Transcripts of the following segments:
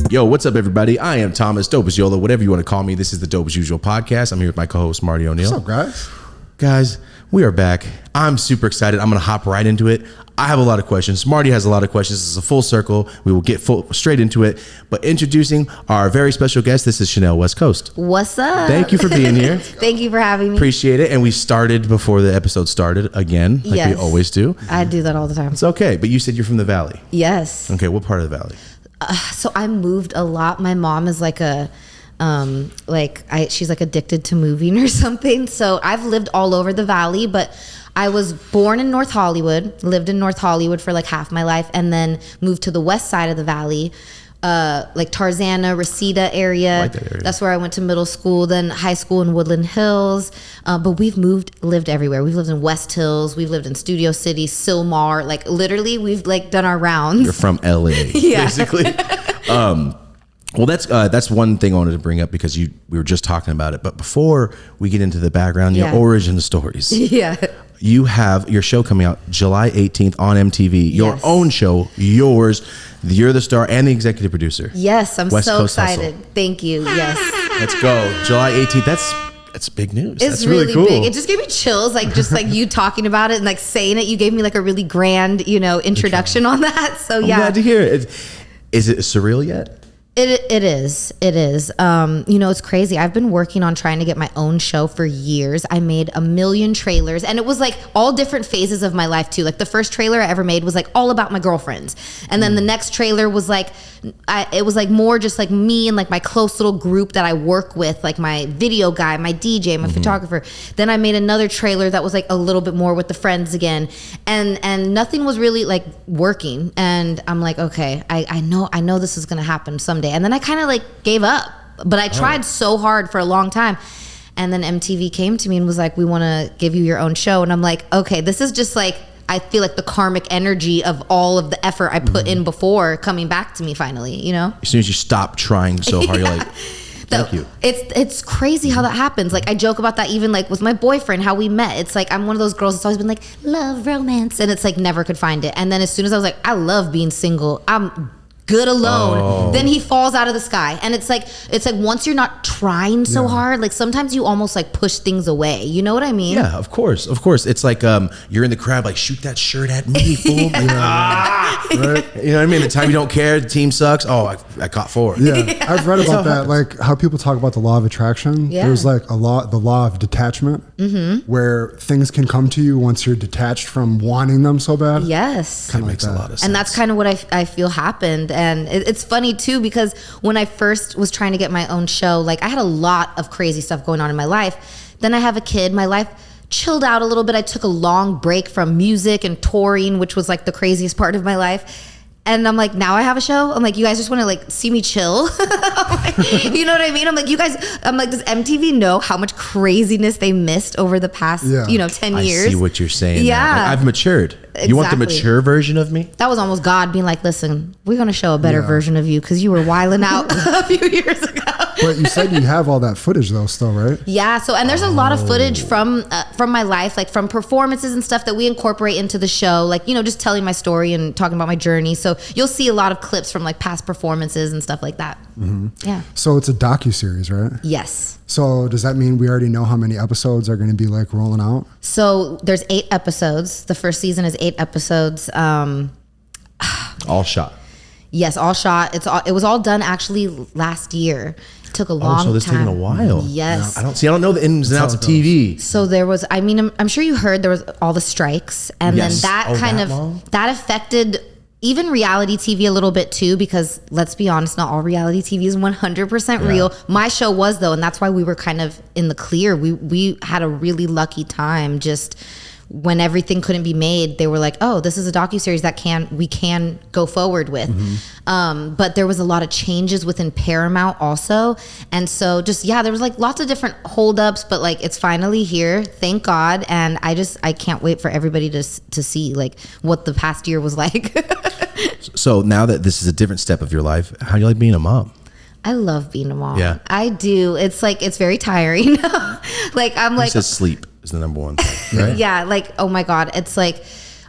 Yo, what's up, everybody? I am Thomas, Dope as YOLO, whatever you want to call me. This is the Dope as Usual podcast. I'm here with my co-host, Marty O'Neill. What's up, guys? Guys, we are back. I'm super excited. I'm going to hop right into it. I have a lot of questions. Marty has a lot of questions. This is a full circle. We will get straight into it. But introducing our very special guest, this is Chanel West Coast. What's up? Thank you for being here. Thank you for having me. Appreciate it. And we started before the episode started again, like we always do. I do that all the time. It's okay. But you said you're from the Valley. Yes. Okay. What part of the Valley? So I moved a lot. My mom is like she's like addicted to moving or something. So I've lived all over the Valley, but I was born in North Hollywood, lived in North Hollywood for like half my life, and then moved to the west side of the Valley, like Tarzana, Reseda area. Like that area. That's where I went to middle school, then high school in Woodland Hills. But we've lived everywhere. We've lived in West Hills. We've lived in Studio City, Sylmar. Like literally, we've like done our rounds. You're from LA, basically. Well, that's one thing I wanted to bring up because we were just talking about it. But before we get into the background, your origin stories. Yeah. You have your show coming out July 18th on MTV. Your own show, yours. You're the star and the executive producer. Yes, I'm West so Coast excited. Hustle. Thank you. Yes. Let's go. July 18th. That's big news. It's That's really cool. big. It just gave me chills, like just like you talking about it and like saying it. You gave me like a really grand, introduction on that. So I'm glad to hear it. Is it surreal yet? It is. It's crazy. I've been working on trying to get my own show for years. I made 1 million trailers, and it was like all different phases of my life too. Like the first trailer I ever made was like all about my girlfriends, and then the next trailer was like, it was like more just like me and like my close little group that I work with, like my video guy, my DJ, my photographer. Then I made another trailer that was like a little bit more with the friends again, and nothing was really like working. And I'm like, okay, I know this is gonna happen someday. And then I kind of like gave up, but I tried so hard for a long time. And then MTV came to me and was like, we want to give you your own show. And I'm like, okay, this is just like, I feel like the karmic energy of all of the effort I put in before coming back to me finally, As soon as you stop trying so hard, you're like, thank you. It's crazy how that happens. Like I joke about that even like with my boyfriend, how we met. It's like I'm one of those girls that's always been like, love romance. And it's like never could find it. And then as soon as I was like, I love being single, I'm good alone, then he falls out of the sky. And it's like once you're not trying so hard, like sometimes you almost like push things away, you know what I mean? Yeah, of course. It's like you're in the crowd, like shoot that shirt at me, fool. Right? You know what I mean? The time you don't care, the team sucks. I caught 4. I've read about that, like how people talk about the law of attraction. There's like the law of detachment, where things can come to you once you're detached from wanting them so bad. Yes. Kind of makes a lot of sense. And that's kind of what I feel happened. And it's funny too, because when I first was trying to get my own show, like I had a lot of crazy stuff going on in my life. Then I have a kid. My life chilled out a little bit. I took a long break from music and touring, which was like the craziest part of my life. And I'm like, now I have a show. I'm like, you guys just want to like see me chill? Like, you know what I mean? I'm like, does MTV know how much craziness they missed over the past, 10 years? I see what you're saying. Yeah. Now. I've matured. Exactly. You want the mature version of me? That was almost God being like, listen, we're going to show a better version of you because you were wilding out a few years ago. But you said you have all that footage though still, right? Yeah. So, and there's a lot of footage from my life, like from performances and stuff that we incorporate into the show. Like, just telling my story and talking about my journey. So you'll see a lot of clips from like past performances and stuff like that. Mm-hmm. Yeah. So it's a docuseries, right? Yes. So does that mean we already know how many episodes are going to be like rolling out? So there's 8 episodes. The first season is 8 episodes. All shot. Yes, all shot. It was all done actually last year. It took a long time. So this taking a while. Yes. Yeah. I don't know the ins and outs of TV. So there was, I'm sure you heard there was all the strikes, and then that affected even reality TV a little bit too, because let's be honest, not all reality TV is 100% real. My show was though, and that's why we were kind of in the clear. We had a really lucky time. Just when everything couldn't be made, they were like, oh, this is a docuseries that we can go forward with. But there was a lot of changes within Paramount also. And so there was like lots of different holdups, but like it's finally here, thank God. And I can't wait for everybody to see like what the past year was like. So now that this is a different step of your life, how do you like being a mom? I love being a mom. Yeah. I do. It's like, it's very tiring. Like I'm like, says sleep is the number one thing, right? Yeah. Like, oh my God. It's like,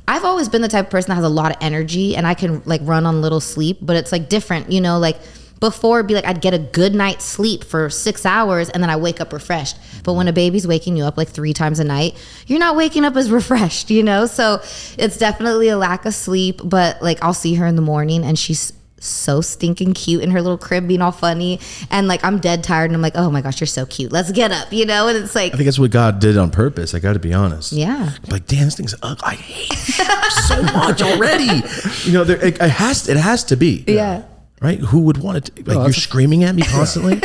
I've always been the type of person that has a lot of energy and I can like run on little sleep, but it's like different, like before, it'd be like I'd get a good night's sleep for 6 hours and then I wake up refreshed. But when a baby's waking you up like 3 times a night, you're not waking up as refreshed, you know? So it's definitely a lack of sleep. But like I'll see her in the morning and she's so stinking cute in her little crib being all funny, and like I'm dead tired and I'm like, oh my gosh, you're so cute, let's get up, you know? And it's like, I think that's what God did on purpose. I got to be honest. Yeah. I'm like, damn, this thing's ugly. I hate it so much already. You know, it has to be. Yeah. Right? Who would want it to, like, you're screaming at me constantly?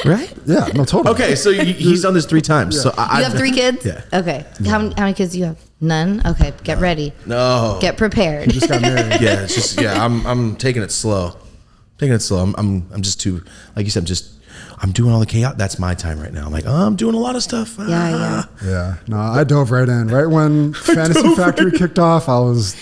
Right? Yeah, no, totally. Okay, so he's done this 3 times. Yeah. So you have 3 kids? Yeah. Okay. How many kids do you have? None? Okay, get ready. No. Get prepared. You just got married. Yeah, it's just I'm taking it slow. I'm just too, like you said, I'm doing all the chaos. That's my time right now. I'm like, oh, I'm doing a lot of stuff. Yeah. No, I dove right in. Right when Fantasy Factory kicked off, I was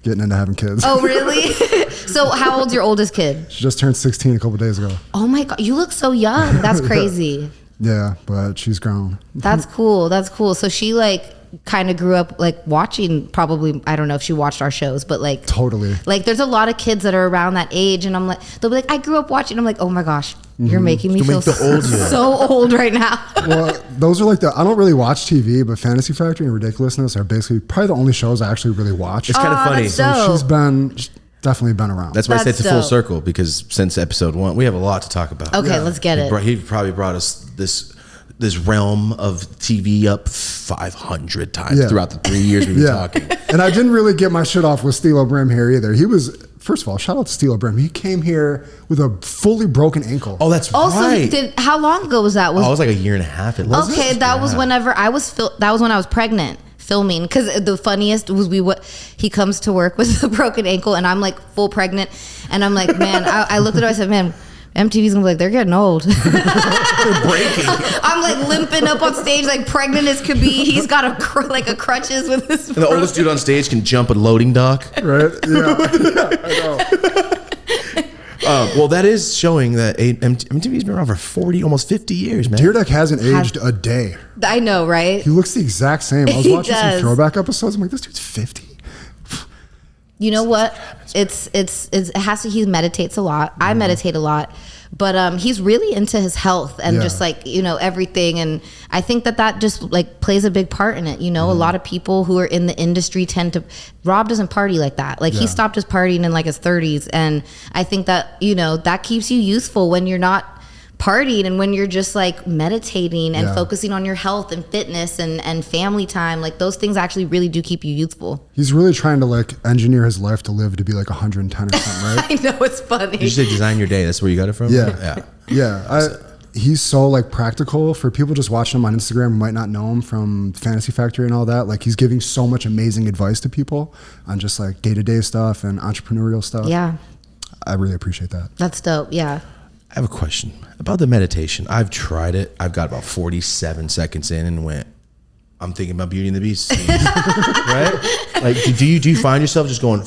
getting into having kids. Oh, really? So how old's your oldest kid? She just turned 16 a couple days ago. Oh my God, you look so young. That's crazy. Yeah, but she's grown. That's cool. So she like kind of grew up like watching, probably, I don't know if she watched our shows, but like totally, like there's a lot of kids that are around that age and I'm like, they'll be like, I grew up watching. I'm like, oh my gosh, you're making me feel so old right now. Well, those are like I don't really watch TV, but Fantasy Factory and Ridiculousness are basically probably the only shows I actually really watch. It's kind of funny. So she's definitely been around. That's why I said it's a full circle, because since episode 1, we have a lot to talk about. Okay, let's get it. He probably brought us this realm of TV up 500 times throughout the 3 years we've been talking. And I didn't really get my shit off with Steel Brim here either. He was, first of all, shout out to Steel Brim. He came here with a fully broken ankle. Oh, that's right. How long ago was that? It was like a year and a half. Okay, that was whenever I was that was when I was pregnant filming, because the funniest was he comes to work with a broken ankle and I'm like full pregnant and I'm like, man, I looked at him, I said, man, MTV's gonna be like, they're getting old. They're breaking. I'm like limping up on stage like pregnant as could be. He's got a crutches with his. And the oldest dude on stage can jump a loading dock. Right? Yeah, I know. Well, that is showing that MTV's been around for almost 50 years, man. Dyrdek hasn't aged a day. I know, right? He looks the exact same. I was watching some throwback episodes. I'm like, this dude's 50. You know what? He meditates a lot. I meditate a lot, but he's really into his health and just like, you know, everything. And I think that just like plays a big part in it. You know, a lot of people who are in the industry tend to, Rob doesn't party like that. Like he stopped his partying in like his 30s. And I think that, you know, that keeps you useful when you're not partying and when you're just like meditating and focusing on your health and fitness and family time. Like those things actually really do keep you youthful. He's really trying to like engineer his life to live to be like 110 or something, right? I know, it's funny. Did you say design your day? That's where you got it from? Yeah. He's so like practical for people just watching him on Instagram who might not know him from Fantasy Factory and all that. Like he's giving so much amazing advice to people on just like day-to-day stuff and entrepreneurial stuff. Yeah. I really appreciate that. That's dope. Yeah. I have a question about the meditation. I've tried it. I've got about 47 seconds in and went, I'm thinking about Beauty and the Beast. Right? Like, do you find yourself just going,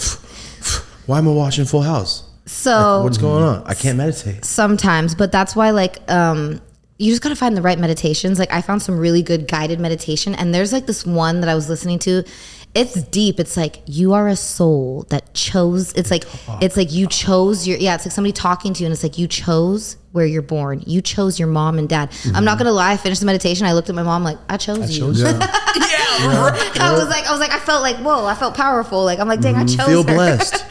why am I watching Full House? So like, what's going on? I can't meditate. Sometimes, but that's why like, you just got to find the right meditations. Like I found some really good guided meditation and there's like this one that I was listening to. It's deep. It's like you are a soul that chose. It's like you chose your. Yeah, it's like somebody talking to you, and it's like you chose where you're born. You chose your mom and dad. I'm not gonna lie. I finished the meditation. I looked at my mom like, I chose you. Yeah. I was like, I felt like, whoa. I felt powerful. Like I'm like, dang, I chose Feel her. blessed.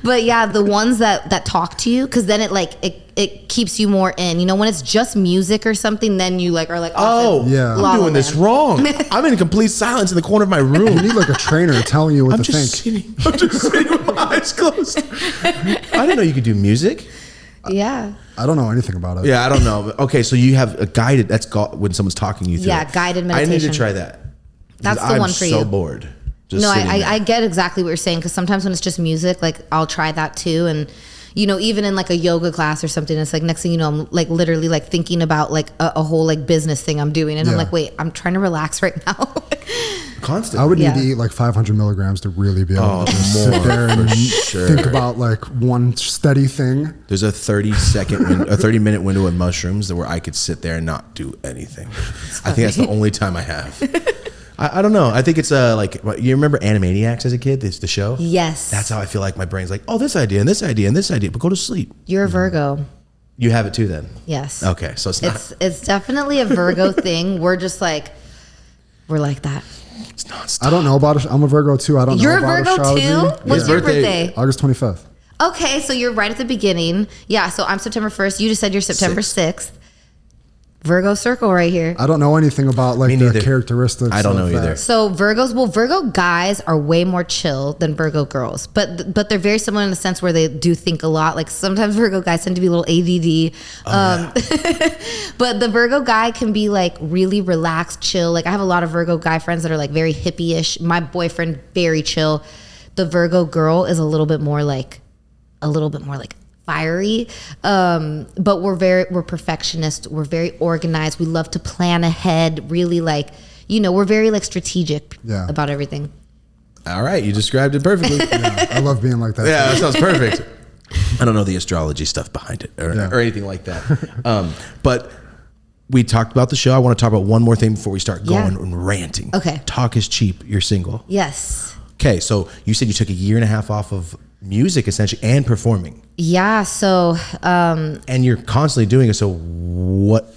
But yeah, the ones that talk to you, because then it keeps you more in. You know, when it's just music or something, then you like are like, I'm doing this wrong. I'm in complete silence in the corner of my room. You need like a trainer telling you what to think. I'm just sitting with my eyes closed. I didn't know you could do music. Yeah. I don't know anything about it. Yeah, I don't know. But okay, so you have a guided. When someone's talking you through. Yeah, guided meditation. I need to try that. That's the one for you. I'm so bored. No, I get exactly what you're saying, because sometimes when it's just music, like I'll try that too. And, you know, even in like a yoga class or something, it's like next thing you know, I'm like literally like thinking about like a whole like business thing I'm doing. And I'm like, wait, I'm trying to relax right now. Constantly. I would need to eat like 500 milligrams to really be able to just sit there and think about like one steady thing. There's a 30-minute window in mushrooms where I could sit there and not do anything. I think that's the only time I have. I don't know. I think it's like, you remember Animaniacs as a kid? It's the show. Yes. That's how I feel like my brain's like, oh, this idea and this idea and this idea, but go to sleep. You're a Virgo. You have it too, then. Yes. Okay, so it's not. It's definitely a Virgo thing. We're just like, we're like that. It's nonstop. I don't know about it. I'm a Virgo too. I don't You're know about a Virgo astrology. too? What's your birthday? August 25th. Okay, so you're right at the beginning. Yeah, so I'm September 1st. You just said you're September 6th. Virgo circle right here. I don't know anything about like the characteristics. I don't know of either. that. So Virgo guys are way more chill than Virgo girls, but they're very similar in the sense where they do think a lot. Like sometimes Virgo guys tend to be a little ADD, but the Virgo guy can be like really relaxed, chill. Like I have a lot of Virgo guy friends that are like very hippie-ish. My boyfriend, very chill. The Virgo girl is a little bit more like fiery, but we're perfectionists. We're very organized. We love to plan ahead. Really, like, we're very like strategic about everything. All right, you described it perfectly. I love being like that. Yeah, that sounds perfect. I don't know the astrology stuff behind it or anything like that. But we talked about the show. I want to talk about one more thing before we start going and ranting. Okay. Talk is cheap. You're single. Yes. Okay, so you said you took a year and a half off of music essentially and performing. Yeah, so and you're constantly doing it. So what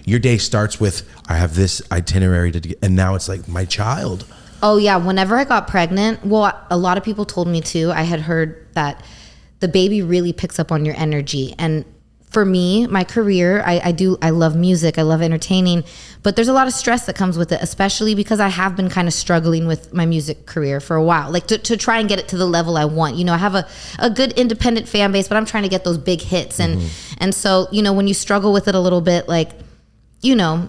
your day starts with, I have this itinerary to get, and now it's like my child. Oh yeah, whenever I got pregnant, well, a lot of people told me too. I had heard that the baby really picks up on your energy. And for me, my career, I love music, I love entertaining, but there's a lot of stress that comes with it, especially because I have been kind of struggling with my music career for a while, like to try and get it to the level I want. I have a good independent fan base, but I'm trying to get those big hits. And so, when you struggle with it a little bit, like, yeah.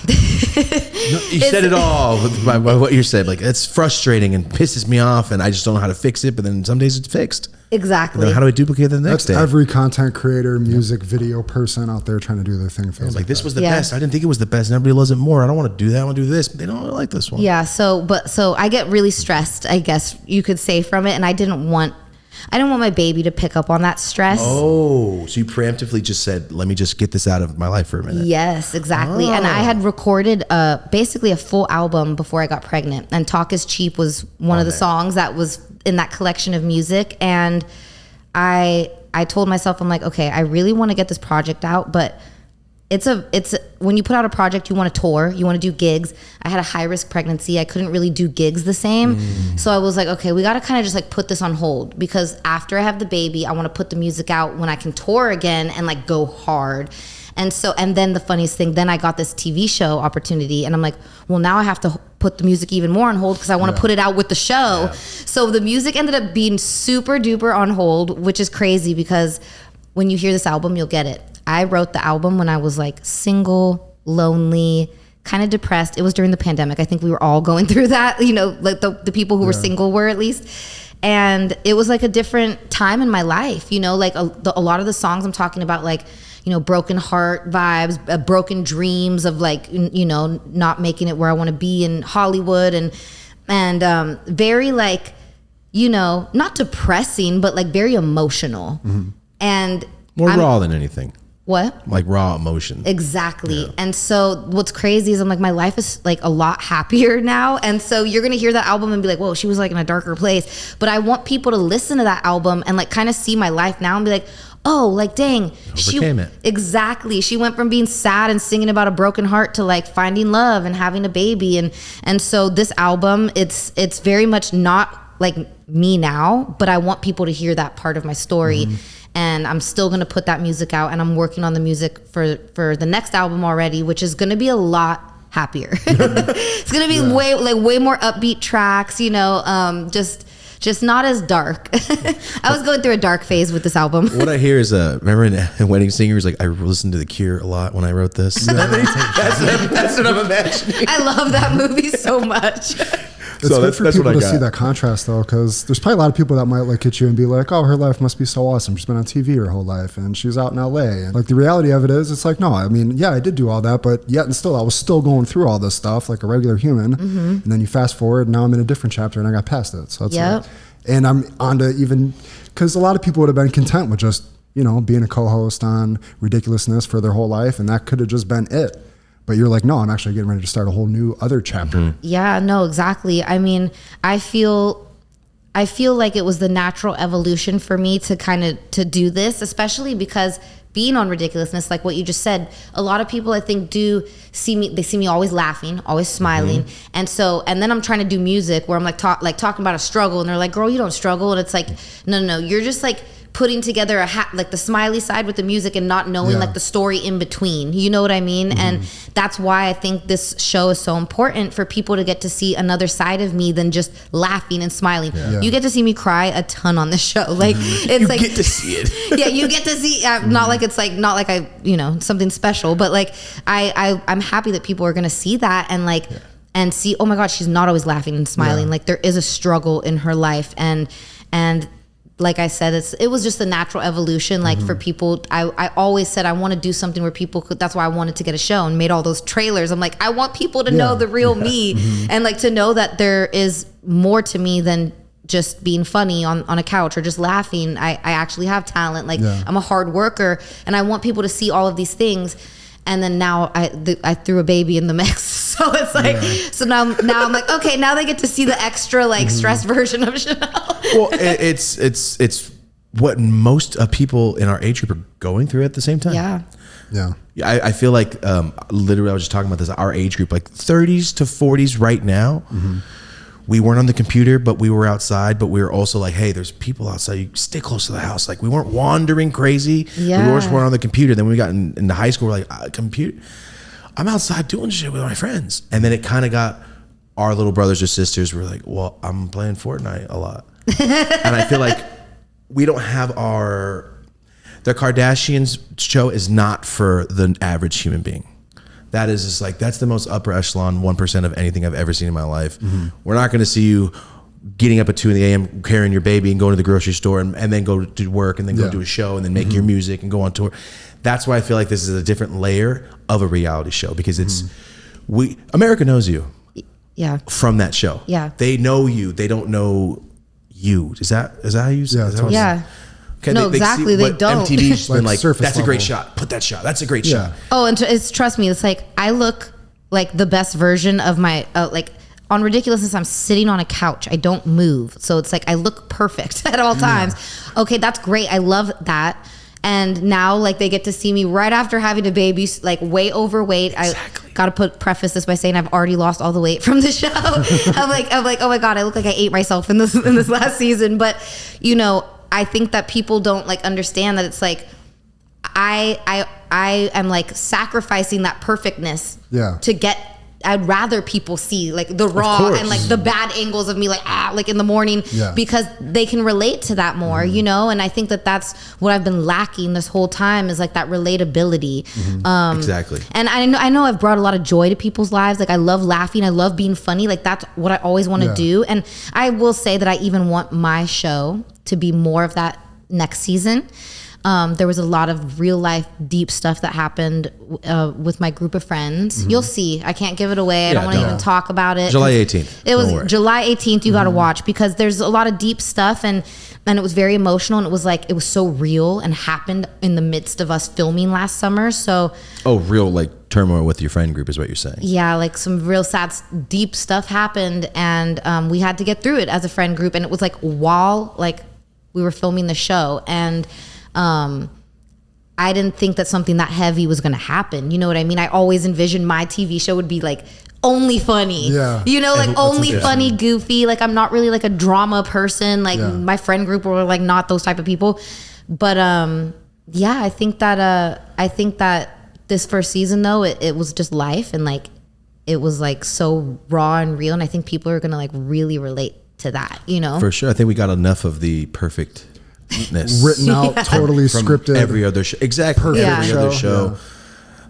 You said it all with by what you said. Like, it's frustrating and pisses me off, and I just don't know how to fix it. But then some days it's fixed. Exactly. How do I duplicate it the next day? Every content creator, music video person out there trying to do their thing. Feels like this was the best. I didn't think it was the best. And everybody loves it more. I don't want to do that. I want to do this. But they don't really like this one. Yeah. So I get really stressed, I guess you could say, from it, and I didn't want my baby to pick up on that stress. Oh, so you preemptively just said, let me just get this out of my life for a minute. Yes, exactly. And I had recorded basically a full album before I got pregnant. And Talk is Cheap was one of the songs that was in that collection of music. And I told myself, I'm like, okay, I really want to get this project out, but it's when you put out a project, you want to tour, you want to do gigs. I had a high risk pregnancy. I couldn't really do gigs the same. So I was like, okay, we got to kind of just like put this on hold, because after I have the baby, I want to put the music out when I can tour again and like go hard. And then the funniest thing, then I got this TV show opportunity, and I'm like, well, now I have to put the music even more on hold because I want to put it out with the show. Yeah. So the music ended up being super duper on hold, which is crazy because when you hear this album, you'll get it. I wrote the album when I was like single, lonely, kind of depressed. It was during the pandemic. I think we were all going through that, like the people who were single were, at least. And it was like a different time in my life, like a lot of the songs I'm talking about, like, broken heart vibes, broken dreams of like, not making it where I want to be in Hollywood, and very like, not depressing, but like very emotional. And more raw than anything. What? Like raw emotion. Exactly. Yeah. And so what's crazy is I'm like, my life is like a lot happier now. And so you're going to hear that album and be like, whoa, she was like in a darker place. But I want people to listen to that album and like kind of see my life now and be like, oh, like, dang. It. Exactly. She went from being sad and singing about a broken heart to like finding love and having a baby. And so this album, it's very much not like me now, but I want people to hear that part of my story. And I'm still going to put that music out, and I'm working on the music for the next album already, which is going to be a lot happier. It's going to be way more upbeat tracks, just not as dark. I was going through a dark phase with this album. What I hear is, remember in Wedding Singers, like I listened to The Cure a lot when I wrote this. That's what I'm imagining. I love that movie so much. It's good for people to see that contrast, though, because there's probably a lot of people that might look at you and be like, oh, her life must be so awesome. She's been on TV her whole life, and she's out in LA. And like the reality of it is, it's like, no, I mean, yeah, I did do all that, but yet and still, I was still going through all this stuff like a regular human. And then you fast forward, and now I'm in a different chapter, and I got past it. So it's like, and I'm on to even, because a lot of people would have been content with just, being a co-host on Ridiculousness for their whole life, and that could have just been it. But you're like, no, I'm actually getting ready to start a whole new other chapter. Yeah, no, exactly. I mean, I feel like it was the natural evolution for me to do this, especially because being on Ridiculousness, like what you just said, a lot of people I think do see me always laughing, always smiling. And then I'm trying to do music where I'm like talking about a struggle, and they're like, girl, you don't struggle. And it's like, no, you're just like putting together like the smiley side with the music and not knowing like the story in between. You know what I mean? And that's why I think this show is so important for people to get to see another side of me than just laughing and smiling. You get to see me cry a ton on this show. Like it's you get to see it. Yeah, you get to see not like I, you know, something special, but like I'm happy that people are going to see that and like and see, oh my God, she's not always laughing and smiling. Like there is a struggle in her life, and like I said, it was just a natural evolution. Like for people, I always said I want to do something where people could. That's why I wanted to get a show and made all those trailers. I'm like, I want people to know the real me, and like to know that there is more to me than just being funny on a couch or just laughing. I actually have talent. Like I'm a hard worker, and I want people to see all of these things. And then now I threw a baby in the mix, so it's like so now I'm like, okay, now they get to see the extra like stressed version of Chanel. Well, it's what most people in our age group are going through at the same time. Yeah. I feel like literally I was just talking about this. Our age group, like 30s to 40s, right now. We weren't on the computer, but we were outside. But we were also like, hey, there's people outside. You stay close to the house. Like we weren't wandering crazy. We weren't on the computer. Then when we got into high school, we're like, computer. I'm outside doing shit with my friends. And then it kind of got our little brothers or sisters were like, well, I'm playing Fortnite a lot. And I feel like we don't have the Kardashians show is not for the average human being. That is just like, that's the most upper echelon 1% of anything I've ever seen in my life. We're not going to see you getting up at 2 a.m. carrying your baby and going to the grocery store and then go to work and then go do a show and then make your music and go on tour. That's why I feel like this is a different layer of a reality show, because it's America knows you from that show. They know you. They don't know you. Is that how you say it? Yeah. Okay, no, exactly. They don't. MTV's been like, that's level. a great shot. Put that shot. That's a great shot. Oh, and trust me, it's like I look like the best version of my like on Ridiculousness. I'm sitting on a couch. I don't move, so it's like I look perfect at all times. Okay, that's great. I love that. And now, like, they get to see me right after having a baby, like way overweight. I got to preface this by saying I've already lost all the weight from the show. I'm like, oh my God, I look like I ate myself in this last season. But you know, I think that people don't like understand that it's like I am like sacrificing that perfectness to get. I'd rather people see like the raw and like the bad angles of me, like in the morning, because they can relate to that more, you know. And I think that that's what I've been lacking this whole time, is like that relatability. Exactly. And I know I've brought a lot of joy to people's lives. Like I love laughing, I love being funny. Like that's what I always want to do. And I will say that I even want my show to be more of that next season. There was a lot of real life deep stuff that happened with my group of friends. You'll see. I can't give it away. I don't want to even talk about it. July 18th. It was July 18th. You got to watch, because there's a lot of deep stuff, and it was very emotional, and it was so real and happened in the midst of us filming last summer. So real like turmoil with your friend group is what you're saying. Yeah, like some real sad deep stuff happened, and we had to get through it as a friend group. And it was like while like we were filming the show, and I didn't think that something that heavy was going to happen. You know what I mean? I always envisioned my TV show would be like only funny, you know, like only funny, goofy. Like I'm not really like a drama person. Like my friend group were like not those type of people. But I think that this first season though, it was just life, and like it was like so raw and real. And I think people are going to like really relate to that, you know? For sure. I think we got enough of the perfect written out, totally scripted. Every other show, exactly. Every other show.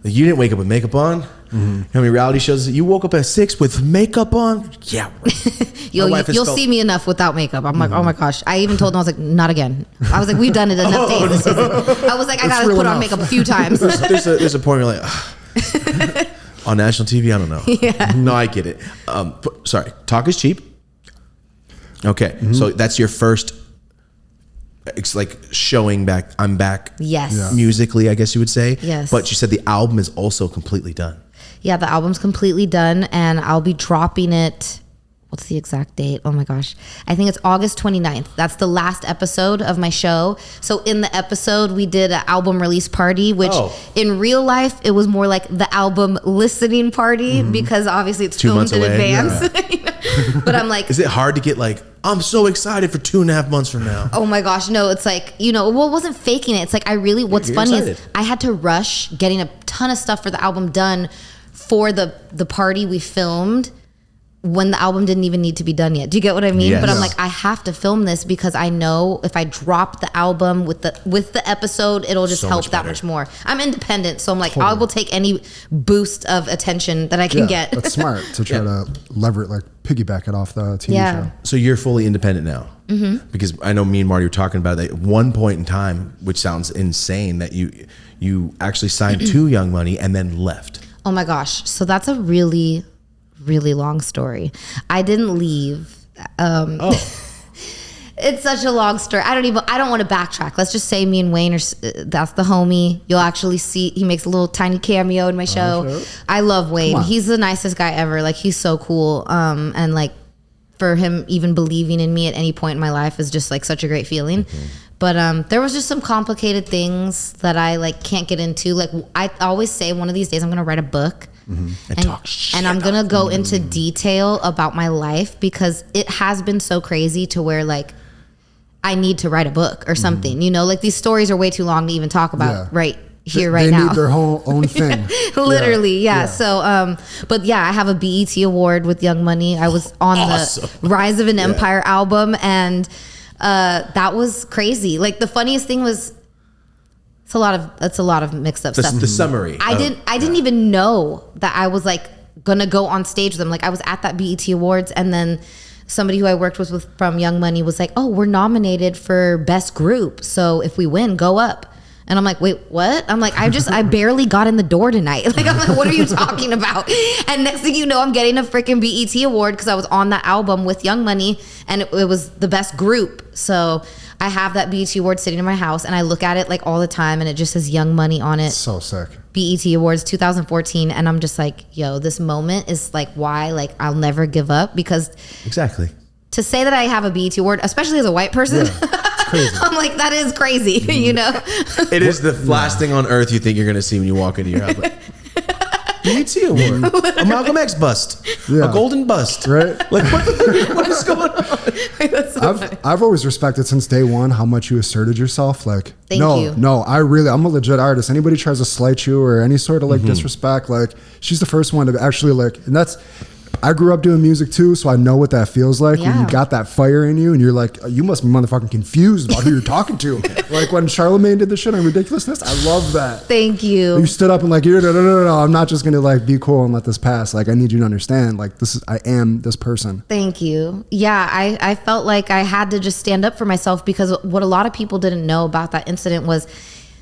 Like, you didn't wake up with makeup on. How many reality shows you woke up at 6 with makeup on? Yeah. You'll see me enough without makeup. I'm like, oh my gosh. I even told them, I was like, not again. I was like, we've done it enough days this season. I was like, I gotta put on makeup a few times. There's a point where you're like, on national TV, I don't know. No, I get it. Sorry, talk is cheap. Okay, so that's your first. It's like showing back. I'm back. Yes. Musically, I guess you would say. Yes. But you said the album is also completely done. Yeah, the album's completely done, and I'll be dropping it. What's the exact date? Oh my gosh. I think it's August 29th. That's the last episode of my show. So in the episode, we did an album release party, which in real life, it was more like the album listening party because obviously it's 2 filmed months in away. advance. But I'm like, Is it hard to get like, I'm so excited for 2.5 months from now? oh my gosh, no, it's like, well, it wasn't faking it. It's like, what's You're funny excited. is I had to rush getting a ton of stuff for the album done for the party we filmed when the album didn't even need to be done yet. Do you get what I mean? Yes. But I'm like, I have to film this because I know if I drop the album with the episode, it'll just So help much that better. much more. I'm independent, so I'm like, I will take any boost of attention that I can get. That's smart to try to piggyback it off the TV show. So you're fully independent now? Mm-hmm. Because I know me and Marty were talking about that at one point in time, which sounds insane, that you actually signed to Young Money and then left. Oh my gosh. So that's a really, really long story. I didn't leave. It's such a long story. I don't want to backtrack. Let's just say me and Wayne that's the homie. You'll actually see, he makes a little tiny cameo in my show. I love Wayne. He's the nicest guy ever. Like, he's so cool. And like, for him even believing in me at any point in my life is just like such a great feeling. Mm-hmm. But there was just some complicated things that I like can't get into. Like, I always say one of these days I'm gonna write a book. Mm-hmm. And I'm gonna go into detail about my life, because it has been so crazy to where like I need to write a book or something. Like, these stories are way too long to even talk about right here, right now. They need their whole own thing. Literally, yeah. So, but yeah, I have a BET award with Young Money. I was on the Rise of an Empire album, and that was crazy. Like, the funniest thing was, it's a lot of mixed up stuff. The summary. I didn't even know that I was like gonna go on stage with them. Like, I was at that BET Awards, and then somebody who I worked with from Young Money was like, "Oh, we're nominated for Best Group. So if we win, go up." And I'm like, "Wait, what?" I'm like, I barely got in the door tonight. Like, I'm like, what are you talking about? And next thing you know, I'm getting a freaking BET award because I was on that album with Young Money, and it was the best group. So I have that BET award sitting in my house, and I look at it like all the time, and it just says Young Money on it. So sick. BET Awards 2014. And I'm just like, yo, this moment is like why like I'll never give up, because Exactly. to say that I have a BET award, especially as a white person, Crazy. I'm like, that is crazy, It is the last thing on earth you think you're going to see when you walk into your house. Like, BET award, a Malcolm X bust, a golden bust. Right? Like, what is going on? I've always respected since day one how much you asserted yourself. Like, Thank you. No, I'm a legit artist. Anybody tries to slight you or any sort of like disrespect, like, she's the first one to actually like, and I grew up doing music too, so I know what that feels like when you got that fire in you and you're like, you must be motherfucking confused about who you're talking to. Like when Charlamagne did the shit on Ridiculousness, I love that. Thank you. You stood up and like, no, I'm not just gonna like be cool and let this pass. Like, I need you to understand, like, I am this person. Thank you. Yeah, I felt like I had to just stand up for myself, because what a lot of people didn't know about that incident was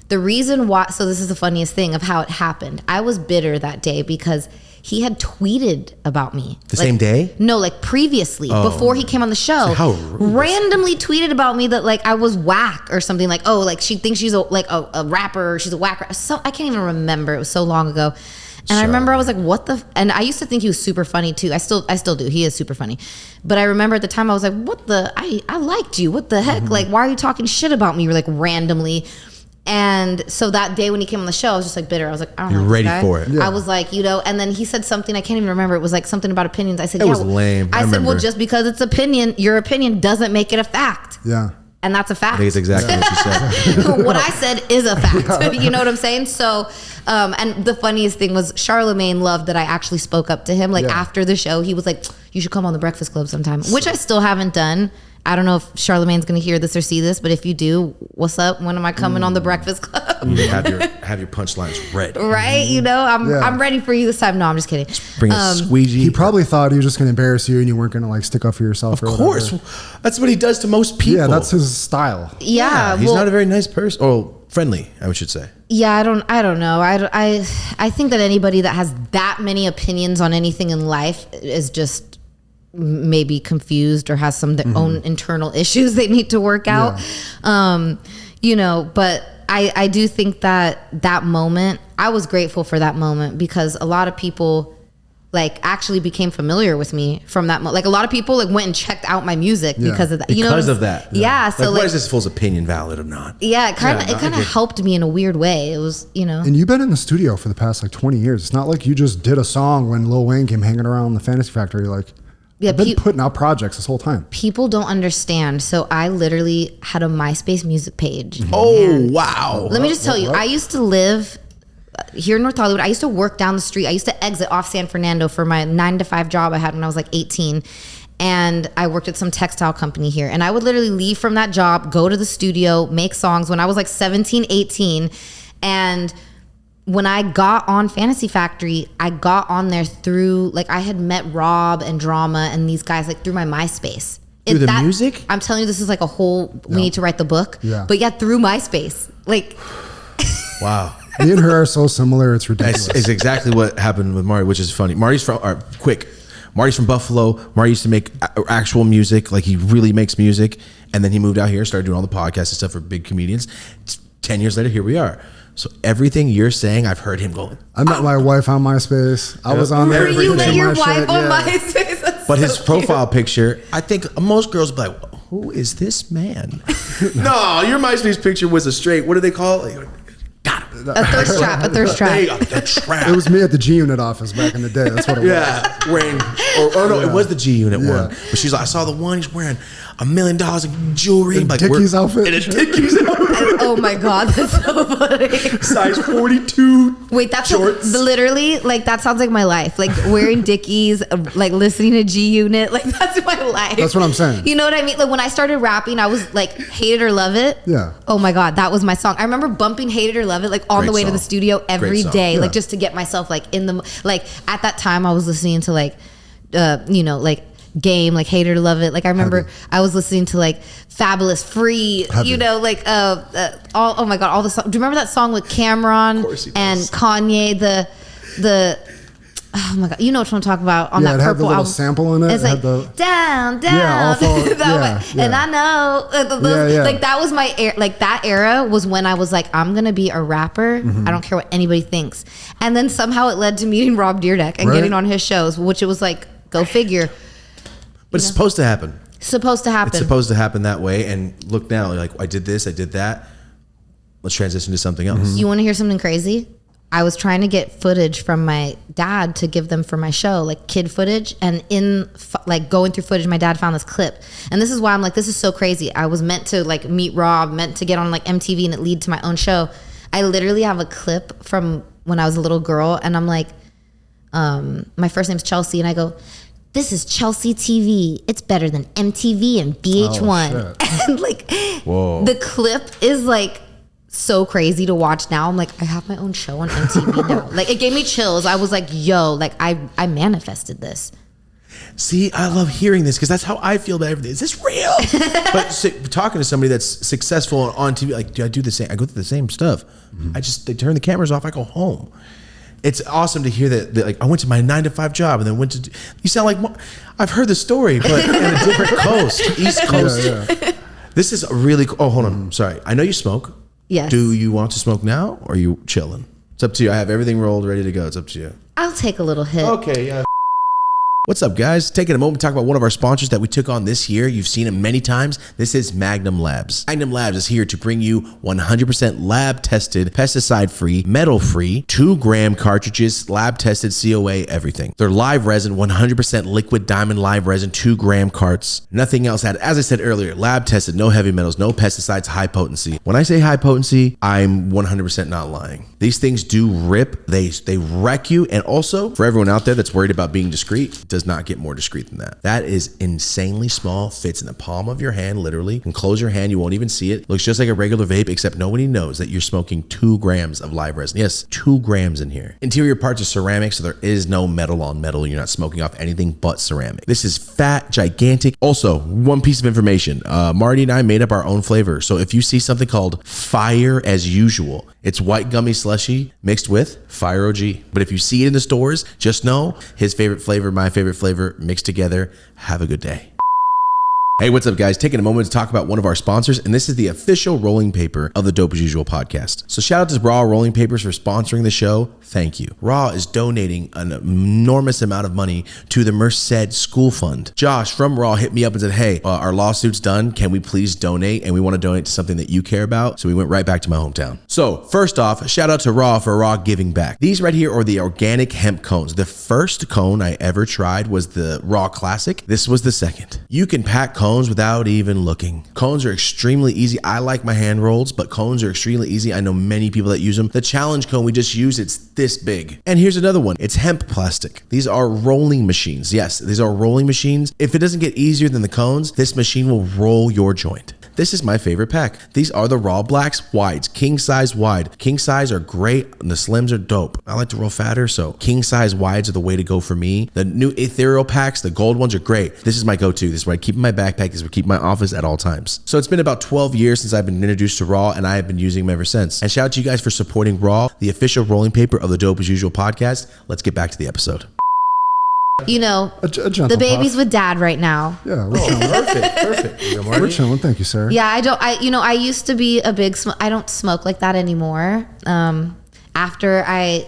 the reason why. So this is the funniest thing of how it happened. I was bitter that day because he had tweeted about me. The same day? No, like previously, before he came on the show. So how rude. Randomly tweeted about me that like I was whack or something, like, oh, like she thinks she's a rapper, or she's a whack rapper. So I can't even remember. It was so long ago. And I remember I was like, what the? And I used to think he was super funny too. I still do. He is super funny. But I remember at the time I was like, what the? I liked you. What the heck? Like, why are you talking shit about me? You're like randomly. And so that day when he came on the show, I was just like bitter. I was like, I don't know. You're ready for it. Yeah. I was like, and then he said something, I can't even remember. It was like something about opinions. I said, It was lame. I I said, well, remember. just because it's opinion, your opinion doesn't make it a fact. Yeah. And that's a fact. I think it's exactly what you said. What I said is a fact. You know what I'm saying? So, and the funniest thing was Charlamagne loved that I actually spoke up to him. Like after the show, he was like, you should come on the Breakfast Club sometime, which I still haven't done. I don't know if Charlamagne's going to hear this or see this, but if you do, what's up? When am I coming on the Breakfast Club? have your punchlines ready. Right? I'm ready for you this time. No, I'm just kidding. Bring a squeegee. He probably thought he was just going to embarrass you and you weren't going to like stick up for yourself. Of course. That's what he does to most people. Yeah, that's his style. Yeah. He's not a very nice person. Or friendly, I should say. Yeah, I don't know. I think that anybody that has that many opinions on anything in life is just maybe confused or has some their own internal issues they need to work out. But I do think that moment, I was grateful for that moment because a lot of people like actually became familiar with me from that moment. Like a lot of people like went and checked out my music because of that. Because of that. Yeah. So like, is this fool's opinion valid or not? Yeah, it kind of helped me in a weird way. It was, And you've been in the studio for the past like 20 years. It's not like you just did a song when Lil Wayne came hanging around the Fantasy Factory. Like, I've been putting out projects this whole time. People don't understand. So I literally had a MySpace music page. Oh, wow. Let me just tell you, I used to live here in North Hollywood. I used to work down the street. I used to exit off San Fernando for my 9-to-5 job I had when I was like 18. And I worked at some textile company here. And I would literally leave from that job, go to the studio, make songs when I was like 17, 18. And when I got on Fantasy Factory, I got on there through, like I had met Rob and Drama and these guys like through my MySpace. Through the music? I'm telling you, this is like a whole, we need to write the book. Yeah. But yeah, through MySpace. Like. Wow. Me and her are so similar. It's ridiculous. It's exactly what happened with Marty, which is funny. Marty's from Marty's from Buffalo. Marty used to make actual music. Like he really makes music. And then he moved out here, started doing all the podcasts and stuff for big comedians. 10 years later, here we are. So everything you're saying, I've heard him go. I met my wife on MySpace. I was on there. You met your wife shit. on MySpace. That's But so his profile picture, I think most girls be like, who is this man? No, your MySpace picture was a straight, what do they call it? Got it. A thirst trap. A thirst There you trap. go, the trap. It was me at the G Unit office back in the day. That's what it was. Yeah, wearing, no, it was the G Unit one. But she's like, I saw the one, he's wearing $1 million in jewelry. Like Dickies outfit. In a Dickies outfit. Oh my God, that's so funny. Size 42. Wait, that's shorts. Literally, like that sounds like my life. Like wearing Dickies, like listening to G Unit, like that's my life. That's what I'm saying. You know what I mean? Like when I started rapping, I was like, Hate It or Love It. Yeah. Oh my God, that was my song. I remember bumping Hate It or Love It like on Great the way to song. the studio every Great song. day, Yeah. like just to get myself like in the like at that time I was listening to like, like Game, like Hate It or Love It. Like I remember I was listening to like Fabulous Free, Heavy. like oh my God, all the songs. Do you remember that song with Cameron and Kanye? The oh my God, you know what I'm talking about on Yeah, that it had the purple little album. sample in it. It's It like had the- down. Yeah, all That yeah, one. And I know like that was my like that era was when I was like, I'm gonna be a rapper. Mm-hmm. I don't care what anybody thinks. And then somehow it led to meeting Rob Dyrdek and Right. getting on his shows, which it was like, go figure. But it's supposed to happen. Supposed to happen. It's supposed to happen that way. And look now, like I did this, I did that. Let's transition to something else. You want to hear something crazy? I was trying to get footage from my dad to give them for my show, like kid footage. And like going through footage, my dad found this clip. And this is why I'm like, this is so crazy. I was meant to like meet Rob, meant to get on like MTV and it lead to my own show. I literally have a clip from when I was a little girl. And I'm like, my first name's Chelsea. And I go, this is Chelsea TV. It's better than MTV and VH1. Oh, and like, Whoa. the clip is like so crazy to watch now. I'm like, I have my own show on MTV now. Like, it gave me chills. I was like, yo, like I manifested this. See, I love hearing this because that's how I feel about everything. Is this real? But talking to somebody that's successful on TV, like, do I do the same? I go through the same stuff. They turn the cameras off. I go home. It's awesome to hear that like I went to my 9-to-5 job and then went to. You sound like I've heard the story, but in a different coast, East Coast. Yeah. This is really cool. Oh, hold on. Sorry. I know you smoke. Yes. Do you want to smoke now or are you chilling? It's up to you. I have everything rolled, ready to go. It's up to you. I'll take a little hit. Okay. Yeah. What's up, guys? Taking a moment to talk about one of our sponsors that we took on this year. You've seen him many times. This is Magnum Labs. Magnum Labs is here to bring you 100% lab-tested, pesticide-free, metal-free, 2-gram cartridges, lab-tested, COA, everything. They're live resin, 100% liquid diamond live resin, 2-gram carts. Nothing else added. As I said earlier, lab-tested, no heavy metals, no pesticides, high potency. When I say high potency, I'm 100% not lying. These things do rip. They wreck you. And also, for everyone out there that's worried about being discreet, does not get more discreet than that. That is insanely small, fits in the palm of your hand, literally. You can close your hand, you won't even see it. Looks just like a regular vape, except nobody knows that you're smoking 2 grams of live resin. Yes, 2 grams in here. Interior parts are ceramic, so there is no metal on metal. You're not smoking off anything but ceramic. This is fat, gigantic. Also, one piece of information. Marty and I made up our own flavor. So if you see something called Fire as Usual, it's white gummy slushy mixed with Fire OG. But if you see it in the stores, just know his favorite flavor, my favorite flavor mixed together. Have a good day. Hey, what's up, guys? Taking a moment to talk about one of our sponsors, and this is the official rolling paper of the Dope as Usual podcast. So shout out to Raw Rolling Papers for sponsoring the show. Thank you. Raw is donating an enormous amount of money to the Merced School Fund. Josh from Raw hit me up and said, hey, our lawsuit's done. Can we please donate? And we want to donate to something that you care about. So we went right back to my hometown. So first off, shout out to Raw for Raw giving back. These right here are the organic hemp cones. The first cone I ever tried was the Raw Classic. This was the second. You can pack cones without even looking. Cones are extremely easy. I like my hand rolls, but cones are extremely easy. I know many people that use them. The challenge cone we just used, it's this big. And here's another one. It's hemp plastic. These are rolling machines. Yes, these are rolling machines. If it doesn't get easier than the cones, this machine will roll your joint. This is my favorite pack. These are the Raw Blacks wides, king size wide. King size are great and the slims are dope. I like to roll fatter, so king size wides are the way to go for me. The new ethereal packs, the gold ones are great. This is my go-to. This is what I keep in my backpack. This is what I keep in my office at all times. So it's been about 12 years since I've been introduced to Raw, and I have been using them ever since. And shout out to you guys for supporting Raw, the official rolling paper of the Dope as Usual podcast. Let's get back to the episode. You know, A gentle the baby's puff. with dad right now. Yeah, we're chilling. Perfect. You go, Marty. We're chilling. Thank you, sir. Yeah, I used to be a big I don't smoke like that anymore. After I,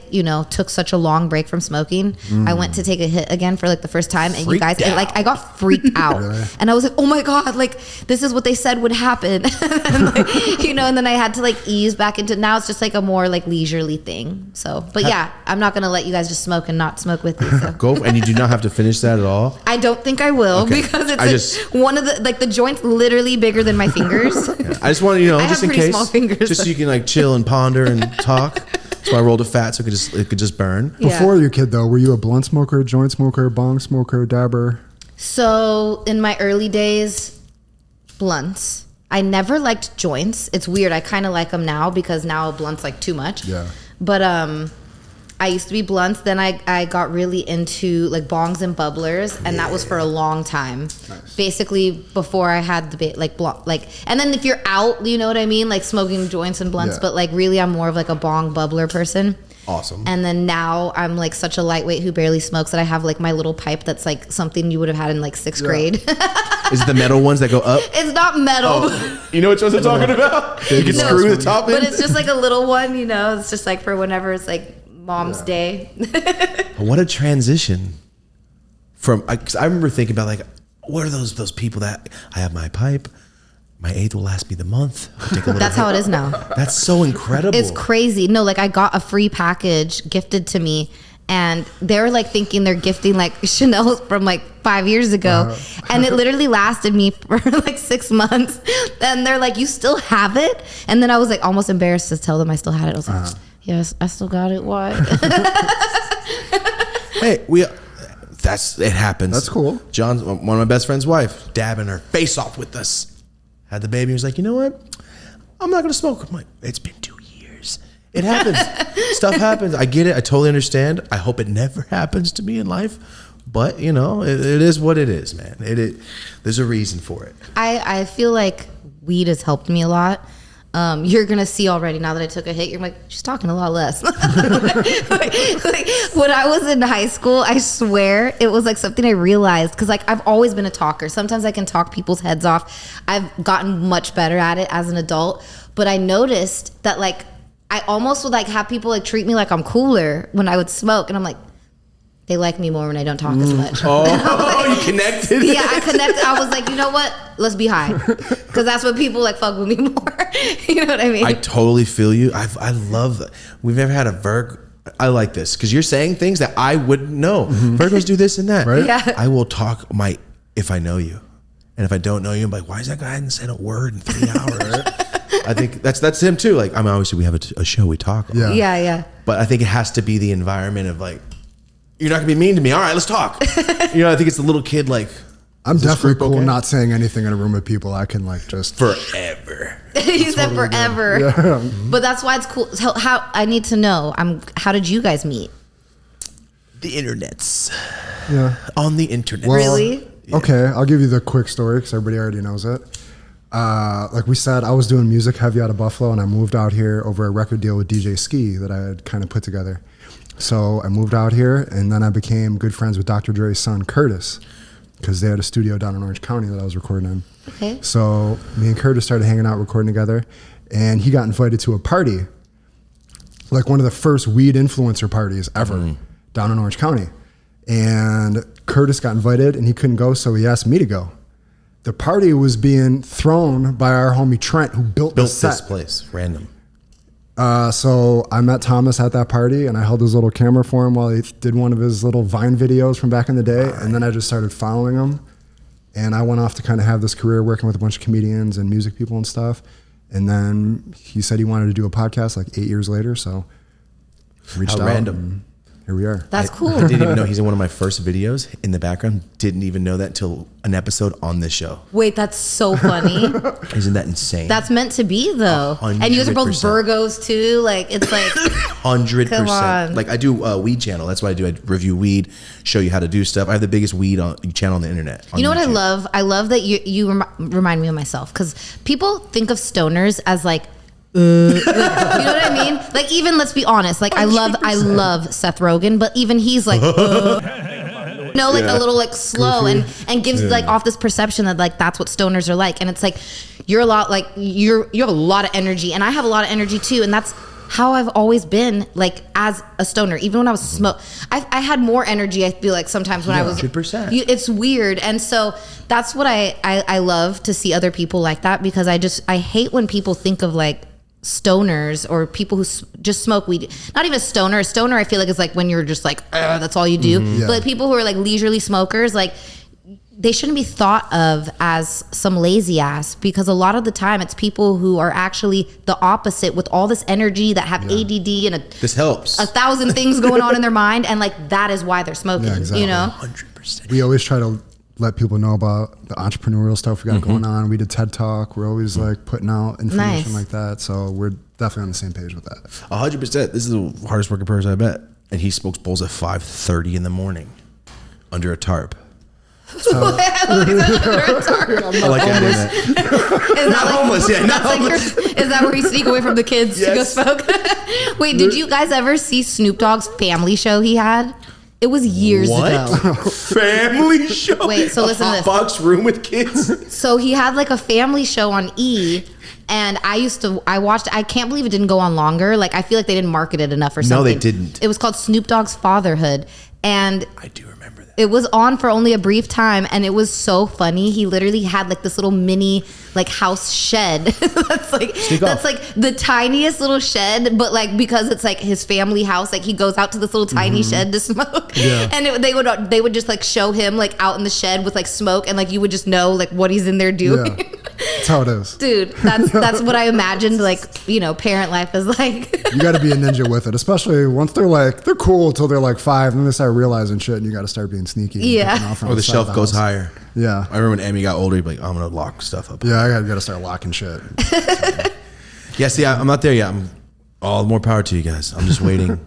took such a long break from smoking, I went to take a hit again for like the first time, and Freaked out. I got freaked out, Really? and I was like, oh my god, like this is what they said would happen, and then I had to like ease back into. Now it's just like a more like leisurely thing. So, but yeah, I'm not gonna let you guys just smoke and not smoke with you. So. Go, and you do not have to finish that at all. I don't think I will Okay. because it's one of the joint's literally bigger than my fingers. I just want to, I just have in pretty case, small fingers. just so you can like chill and ponder and talk. So I rolled a fat so it could just burn. Yeah. Before your kid, though, were you a blunt smoker, joint smoker, bong smoker, dabber? So in my early days, blunts. I never liked joints. It's weird. I kind of like them now because now blunts like too much. Yeah. But I used to be blunts. Then I got really into like bongs and bubblers, and that was for a long time. Nice. Basically before I had the and then if you're out, you know what I mean, like smoking joints and blunts. Yeah. But like really, I'm more of like a bong bubbler person. Awesome. And then now I'm like such a lightweight who barely smokes that I have like my little pipe that's like something you would have had in like sixth grade. Is it the metal ones that go up? It's not metal. You know which ones I'm talking about? You can No, screw the top in. But it's just like a little one, It's just like for whenever it's like mom's day. What a transition from, because I remember thinking about like, what are those people that I have my pipe, my eighth will last me the month. Take a little That's how it is now. That's so incredible. It's crazy. No, like I got a free package gifted to me, and they're like thinking they're gifting like Chanel from like 5 years ago. And it literally lasted me for like 6 months. And they're like, you still have it? And then I was like almost embarrassed to tell them I still had it. I was like, yes, I still got it. Why? Hey, it happens. That's cool. John's one of my best friend's wife, dabbing her face off with us. Had the baby. He was like, you know what? I'm not going to smoke. I'm like, it's been 2 years. It happens. Stuff happens. I get it. I totally understand. I hope it never happens to me in life. But, it is what it is, man. There's a reason for it. I feel like weed has helped me a lot. You're gonna see already now that I took a hit. You're like, she's talking a lot less. like, when I was in high school, I swear it was like something I realized because like I've always been a talker. Sometimes I can talk people's heads off. I've gotten much better at it as an adult, but I noticed that like I almost would like have people like treat me like I'm cooler when I would smoke, and I'm like, they like me more when I don't talk as much. Oh, you connected? Yeah, I connected. I was like, you know what? Let's be high. Because that's what people like fuck with me more. You know what I mean? I totally feel you. I love that. We've never had a Virgo. I like this because you're saying things that I wouldn't know. Virgos do this and that. Right? Yeah. I will talk if I know you. And if I don't know you, I'm like, why is that guy hadn't said a word in 3 hours? I think that's him too. Like, obviously we have a show we talk on. Yeah. Yeah. But I think it has to be the environment of like, you're not gonna be mean to me. All right, let's talk. I think it's the little kid like, I'm is this definitely group cool okay? not saying anything in a room with people. I can like just Forever. You said forever. Yeah. But that's why it's cool. So how I need to know. How did you guys meet? The internets. Yeah. On the internet. Well, Really? Okay, I'll give you the quick story because everybody already knows it. Like we said, I was doing music heavy out of Buffalo, and I moved out here over a record deal with DJ Ski that I had kind of put together. So I moved out here, and then I became good friends with Dr. Dre's son, Curtis. because they had a studio down in Orange County that I was recording in. Okay. So me and Curtis started hanging out, recording together, and he got invited to a party, like one of the first weed influencer parties ever down in Orange County. And Curtis got invited and he couldn't go, so he asked me to go. The party was being thrown by our homie Trent, who built this set. place, random. So I met Thomas at that party and I held his little camera for him while he did one of his little Vine videos from back in the day. And then I just started following him. And I went off to kind of have this career working with a bunch of comedians and music people and stuff. And then he said he wanted to do a podcast like 8 years later. So reached out. Random. Here we are. That's cool. I didn't even know he's in one of my first videos in the background. Didn't even know that until an episode on this show. Wait, that's so funny. Isn't that insane? That's meant to be though. 100%. And you guys are both Virgos too. Like it's like 100%. Come on. Like I do a weed channel. That's what I do. I review weed, show you how to do stuff. I have the biggest weed channel on the internet. You know what I love? I love that you remind me of myself, because people think of stoners as like, you know what I mean? Like, even let's be honest. Like, I love Seth Rogen, but even he's like, a little like slow and gives like off this perception that like that's what stoners are like. And it's like you're a lot like you have a lot of energy, and I have a lot of energy too, and that's how I've always been, like, as a stoner. Even when I was I had more energy, I feel like, sometimes when I was 100%. It's weird. And so that's what I love to see other people like that, because I hate when people think of like stoners or people who just smoke weed. Not even a stoner. A stoner, I feel like, is like when you're just like, that's all you do. Yeah. But people who are like leisurely smokers, like, they shouldn't be thought of as some lazy ass, because a lot of the time it's people who are actually the opposite, with all this energy, that have ADD and this helps 1,000 things going on in their mind, and like that is why they're smoking. Yeah, exactly. You know, 100%. We always try to let people know about the entrepreneurial stuff we got going on. We did TED Talk. We're always like putting out information like that. So we're definitely on the same page with that. 100%. This is the hardest working person I met, and he smokes bowls at 5:30 in the morning under a tarp. I like adding that. Is that like, homeless, yeah, not that's like is that where you sneak away from the kids to go smoke? Wait, did you guys ever see Snoop Dogg's family show he had? It was years ago. Family show? Wait, so listen to this. Box room with kids? So he had like a family show on E, and I watched, I can't believe it didn't go on longer. Like, I feel like they didn't market it enough or something. No, they didn't. It was called Snoop Dogg's Fatherhood, and I do remember that. it was on for only a brief time, and it was so funny. He literally had like this little mini like house shed that's like the tiniest little shed, but like, because it's like his family house, like he goes out to this little tiny shed to smoke. And they would just like show him like out in the shed with like smoke, and like you would just know like what he's in there doing. That's how it is. Dude, that's what I imagined, like, you know, parent life is like. You got to be a ninja with it, especially once they're cool until they're like 5, and then they start realizing shit, and you got to start being sneaky. Yeah. Or the shelf goes higher. Yeah. I remember when Emmy got older, he'd be like, I'm going to lock stuff up. Yeah, I got to start locking shit. Yeah, see, I'm not there yet. I'm all more power to you guys. I'm just waiting,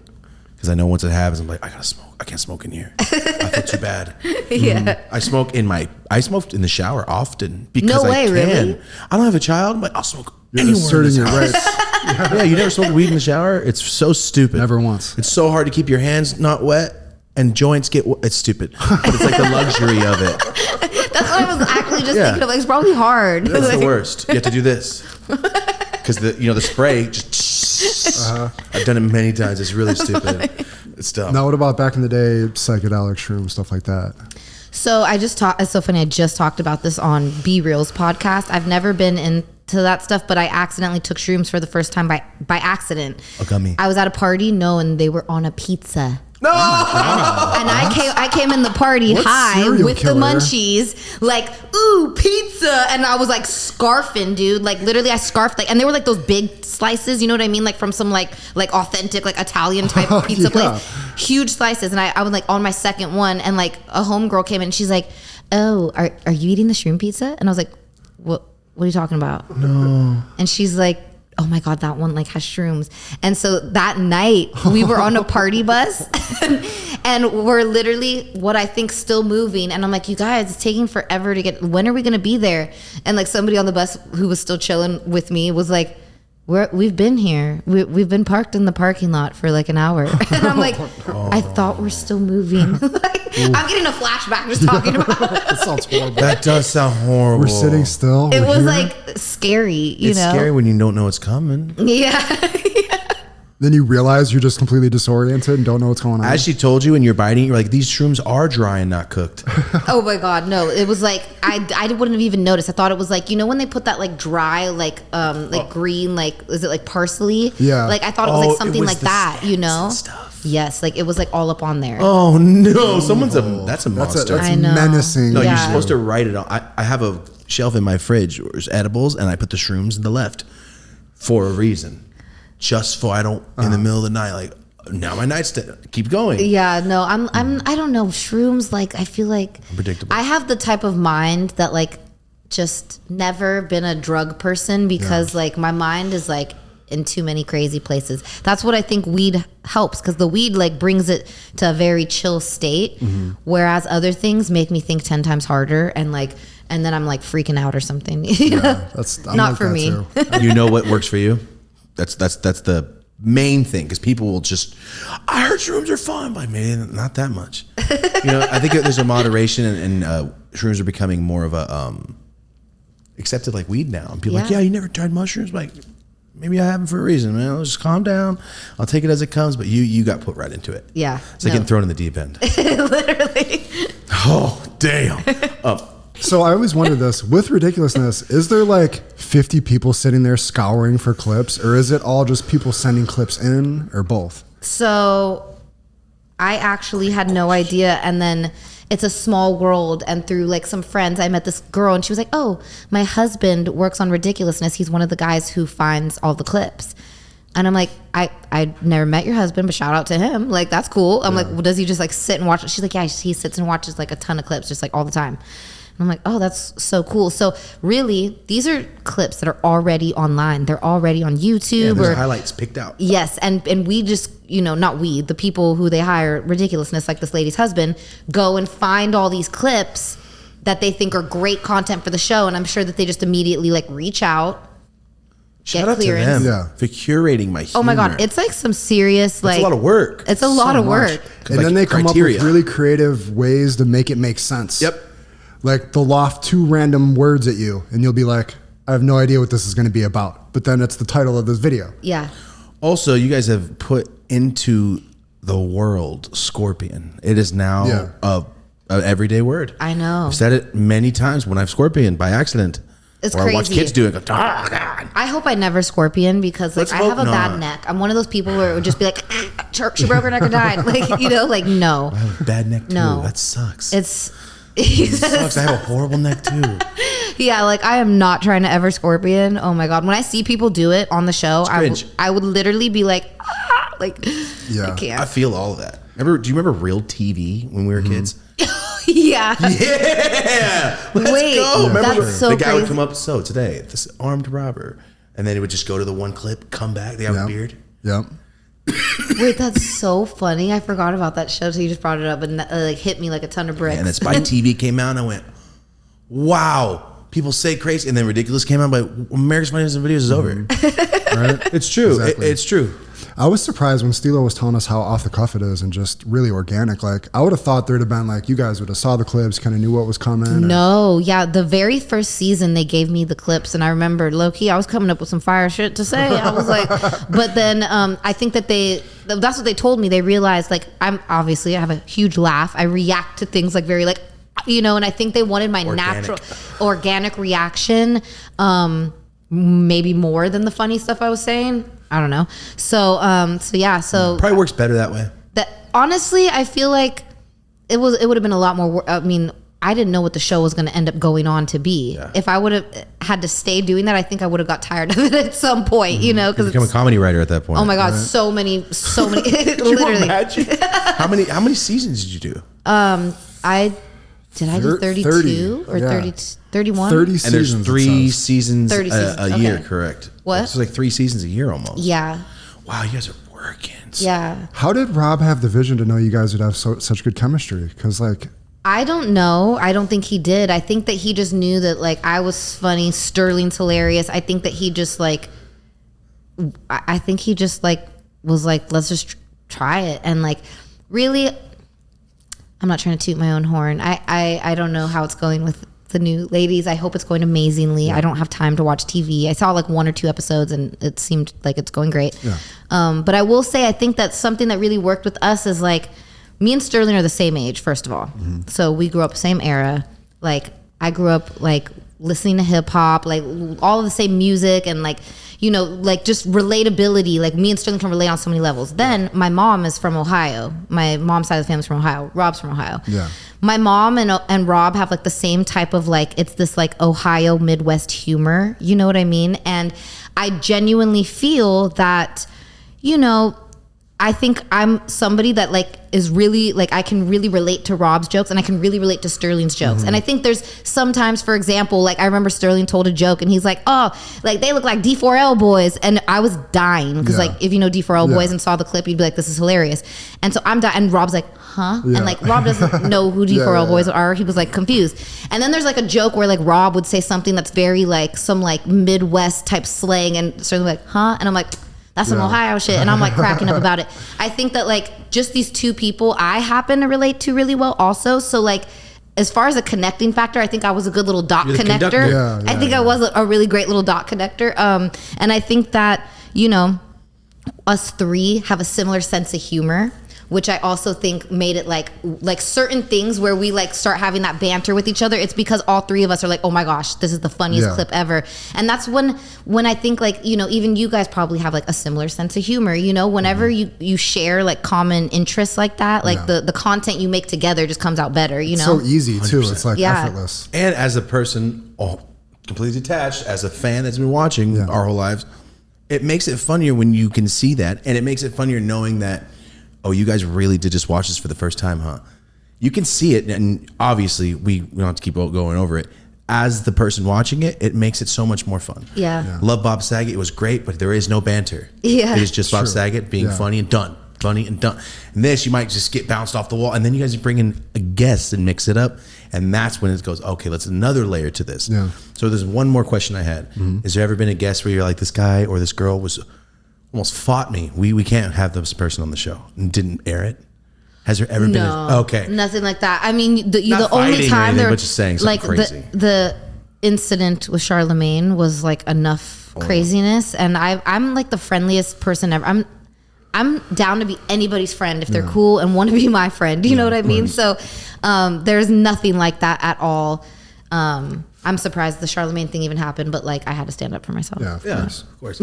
because I know once it happens, I'm like, I got to smoke. I can't smoke in here. I feel too bad. Yeah. I smoked in the shower often because No way, I can. really? I don't have a child. I'm like, I'll smoke You're anywhere in asserting this your house. rights. Yeah, you never smoked weed in the shower? It's so stupid. Never once. It's so hard to keep your hands not wet and joints get wet. It's stupid. But it's like the luxury of it. That's what I was actually just thinking of. Like, it's probably hard. That's Like, the worst. You have to do this. Because the spray just I've done it many times. It's really stupid. It's dumb. Now, what about back in the day, psychedelic, shrooms, stuff like that? So it's so funny. I just talked about this on Be Real's podcast. I've never been into that stuff, but I accidentally took shrooms for the first time by accident. A gummy. I was at a party, and they were on a pizza. No! And I came in the party What high serial with killer? the munchies, like, ooh, pizza. And I was like scarfing, dude. Like, literally I scarfed, like, and they were like those big slices, you know what I mean? Like from some like authentic, like Italian type pizza place. Huge slices. And I was like on my second one, and like a homegirl came in and she's like, oh, are you eating the shroom pizza? And I was like, what are you talking about? No. And she's like, oh my God, that one like has shrooms. And so that night we were on a party bus and we're literally, what I think, still moving. And I'm like, you guys, it's taking forever to when are we going to be there? And like somebody on the bus who was still chilling with me was like, we've been here. We've been parked in the parking lot for like an hour. And I'm like, I thought we're still moving. Like, I'm getting a flashback just talking about it. That sounds horrible. That does sound horrible. We're sitting still. It we're was here. like scary, you It's know? scary when you don't know it's coming. Yeah. Then you realize you're just completely disoriented and don't know what's going on. As she told you and you're biting, you're like, these shrooms are dry and not cooked. Oh my God, no. It was like, I wouldn't have even noticed. I thought it was like, you know, when they put that like dry, like green, like, is it like parsley? Yeah. Like I thought it was like something like that, you know? Stuff. Yes, like it was like all up on there. Oh no, that's a monster. That's I know. menacing. No, Yeah. you're supposed to write it on. I have a shelf in my fridge where there's edibles, and I put the shrooms in the left for a reason. Just for I don't in the middle of the night, like now my nightstand keep going. Yeah, no, I don't know. Shrooms, like I feel like Unpredictable. I have the type of mind that like just never been a drug person because like my mind is like in too many crazy places. That's what I think weed helps, because the weed like brings it to a very chill state, whereas other things make me think 10 times harder and then I'm like freaking out or something. You know? I'm Not like for that me. too. You know what works for you? That's the main thing, because people will just, I heard shrooms are fun, but maybe not that much. You know, I think there's a moderation, and shrooms are becoming more of a accepted like weed now. And people are like, Yeah. yeah, you never tried mushrooms? Like, maybe I haven't for a reason, man. Let's just calm down. I'll take it as it comes. But you got put right into it. Yeah. It's like getting thrown in the deep end. Literally. Oh, damn. So I always wondered this with Ridiculousness, is there like 50 people sitting there scouring for clips, or is it all just people sending clips in, or both? So I actually had no idea. And then it's a small world. And through like some friends, I met this girl and she was like, oh, my husband works on Ridiculousness. He's one of the guys who finds all the clips. And I'm like, I never met your husband, but shout out to him. Like, that's cool. I'm like, well, does he just like sit and watch it? She's like, yeah, he sits and watches like a ton of clips, just like all the time. And I'm like, oh, that's so cool. So really, these are clips that are already online. They're already on YouTube. Yeah, there's or highlights picked out. Yes, and we just, you know, not we, the people who they hire, Ridiculousness, like this lady's husband, go and find all these clips that they think are great content for the show. And I'm sure that they just immediately like reach out, Shout get out to clearance. them Yeah. for curating my humor. Oh my God, it's like some serious, like. It's a lot of work. It's a lot of work. And Like then they come criteria. up with really creative ways to make it make sense. Yep. Like they'll loft 2 random words at you and you'll be like, I have no idea what this is going to be about. But then it's the title of this video. Yeah. Also, you guys have put into the world scorpion. It is now Yeah. a everyday word. I know. I've said it many times when I've scorpion by accident. It's or I watch crazy. kids do it. I go, oh, God. I hope I never scorpion because like Let's I have a hope bad not. neck. I'm one of those people where it would just be like, she broke her neck and died. Like, you know, like no. I have a bad neck too. No. That sucks. It's It sucks. I have a horrible neck too. yeah, like I am not trying to ever scorpion. Oh my God. When I see people do it on the show, cringe. I would literally be like, like Yeah. I can't. I feel all of that. Do you remember Real TV when we were kids? yeah. Yeah. Let's Wait, go. Remember that's so the guy would crazy. come up, so today, this armed robber. And then it would just go to the one clip, come back, they have a beard. Yep. Wait, that's so funny. I forgot about that show till you just brought it up and like hit me like a ton of bricks. And then Spy TV came out and I went, wow. People say crazy. And then Ridiculous came out, but America's Funniest Videos is over. Right? It's true. Exactly. It's true. I was surprised when Stilo was telling us how off the cuff it is and just really organic. Like I would have thought there'd have been like you guys would have saw the clips, kind of knew what was coming. or- No, yeah, the very first season they gave me the clips, and I remember low-key I was coming up with some fire shit to say. I was like, but then I think that that's what they told me. They realized like I have a huge laugh. I react to things like very like, you know, and I think they wanted my natural organic reaction, maybe more than the funny stuff I was saying. I don't know. So Probably works better that way. that honestly, I feel like it would have been a lot more. I mean, I didn't know what the show was going to end up going on to be. Yeah. If I would have had to stay doing that, I think I would have got tired of it at some point. You know, because Become a comedy writer at that point. oh my God, so many, Can you literally. imagine? How many seasons did you do? I do 32 or yeah. 30, 31? 30 And seasons. there's it 3 says. seasons 30 seasons, a year, okay. correct? What? It's like 3 seasons a year almost. Yeah, Wow, you guys are working. yeah. How did Rob have the vision to know you guys would have such good chemistry? Because like, I don't know. I don't think he did. I think that he just knew that like I was funny, Sterling's hilarious. I think that he just like I think he just like was like, let's just try it. And like, really, I'm not trying to toot my own horn. I don't know how it's going with the new ladies. I hope it's going amazingly. I don't have time to watch TV. I saw like 1 or 2 episodes and it seemed like it's going great. But I will say, I think that something that really worked with us is like, me and Sterling are the same age, first of all. So we grew up same era. Like I grew up like listening to hip hop, like all of the same music and like, you know, like just relatability. Like me and Sterling can relate on so many levels. Then my mom is from Ohio. My mom's side of the family is from Ohio. Rob's from Ohio. Yeah. My mom and Rob have like the same type of like, it's this like Ohio Midwest humor. You know what I mean? And I genuinely feel that, you know, I think I'm somebody that like is really like, I can really relate to Rob's jokes and I can really relate to Sterling's jokes. And I think there's sometimes, for example, like I remember Sterling told a joke and he's like, oh, like they look like D4L boys. And I was dying because like, if you know D4L boys and saw the clip, you'd be like, this is hilarious. And so I'm dying. And Rob's like, huh? And like Rob doesn't know who D4L boys are. He was like confused. And then there's like a joke where like Rob would say something that's very like some like Midwest type slang and Sterling like, huh? And I'm like, that's some Ohio shit. And I'm like cracking up about it. I think that like just these two people I happen to relate to really well also. So like as far as a connecting factor, I think I was a good little dot connector. I think I was a really great little dot connector. And I think that, you know, us three have a similar sense of humor, which I also think made it like certain things where we like start having that banter with each other. It's because all three of us are like, oh my gosh, this is the funniest clip ever. And that's when I think like, you know, even you guys probably have like a similar sense of humor, you know, whenever you share like common interests like that, like the content you make together just comes out better, you know? So easy too. 100%. It's like effortless. And as a person completely detached, as a fan that's been watching our whole lives, it makes it funnier when you can see that. And it makes it funnier knowing that, oh, you guys really did just watch this for the first time, huh? You can see it, and obviously we don't have to keep going over it. As the person watching it, it makes it so much more fun. Love Bob Saget. It was great, but there is no banter. It is just Bob Saget being funny and done. Funny and done. And this, you might just get bounced off the wall, and then you guys bring in a guest and mix it up, and that's when it goes, okay, let's another layer to this. So there's one more question I had. Has there ever been a guest where you're like, this guy or this girl was almost fought me. We can't have this person on the show and didn't air it. Has there ever been? Okay, nothing like that. I mean, the only time there, but just saying something like crazy. The incident with Charlemagne was like enough craziness, and I'm like the friendliest person ever. I'm down to be anybody's friend if they're cool and want to be my friend. You know what I mean? So there's nothing like that at all. I'm surprised the Charlemagne thing even happened, but like I had to stand up for myself. Of course.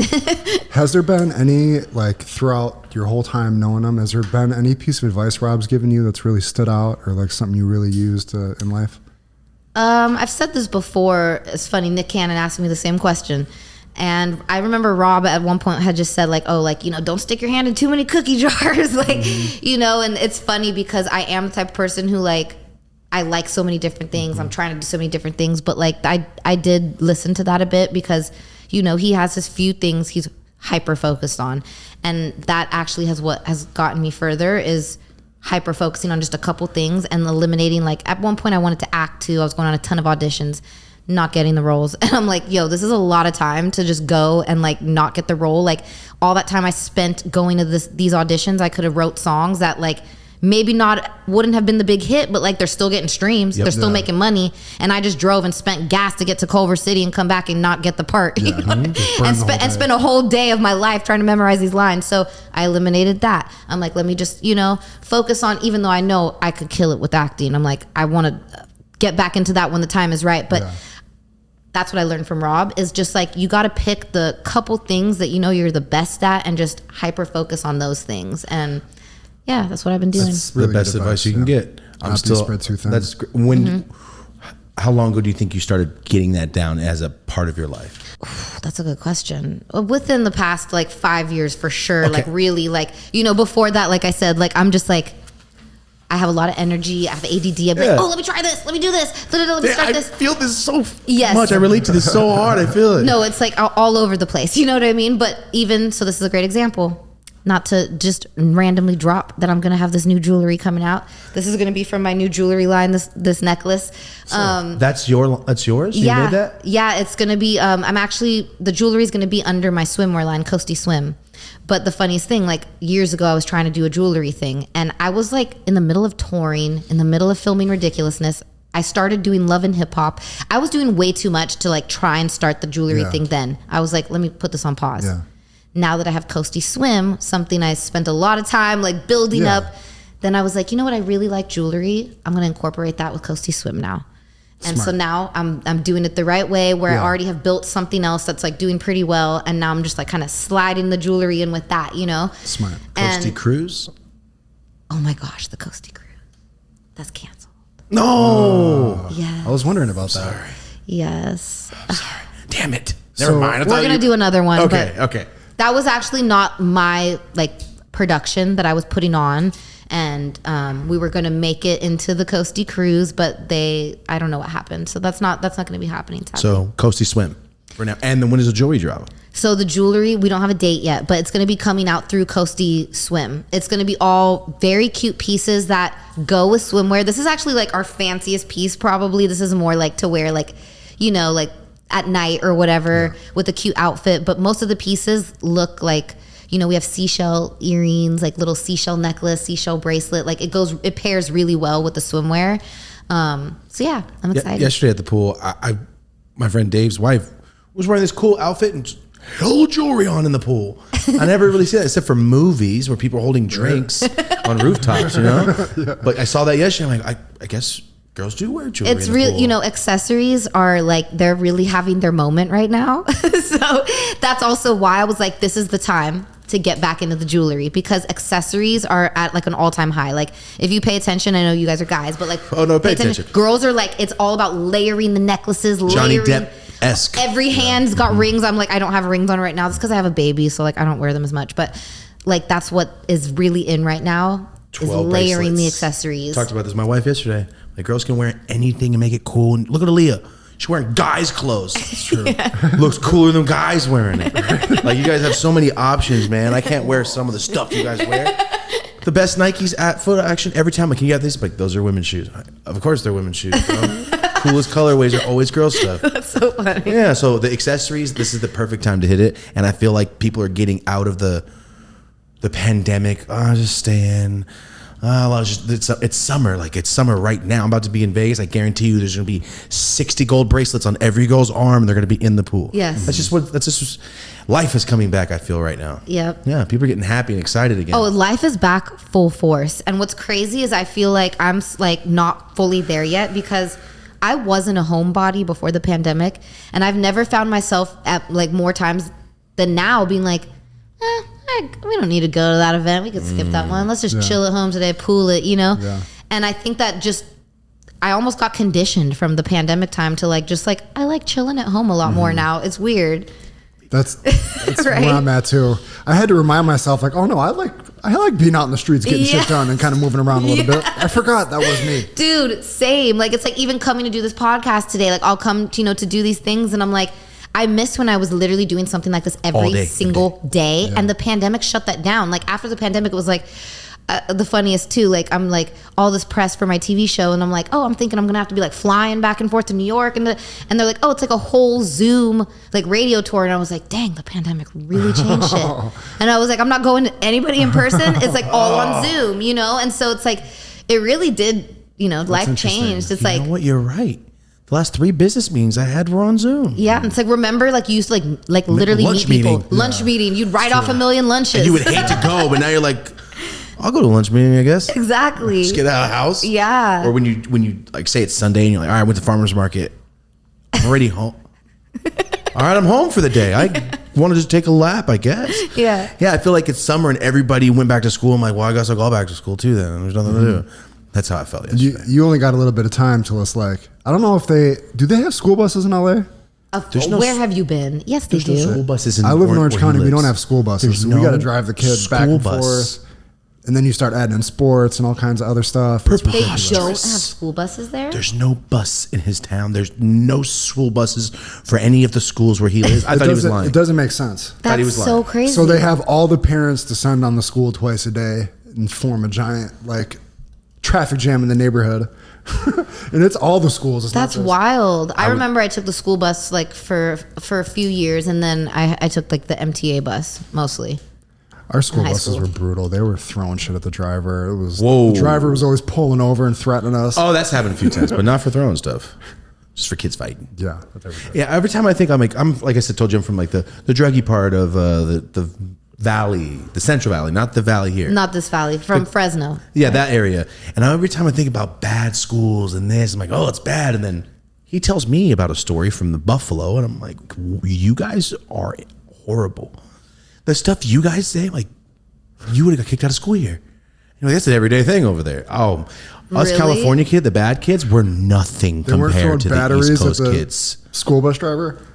Has there been any, like throughout your whole time knowing him, has there been any piece of advice Rob's given you that's really stood out or like something you really used in life? I've said this before. It's funny. Nick Cannon asked me the same question. And I remember Rob at one point had just said like, oh, like, you know, don't stick your hand in too many cookie jars. Like, you know, and it's funny because I am the type of person who like, I like so many different things. I'm trying to do so many different things, but like I did listen to that a bit because, you know, he has his few things he's hyper focused on. And that actually what has gotten me further is hyper focusing on just a couple things and eliminating, like at one point I wanted to act too. I was going on a ton of auditions, not getting the roles. And I'm like, yo, this is a lot of time to just go and like not get the role. Like all that time I spent going to these auditions, I could have wrote songs that like, maybe wouldn't have been the big hit, but like they're still getting streams. They're still making money. And I just drove and spent gas to get to Culver City and come back and not get the part. You know? And spent a whole day of my life trying to memorize these lines. So I eliminated that. I'm like, let me just, you know, focus on, even though I know I could kill it with acting. I'm like, I want to get back into that when the time is right. But that's what I learned from Rob is just like, you got to pick the couple things that you know you're the best at and just hyper focus on those things. And yeah, that's what I've been doing. That's really the best advice you can get. I'm still spread too thin. That's great. When, how long ago do you think you started getting that down as a part of your life? That's a good question. Within the past like 5 years for sure. Okay. Like really like, you know, before that, like I said, like I'm just like, I have a lot of energy. I have ADD. I'm like, oh, let me try this. Let me do this. Let me start this. I feel this so much. I relate to this so hard. I feel it. No, it's like all over the place. You know what I mean? But even, so this is a great example. not to just randomly drop that I'm gonna have this new jewelry coming out. This is gonna be from my new jewelry line. This necklace. That's yours. You made that? Yeah. It's gonna be. The jewelry is gonna be under my swimwear line, Coasty Swim. But the funniest thing, like years ago, I was trying to do a jewelry thing, and I was like in the middle of touring, in the middle of filming Ridiculousness. I started doing Love and Hip Hop. I was doing way too much to like try and start the jewelry thing. Then I was like, let me put this on pause. Yeah. Now that I have Coasty Swim, something I spent a lot of time like building up, then I was like, you know what? I really like jewelry. I'm going to incorporate that with Coasty Swim now. And so now I'm doing it the right way, where I already have built something else that's like doing pretty well. And now I'm just like kind of sliding the jewelry in with that, you know? Smart. Coasty Cruise? Oh my gosh, the Coasty Cruise. That's canceled. No. Yeah. I was wondering about that. Yes. I'm sorry. Damn it. Never mind. We're going to do another one. Okay. That was actually not my like production that I was putting on, and we were going to make it into the Coasty Cruise, but I don't know what happened, so that's not going to be happening. Sadly. So Coasty Swim for now. And then when is the jewelry drop? So the jewelry, we don't have a date yet, but it's going to be coming out through Coasty Swim. It's going to be all very cute pieces that go with swimwear. This is actually like our fanciest piece, probably. This is more like to wear like, you know, like at night or whatever with a cute outfit. But most of the pieces look like, you know, we have seashell earrings, like little seashell necklace, seashell bracelet. Like it pairs really well with the swimwear. So yeah, I'm excited. Yesterday at the pool, my friend Dave's wife was wearing this cool outfit and hell jewelry on in the pool. I never really see that except for movies where people are holding drinks on rooftops, you know? But I saw that yesterday. I'm like, I guess girls do wear jewelry. It's real, you know, accessories are like, they're really having their moment right now. So that's also why I was like, this is the time to get back into the jewelry, because accessories are at like an all-time high. Like if you pay attention, I know you guys are guys, but like, oh no, pay attention. Girls are like, it's all about layering the necklaces, Johnny layering. Depp-esque. Every hand's got rings. I'm like, I don't have rings on right now. That's because I have a baby, so like I don't wear them as much. But like that's what is really in right now, is layering the accessories. Talked about this with my wife yesterday. Like girls can wear anything and make it cool. And look at Aaliyah. She's wearing guys' clothes. That's true. Looks cooler than guys wearing it. Like you guys have so many options, man. I can't wear some of the stuff you guys wear. The best Nikes at Foot Action every time. Like, can you have this? Like, those are women's shoes. Of course they're women's shoes. You know? Coolest colorways are always girl stuff. That's so funny. Yeah, so the accessories, this is the perfect time to hit it. And I feel like people are getting out of the pandemic. Oh, just stay in. It's summer. Like it's summer right now. I'm about to be in Vegas. I guarantee you there's going to be 60 gold bracelets on every girl's arm and they're going to be in the pool. Yes. That's just life is coming back, I feel right now. Yep. Yeah, people are getting happy and excited again. Oh, life is back full force. And what's crazy is I feel like I'm like not fully there yet, because I wasn't a homebody before the pandemic, and I've never found myself at like more times than now being like, we don't need to go to that event. We could skip that one. Let's just chill at home today, pool it, you know? Yeah. And I think that I almost got conditioned from the pandemic time to like, just like, I like chilling at home a lot more now. It's weird. That's right? where I'm at too. I had to remind myself like, oh no, I like being out in the streets, getting shit done and kind of moving around a little bit. I forgot that was me. Dude, same. Like, it's like even coming to do this podcast today, like I'll come to, to do these things, and I'm like, I miss when I was literally doing something like this every single day. And the pandemic shut that down. Like after the pandemic, it was like the funniest too. Like I'm like all this press for my TV show, and I'm like, oh, I'm thinking I'm gonna have to be like flying back and forth to New York, and they're like, oh, it's like a whole Zoom like radio tour, and I was like, dang, the pandemic really changed shit. And I was like, I'm not going to anybody in person. It's like all on Zoom, and so it's like it really did, life changed. It's like, you know what, you're right. The last 3 business meetings I had were on Zoom. Yeah, it's like, remember, like you used to like literally meet people. Lunch meeting. You'd write off a million lunches. And you would hate to go, but now you're like, I'll go to a lunch meeting, I guess. Exactly. Just get out of the house. Yeah. Or when you like say it's Sunday and you're like, all right, I went to farmer's market. I'm already home. All right, I'm home for the day. I want to just take a lap, I guess. Yeah. Yeah, I feel like it's summer and everybody went back to school. I'm like, well, I guess I'll go back to school too then. There's nothing to do. That's how I felt yesterday. You only got a little bit of time till it's like, I don't know if do they have school buses in LA? Where have you been? Yes, they do. No school buses in I live in Orange County. We don't have school school buses. So we got to drive the kids back and forth. And then you start adding in sports and all kinds of other stuff. They don't have school buses there? There's no bus in his town. There's no school buses for any of the schools where he lives. I thought he was lying. It doesn't make sense. That's so crazy. So they have all the parents descend on the school twice a day and form a giant like traffic jam in the neighborhood. And it's all the schools. It's That's wild. I remember I took the school bus like for a few years, and then I took like the MTA bus mostly. Our school buses were brutal. They were throwing shit at the driver. It was the driver was always pulling over and threatening us. Oh, that's happened a few times, but not for throwing stuff. Just for kids fighting. Yeah. Yeah. Every time I think I'm like I said, told you I'm from like the druggy part of the valley, the Central Valley, not the valley here. Not this valley, from Fresno. Yeah, that area. And every time I think about bad schools and this, I'm like, oh, it's bad. And then he tells me about a story from the Buffalo, and I'm like, you guys are horrible. The stuff you guys say, like, you would have got kicked out of school here. You know, that's an everyday thing over there. Oh, us Really? California kid, the bad kids, we're nothing compared to the East Coast kids. School bus driver?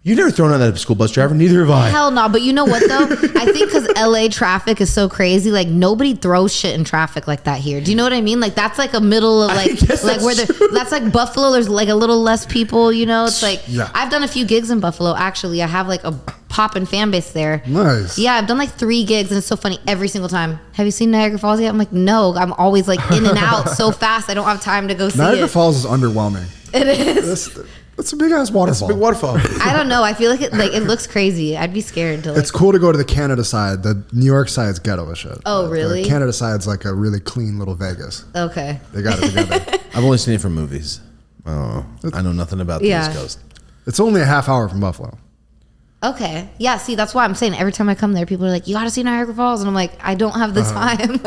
You never thrown on that school bus driver, neither have I. Hell no, but you know what though? I think because LA traffic is so crazy, like nobody throws shit in traffic like that here. Do you know what I mean? Like that's like a middle of like where that's like Buffalo. There's like a little less people. You know, it's like I've done a few gigs in Buffalo. Actually, I have like a poppin' fan base there. Nice. Yeah, I've done like 3 gigs, and it's so funny every single time. Have you seen Niagara Falls yet? I'm like, no. I'm always like in and out so fast. I don't have time to go see it. Niagara Falls is underwhelming. It is. That's a big ass waterfall. That's a big waterfall. I don't know. I feel like it looks crazy. I'd be scared to. Like, it's cool to go to the Canada side. The New York side's ghetto as shit. Oh, really? The Canada side's like a really clean little Vegas. Okay. They got it together. I've only seen it from movies. Oh, I know nothing about the East Coast. It's only a half hour from Buffalo. Okay. Yeah, see, that's why I'm saying every time I come there, people are like, you got to see Niagara Falls. And I'm like, I don't have the time.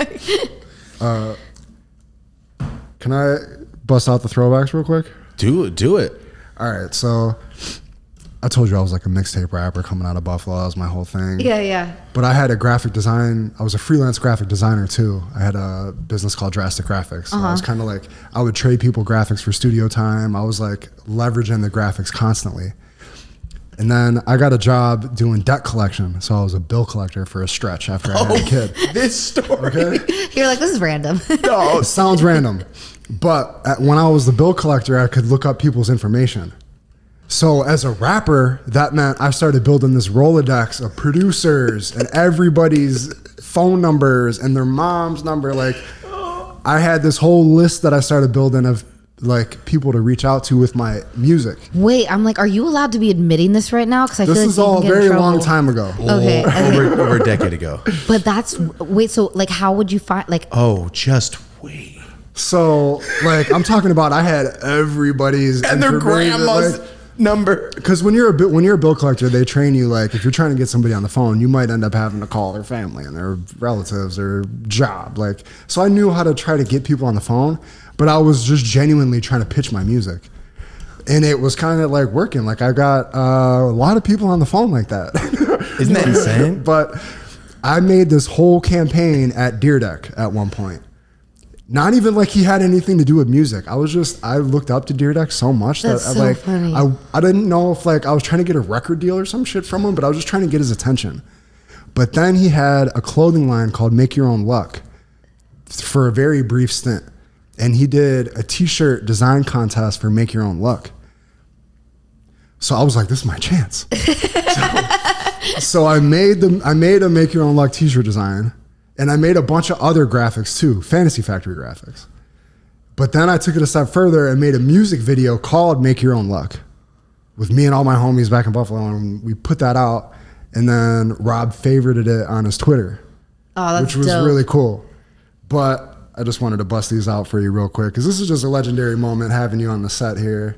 Can I bust out the throwbacks real quick? Do it. All right, so I told you I was like a mixtape rapper coming out of Buffalo. That was my whole thing. Yeah. But I had a graphic design. I was a freelance graphic designer too. I had a business called Drastic Graphics. So I was kind of like, I would trade people graphics for studio time. I was like leveraging the graphics constantly. And then I got a job doing debt collection. So I was a bill collector for a stretch after I had a kid. This story. Okay? You're like, this is random. No, it sounds random. But when I was the bill collector, I could look up people's information. So as a rapper, that meant I started building this Rolodex of producers and everybody's phone numbers and their mom's number. Like I had this whole list that I started building of like people to reach out to with my music. Wait, I'm like, are you allowed to be admitting this right now? Because I This feel like is you all a can get in very trouble. long time ago. Okay. Over a decade ago. But that's, wait, so like how would you find, like, Oh, just wait. So like I'm talking about, I had everybody's And their information, grandma's number. Because when you're a bill collector, they train you like if you're trying to get somebody on the phone, you might end up having to call their family and their relatives or job. Like so, I knew how to try to get people on the phone, but I was just genuinely trying to pitch my music, and it was kind of like working. Like I got a lot of people on the phone like that. Isn't that insane? But I made this whole campaign at Dyrdek at one point. Not even like he had anything to do with music. I looked up to Dyrdek so much That's that so funny. I didn't know if like I was trying to get a record deal or some shit from him, but I was just trying to get his attention. But then he had a clothing line called Make Your Own Luck for a very brief stint. And he did a t-shirt design contest for Make Your Own Luck. So I was like, this is my chance. so I made a Make Your Own Luck t-shirt design. And I made a bunch of other graphics too, Fantasy Factory graphics. But then I took it a step further and made a music video called Make Your Own Luck with me and all my homies back in Buffalo. And we put that out. And then Rob favorited it on his Twitter, which was dope. really cool. But I just wanted to bust these out for you real quick because this is just a legendary moment having you on the set here.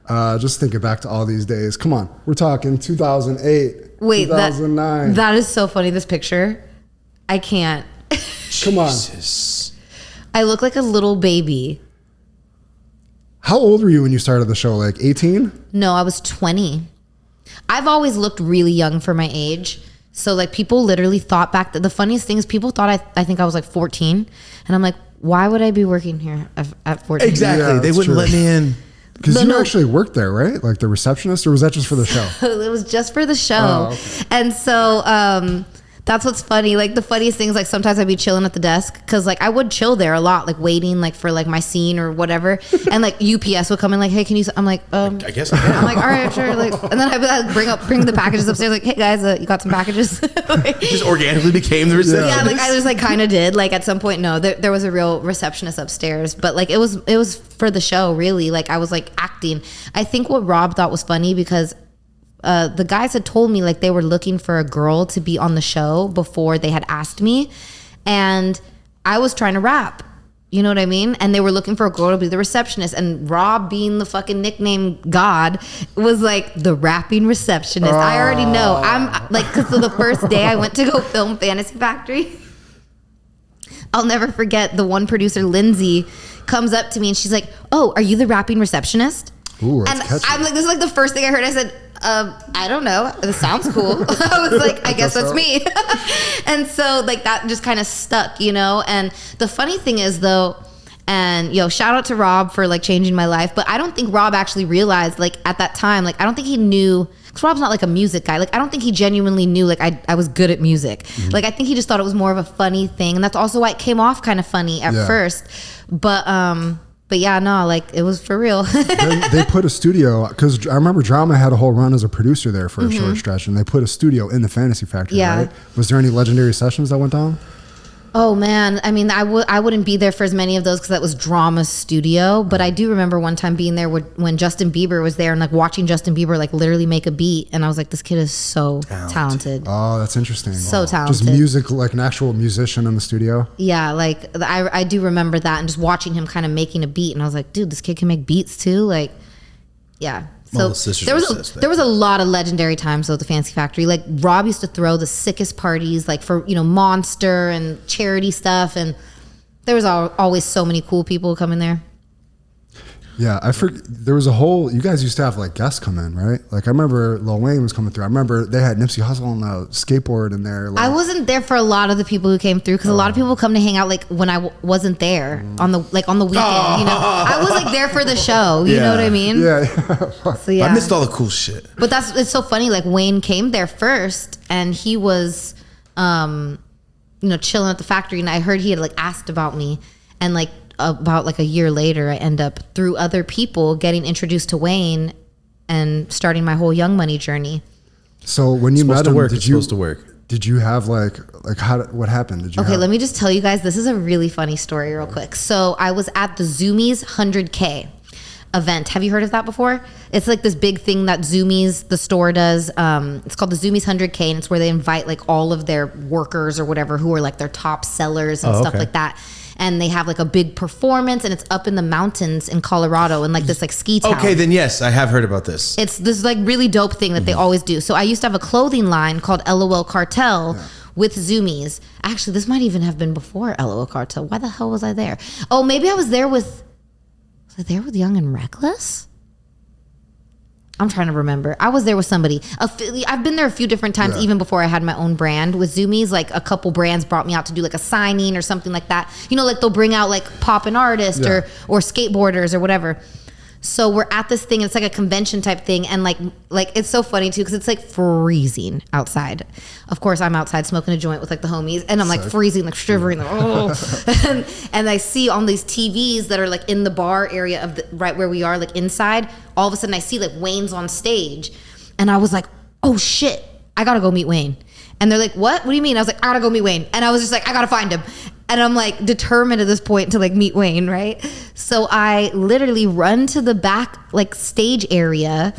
Just thinking back to all these days. Come on, we're talking 2008, 2009. That is so funny, this picture. I can't. Come on. Jesus. I look like a little baby. How old were you when you started the show? Like 18? No, I was 20. I've always looked really young for my age. So like people literally thought back that the funniest thing is people thought I think I was like 14. And I'm like, why would I be working here at 14? Exactly. Yeah, they that's wouldn't true. let me in. Because you actually worked there, right? Like the receptionist, or was that just for the show? It was just for the show. Oh, okay. And so That's what's funny. Like the funniest things, like sometimes I'd be chilling at the desk because like I would chill there a lot, like waiting like for like my scene or whatever, and like UPS would come in like, hey, can you? I'm like, I guess I can. I'm like, all right, sure. Like, and then I'd be like, bring the packages upstairs. Like, hey guys, you got some packages. Like, just organically became the receptionist. yeah, like I just like kind of did. Like at some point, no, there was a real receptionist upstairs, but like it was for the show. Really, like I was like acting. I think what Rob thought was funny because. The guys had told me like they were looking for a girl to be on the show before they had asked me, and I was trying to rap, you know what I mean? And they were looking for a girl to be the receptionist, and Rob, being the fucking nickname God, was like the rapping receptionist. I already know. I'm like, because the first day I went to go film Fantasy Factory, I'll never forget the one producer, Lindsay, comes up to me and she's like, "Oh, are you the rapping receptionist?" Ooh, and catchy. I'm like, this is like the first thing I heard. I said, I don't know. This sounds cool. I was like, I guess that's me. And so like that just kind of stuck, you know? And the funny thing is though, and shout out to Rob for like changing my life. But I don't think Rob actually realized like at that time, like I don't think he knew, because Rob's not like a music guy. Like I don't think he genuinely knew like I was good at music. Mm-hmm. Like I think he just thought it was more of a funny thing. And that's also why it came off kind of funny at first. But yeah, no, like it was for real. they put a studio, because I remember Drama had a whole run as a producer there for a short stretch, and they put a studio in the Fantasy Factory, right? Was there any legendary sessions that went down? Oh man, I mean, I wouldn't be there for as many of those because that was Drama's studio. But I do remember one time being there when Justin Bieber was there and like watching Justin Bieber like literally make a beat, and I was like, this kid is so talented. Oh, that's interesting. So talented. Just music, like an actual musician in the studio. Yeah, like I do remember that, and just watching him kind of making a beat, and I was like, dude, this kid can make beats too. Like, yeah. So there was a lot of legendary times though at the Fancy Factory. Like Rob used to throw the sickest parties, like for Monster and charity stuff, and there was always so many cool people coming there. Yeah, there was you guys used to have like guests come in, right? Like I remember Lil Wayne was coming through. I remember they had Nipsey Hussle on a skateboard in there. Like, I wasn't there for a lot of the people who came through because a lot of people come to hang out like when I wasn't there on the weekend. I was like there for the show. You know what I mean? Yeah. So yeah, I missed all the cool shit. But it's so funny. Like Wayne came there first, and he was, chilling at the factory, and I heard he had like asked about me, and like. About like a year later, I end up through other people getting introduced to Wayne and starting my whole Young Money journey. So when you met him, did you have what happened? Let me just tell you guys, this is a really funny story real quick. So I was at the Zoomies 100K event. Have you heard of that before? It's like this big thing that Zoomies, the store, does. It's called the Zoomies 100K, and it's where they invite like all of their workers or whatever who are like their top sellers and stuff like that. And they have like a big performance, and it's up in the mountains in Colorado in like this like ski town. Okay, then yes, I have heard about this. It's this like really dope thing that they always do. So I used to have a clothing line called LOL Cartel with Zoomies. Actually, this might even have been before LOL Cartel. Why the hell was I there? Oh, maybe I was there with Young and Reckless? I'm trying to remember. I was there with somebody. I've been there a few different times, even before I had my own brand with Zoomies. Like a couple brands brought me out to do like a signing or something like that. Like they'll bring out like poppin' artists or skateboarders or whatever. So we're at this thing. It's like a convention type thing, and like it's so funny too because it's like freezing outside. Of course, I'm outside smoking a joint with like the homies, and I'm like freezing, like shivering, like, and I see on these TVs that are like in the bar area of right where we are, like inside. All of a sudden, I see like Wayne's on stage, and I was like, "Oh shit, I gotta go meet Wayne." And they're like, "What? What do you mean?" I was like, "I gotta go meet Wayne," and I was just like, "I gotta find him." And I'm like determined at this point to like meet Wayne, right? So I literally run to the back like stage area,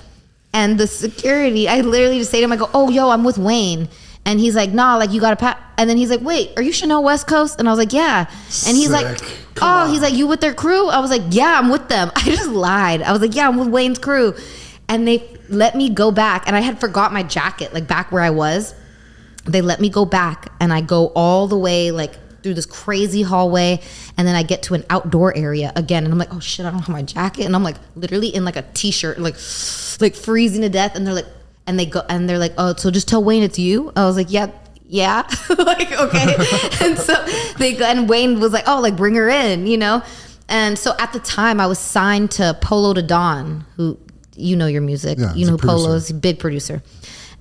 and the security, I literally just say to him, I go, "Oh, yo, I'm with Wayne." And he's like, "Nah, like you gotta And then he's like, "Wait, are you Chanel West Coast?" And I was like, "Yeah." And he's like, he's like, "You with their crew?" I was like, "Yeah, I'm with them." I just lied. I was like, "Yeah, I'm with Wayne's crew." And they let me go back, and I had forgot my jacket like back where I was. They let me go back, and I go all the way like through this crazy hallway, and then I get to an outdoor area again, and I'm like, "Oh shit, I don't have my jacket," and I'm like literally in like a t-shirt, like freezing to death, and they're like, "Oh, so just tell Wayne it's you." I was like, yeah like, okay. And so and Wayne was like, "Oh, like bring her in," and so at the time I was signed to Polo to Dawn, who your music, who Polo is, a big producer.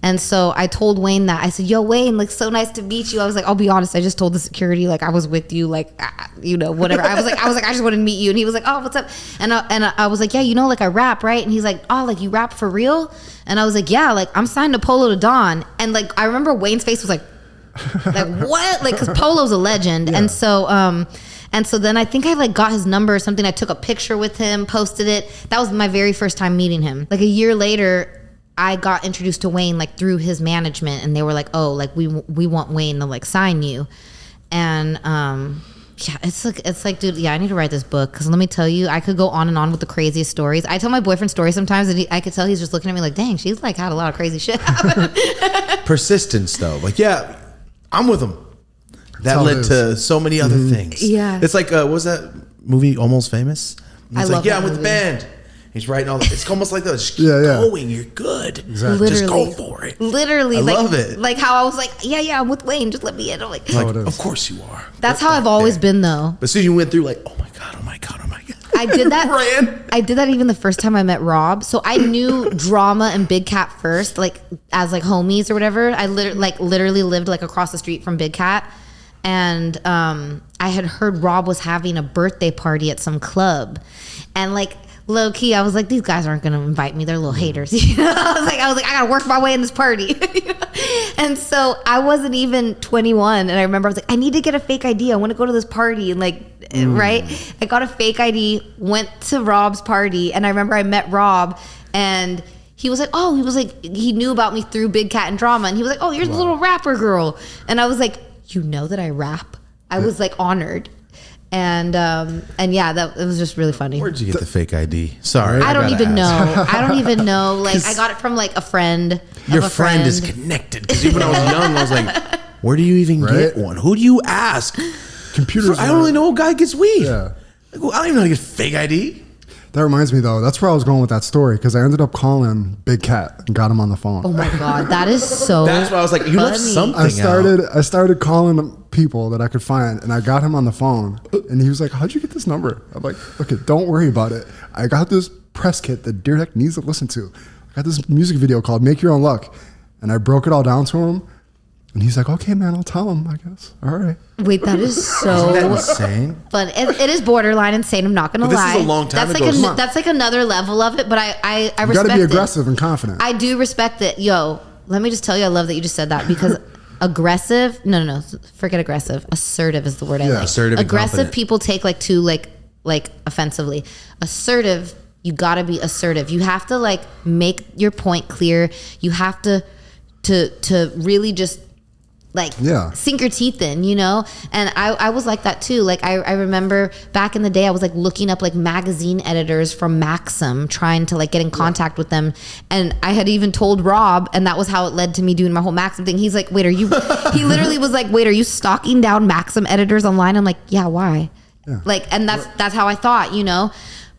And so I told Wayne that. I said, yo, Wayne, like, so nice to meet you. I was like, I'll be honest, I just told the security, like, I was with you, like, you know, whatever. I was like, I just wanted to meet you. And he was like, oh, what's up? And I was like, yeah, you know, like, I rap, right? And he's like, oh, like, you rap for real? And I was like, yeah, like, I'm signed to Polo to Dawn. And like, I remember Wayne's face was like what? Like, cause Polo's a legend. Yeah. And so then I think I like got his number or something. I took a picture with him, posted it. That was my very first time meeting him. Like a year later, I got introduced to Wayne like through his management, and they were like, oh, like we want Wayne to like sign you. And yeah, it's like, dude, yeah, I need to write this book, because let me tell you, I could go on and on with the craziest stories. I tell my boyfriend stories sometimes, and I could tell he's just looking at me like, dang, she's like had a lot of crazy shit happen. Persistence though, like, yeah, I'm with him. That led to so many other things. Yeah. It's like, what was that movie, Almost Famous? I love yeah, I'm movie. with the band. He's writing all that. It's almost like that. Just keep going. You're good. Exactly. Just go for it. Literally. I like, love it. Like how I was like, yeah, I'm with Wayne. Just let me in. I'm like of course you are. That's how I've always been, though. But as soon as you went through, like, oh my God. I did that. I did that even the first time I met Rob. So I knew Drama and Big Cat first, like as like homies or whatever. I literally lived like across the street from Big Cat. And I had heard Rob was having a birthday party at some club, and like low key, I was like, these guys aren't gonna invite me. They're little haters. You know? I was like, I gotta work my way in this party. And so I wasn't even 21, and I remember I was like, I need to get a fake ID. I want to go to this party, and like, right? I got a fake ID, went to Rob's party, and I remember I met Rob, and he was like, he knew about me through Big Cat and Drama, and he was like, oh, you're the little rapper girl, and I was like, you know that I rap? I was like honored. And yeah, it was just really funny. Where'd you get the fake ID? Sorry. I don't even know. I don't even know. Like, I got it from like a friend. Your friend is connected. Because even when I was young, I was like, where do you even get one? Who do you ask? Computers. I don't really know a guy gets weed. Yeah. I don't even know how to get fake ID. That reminds me, though. That's where I was going with that story, because I ended up calling Big Cat and got him on the phone. Oh my God, that is so. That's why I was like, you left something. I started calling people that I could find, and I got him on the phone, and he was like, "How'd you get this number?" I'm like, "Okay, don't worry about it. I got this press kit that Dyrdek needs to listen to. I got this music video called "Make Your Own Luck," and I broke it all down to him. And he's like, okay, man, I'll tell him, I guess. All right. Wait, that is so Isn't that insane? But it is borderline insane. I'm not going to lie. This is a long time ago. That's like another level of it, but I respect it. You got to be aggressive and confident. I do respect it. Yo, let me just tell you, I love that you just said that, because aggressive, no, forget aggressive. Assertive is the word I like. Assertive and aggressive confident. People take like too like offensively. Assertive, you got to be assertive. You have to like make your point clear. You have to really just like sink your teeth in, you know? And I was like that too. Like I remember back in the day, I was like looking up like magazine editors from Maxim, trying to like get in contact with them. And I had even told Rob, and that was how it led to me doing my whole Maxim thing. He's like, wait, he literally was like, wait, are you stalking down Maxim editors online? I'm like, yeah, why? Yeah. Like, and that's how I thought, you know?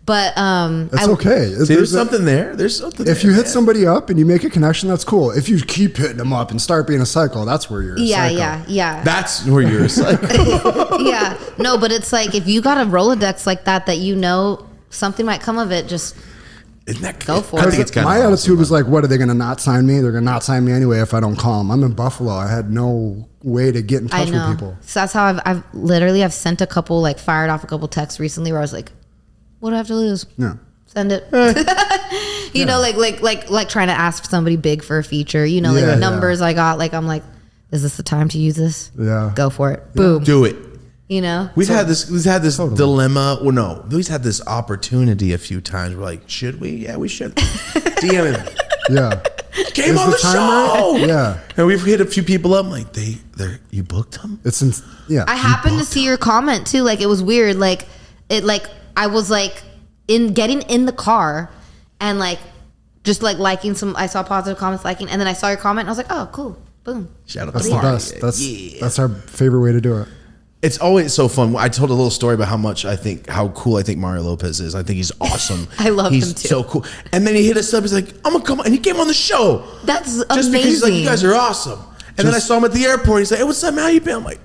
But it's okay. There's something there. There's something. If you hit somebody up and you make a connection, that's cool. If you keep hitting them up and start being a psycho, that's where you're a psycho. Yeah. That's where you're a psycho. Yeah. No, but it's like, if you got a Rolodex like that you know something might come of it, just go for it. I think it's my attitude was like, what, are they going to not sign me? They're going to not sign me anyway if I don't call them. I'm in Buffalo. I had no way to get in touch with people. So that's how I've sent a couple, like fired off a couple texts recently where I was like, what do I have to lose? Yeah. Send it. You know, like trying to ask somebody big for a feature, you know, like the numbers I got, like, I'm like, is this the time to use this? Yeah. Go for it. Boom. Do it. You know? We've had this dilemma. Well, no, we've had this opportunity a few times. We're like, should we? Yeah, we should. DM him. Yeah. Came on the show. Right? Yeah. And we've hit a few people up. I'm like, you booked them? I happened to see your comment too. Like, it was weird. Like, I was like getting in the car and like just like liking I saw positive comments, liking, and then I saw your comment and I was like, oh, cool. Boom. Shout out That's to the Marty. best. That's our favorite way to do it. It's always so fun. I told a little story about how cool I think Mario Lopez is. I think he's awesome. I love him too. He's so cool. And then he hit us up. He's like, I'm gonna come on. And he came on the show. That's just amazing. because he's like, you guys are awesome. And then I saw him at the airport. He's like, hey, what's up, man? How you been? I'm like,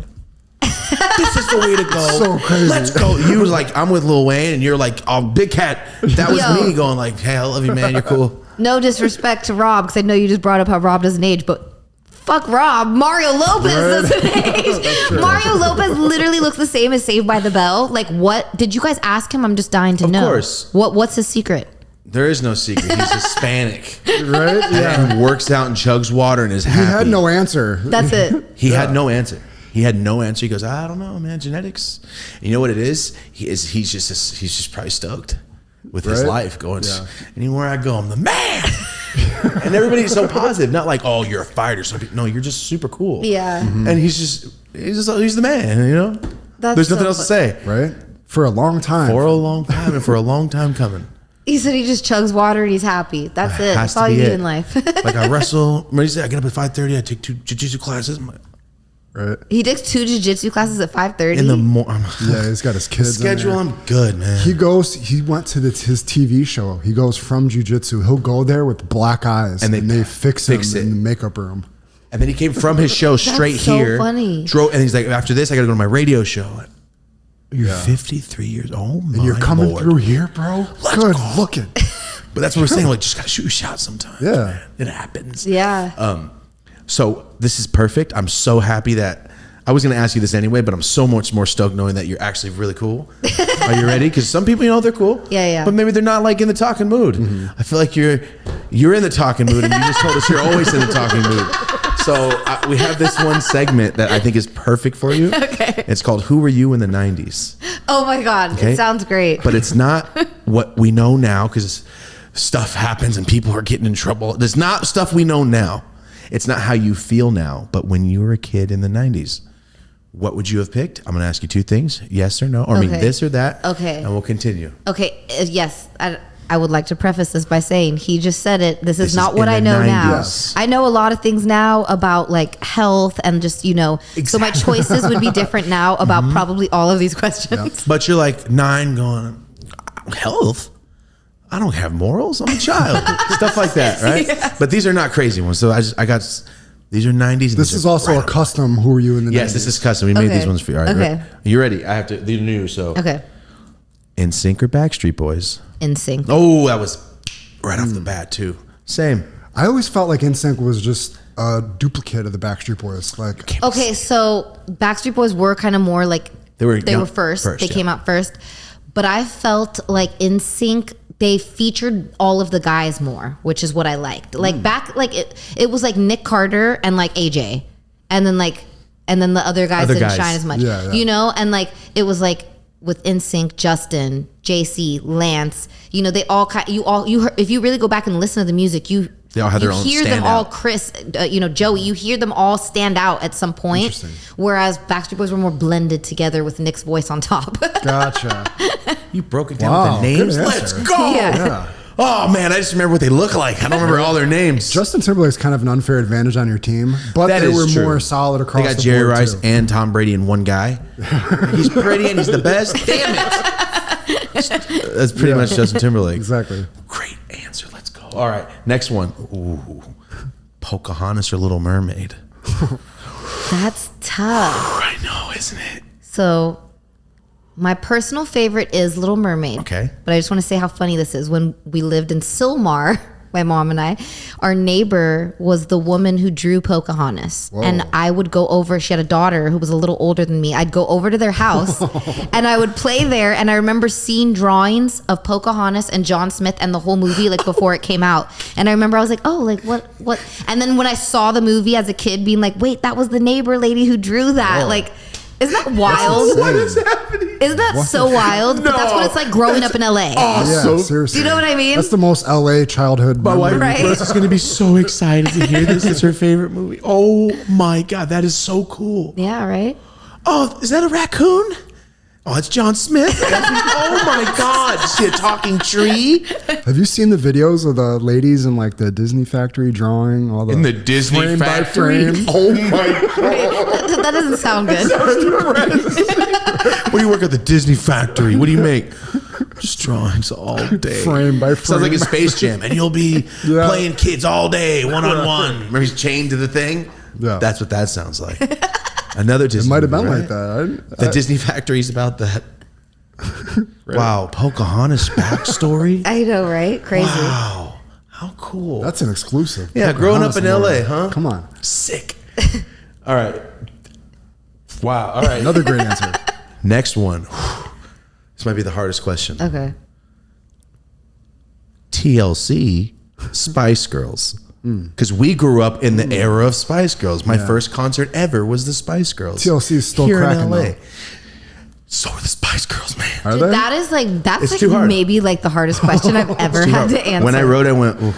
this is the way to go. So crazy. Let's go. You was like, I'm with Lil Wayne, and you're like, oh, Big Cat. That was me going like, hey, I love you, man. You're cool. No disrespect to Rob, because I know you just brought up how Rob doesn't age, but fuck Rob. Mario Lopez doesn't age. Mario Lopez literally looks the same as Saved by the Bell. Like, what did you guys ask him? I'm just dying to know. Of course. What's his secret? There is no secret. He's Hispanic. Right? Yeah. And works out and chugs water and is happy. He had no answer. That's it. He had no answer. He had no answer. He goes, I don't know, man. Genetics. And you know what it is? He's just probably stoked with his life. Going, anywhere I go, I'm the man. And everybody's so positive. Not like, oh, you're a fighter. No, you're just super cool. Yeah. Mm-hmm. And he's the man. You know. There's nothing else to say. Right. For a long time. For a long time, and for a long time coming. He said he just chugs water and he's happy. That's it. That's all you need in life. Like I wrestle. Remember he said, I get up at 5:30. I take 2 jiu-jitsu classes. Right. He takes 2 jiu-jitsu classes at 5:30. In the morning. Yeah, he's got his kids. Schedule. I'm good, man. He went to his TV show. He goes from jiu-jitsu. He'll go there with black eyes, and they fix him in the makeup room. And then he came from his show straight That's so here. funny. And he's like, after this, I got to go to my radio show. You're 53 years old. And you're coming through here, bro. Good looking. But that's what we're saying. Like, just gotta shoot a shot sometimes. Yeah, man. It happens. Yeah. So this is perfect. I'm so happy that I was gonna ask you this anyway, but I'm so much more stoked knowing that you're actually really cool. Are you ready? Because some people, they're cool. Yeah. But maybe they're not like in the talking mood. Mm-hmm. I feel like you're in the talking mood, and you just told us you're always in the talking mood. So we have this one segment that I think is perfect for you. Okay. It's called "Who Were You in the '90s?" Oh my God, Okay? It sounds great. But it's not what we know now, because stuff happens and people are getting in trouble. There's not stuff we know now. It's not how you feel now. But when you were a kid in the 90s, what would you have picked? I'm going to ask you 2 things, yes or no, or I mean this or that. Okay. And we'll continue. Okay, yes. I would like to preface this by saying he just said it. This is not is what in I the know 90s. now. I know a lot of things now about like health and just, so my choices would be different now about probably all of these questions. But you're like 9 going, health? I don't have morals. I'm a child. Stuff like that, right? Yeah. But these are not crazy ones. So these are 90s. This is also a custom. Who Were You in the 90s? Yes, this is custom. We made these ones for you. All right. Okay. You ready? I have to. They're new. So. Okay. NSYNC or Backstreet Boys? NSYNC. Oh, that was right off the bat too. Same. I always felt like NSYNC was just a duplicate of the Backstreet Boys. Like, okay, so Backstreet Boys were kind of more like they were first. They came out first, but I felt like NSYNC, they featured all of the guys more, which is what I liked. Like back, like it was like Nick Carter and like AJ, and then the other guys didn't shine as much, and like it was like with NSYNC, Justin, JC, Lance, they all if you really go back and listen to the music, they all had their own hear them all. Chris, Joey, you hear them all stand out at some point. Whereas Backstreet Boys were more blended together with Nick's voice on top. Gotcha. You broke it down with the names. Let's go. Yeah. Oh man, I just remember what they look like. I don't remember all their names. Justin Timberlake's kind of an unfair advantage on your team, but they were more solid across the board. They got Jerry Rice and Tom Brady in one guy. He's pretty and he's the best. Damn it. That's pretty much Justin Timberlake. Exactly. Great answer. Let's go. All right, next one. Ooh, Pocahontas or Little Mermaid? That's tough. I know, isn't it? So my personal favorite is Little Mermaid. Okay. But I just want to say how funny this is. When we lived in Sylmar, my mom and I, our neighbor was the woman who drew Pocahontas. Whoa. And I would go over, she had a daughter who was a little older than me. I'd go over to their house and I would play there. And I remember seeing drawings of Pocahontas and John Smith and the whole movie like before it came out. And I remember I was like, oh, like what? And then when I saw the movie as a kid being like, wait, that was the neighbor lady who drew that. Whoa. Like, isn't that wild? What is happening? Isn't that so wild? But that's what it's like growing up in LA. Yeah, seriously. Do you know what I mean? That's the most LA childhood My wife Right. is going to be so excited to hear this. It's her favorite movie. Oh my God, that is so cool. Yeah, right? Oh, is that a raccoon? Oh, it's John Smith. Oh my God. See a talking tree? Have you seen the videos of the ladies in like the Disney factory drawing all the In the Disney frame by factory? frame? Oh my God. Wait, that doesn't sound good. What do you work at the Disney factory? What do you make? Just drawings all day. Frame by frame. Sounds like a Space Jam. And you'll be playing kids all day, one-on-one. Remember he's chained to the thing? Yeah. That's what that sounds like. Another Disney It might have been movie, like that. The Disney factory's about that. Wow. Pocahontas backstory? I know, right? Crazy. Wow. How cool. That's an exclusive. Yeah, growing up in LA, huh? Come on. Sick. All right. Wow. All right. Another great answer. Next one. This might be the hardest question. Okay. TLC, Spice Girls. Because we grew up in the era of Spice Girls. My first concert ever was the Spice Girls. TLC is still here cracking in LA. though. So are the Spice Girls, man. Are Dude, they? that is like, It's that's too like hard. maybe like the hardest question I've ever had to answer. When I wrote, I went, ooh,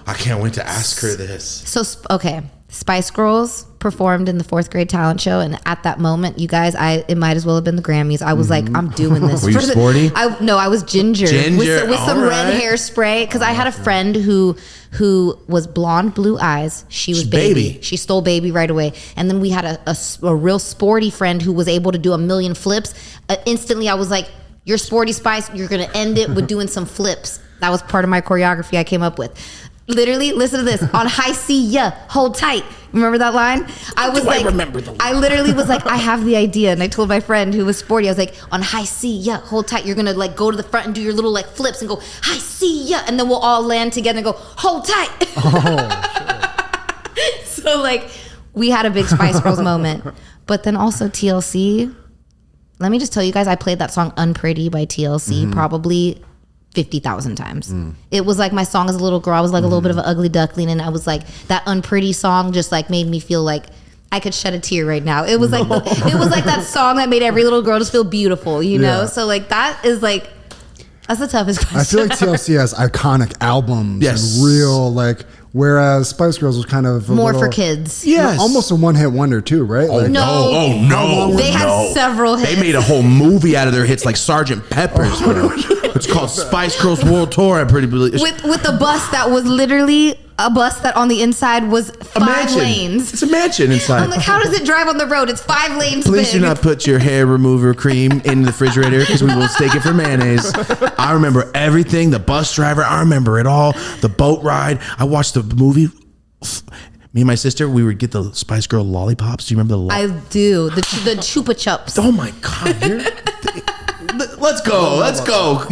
I can't wait to ask her this. So, okay. Spice Girls performed in the 4th grade talent show, and at that moment, you guys, it might as well have been the Grammys. I was like, I'm doing this. Were you sporty? No, I was ginger. Ginger, with some all red right. hairspray. Because I had a friend who was blonde, blue eyes. She was baby. She stole baby right away. And then we had a real sporty friend who was able to do a million flips. Instantly, I was like, you're sporty Spice. You're going to end it with doing some flips. That was part of my choreography I came up with. Literally, listen to this. On high C, yeah, hold tight. Remember that line? I remember the line. I literally was like, I have the idea. And I told my friend who was sporty, I was like, on high C, yeah, hold tight. You're going to like go to the front and do your little like flips and go, high C, yeah. And then we'll all land together and go, hold tight. Oh, so like, we had a big Spice Girls moment. But then also TLC. Let me just tell you guys, I played that song Unpretty by TLC probably 50,000 times. It was like my song as a little girl. I was like a little bit of an ugly duckling, and I was like, that Unpretty song just like made me feel like I could shed a tear right now. It was like it was like that song that made every little girl just feel beautiful, you know? Yeah. So like that's the toughest question. I feel like TLC has iconic albums Yes. and real like, whereas Spice Girls was kind of more little, for kids. Yes. almost a one-hit wonder too, right? Like, No. Oh, no. They had several hits. They made a whole movie out of their hits like Sgt. Pepper's, bro. It's called Spice Girls World Tour, I pretty believe. with a bus that was literally a bus that on the inside was 5 lanes. It's a mansion inside. I'm like, how does it drive on the road? It's 5 lanes Please big. do not put your hair remover cream in the refrigerator because we will mistake it for mayonnaise. I remember everything. The bus driver, I remember it all. The boat ride. I watched the movie. Me and my sister, we would get the Spice Girl lollipops. Do you remember the I do. The Chupa Chups. Oh my God. Let's go. Let's go.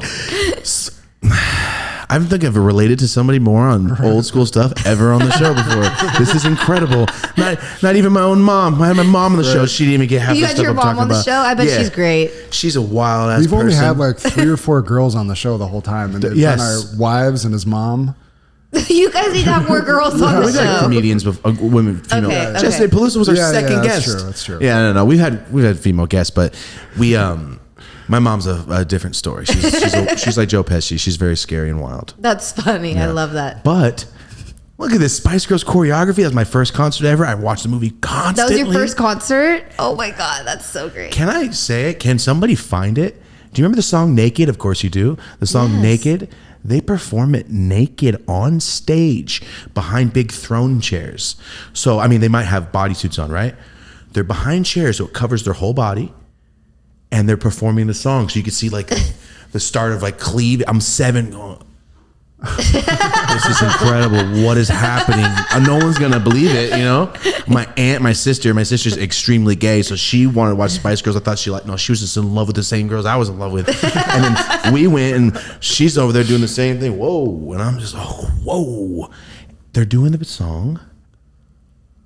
I don't think I've related to somebody more on old school stuff ever on the show before. This is incredible. Not even my own mom. I had my mom on the show. She didn't even get half You the had stuff your I'm mom talking on the about. show? I bet Yeah. she's great. She's a wild ass person. We've only had like 3 or 4 girls on the show the whole time, and they've Yes. been our wives and his mom. You guys need to have more girls on the We've had show. comedians, women, female. Okay, Jesse okay. Pelusa was our Yeah, second yeah, that's guest. true, that's true. Yeah, no. We've had female guests, but we my mom's a different story. She's like Joe Pesci. She's very scary and wild. That's funny. I love that. But look at this Spice Girls choreography. That was my first concert ever. I watched the movie That constantly. was your first concert? Oh my God, that's so great. Can I say it? Can somebody find it? Do you remember the song Naked? Of course you do. The song Yes. Naked. They perform it naked on stage behind big throne chairs. So, I mean, they might have bodysuits on, right? They're behind chairs, so it covers their whole body. And they're performing the song. So you can see like the start of like Cleve. I'm 7 going, this is incredible. What is happening? No one's gonna believe it, you know. My sister's extremely gay, so she wanted to watch Spice Girls. I thought she was just in love with the same girls I was in love with. And then we went, and she's over there doing the same thing. Whoa, and I'm just whoa. They're doing the song,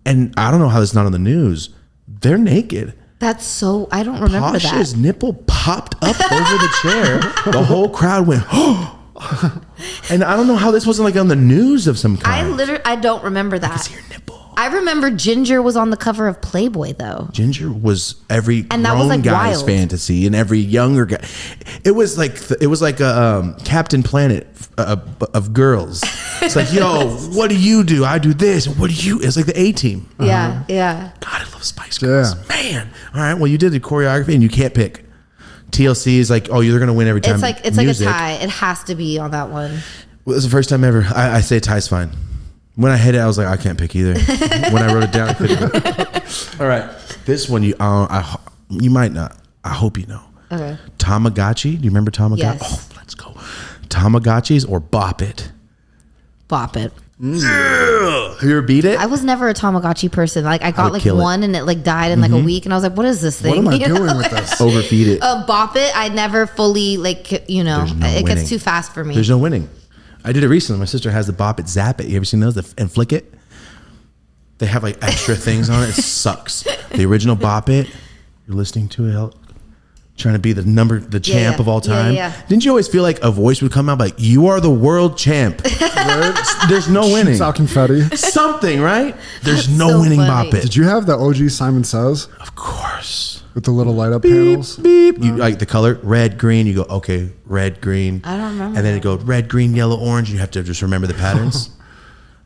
and I don't know how this is not on the news. They're naked. That's so, I don't remember Pasha's that. nipple popped up over the chair. The whole crowd went, oh. And I don't know how this wasn't like on the news of some kind. I don't remember that. It's your nipple. I remembe Ginger was on the cover of Playboy though. Ginger was every And that grown was, like, guy's wild. fantasy, and every younger guy. It was like a Captain Planet of girls. It's like, yo, what do you do? I do this. What do you? It's like the A-Team. Yeah, yeah. God, I love Spice Girls. Yeah. Man. All right. Well, you did the choreography, and you can't pick. TLC is like, oh, you're going to win every time. It's like a tie. It has to be on that one. Well, it was the first time ever. I say tie's fine. When I hit it, I was like, I can't pick either. When I wrote it down, I couldn't. All right. This one, you might not. I hope you know. Okay. Tamagotchi. Do you remember Tamagotchi? Yes. Oh, let's go. Tamagotchis or Bop It? Bop it. Have you ever beat it? I was never a Tamagotchi person. Like I got would like kill it. one and it like died in like a week and I was like, what is this thing? What am I You know? doing with this? Overfeed it. Bop it. I never fully like, There's no it winning. gets too fast for me. There's no winning. I did it recently. My sister has the Bop It, Zap It. You ever seen those? And Flick It? They have like extra things on it. It sucks. The original Bop It, you're listening to it, trying to be the champ of all time. Didn't you always feel like a voice would come out like, you are the world champ? There's no winning. Shoots out confetti. Something, right? There's That's no so winning funny. Bop It. Did you have the OG Simon Says Of course. with the little light up Beep, panels? beep. You like the color red, green. You go, okay, red, green. I don't remember And then that. it go red, green, yellow, orange. You have to just remember the patterns.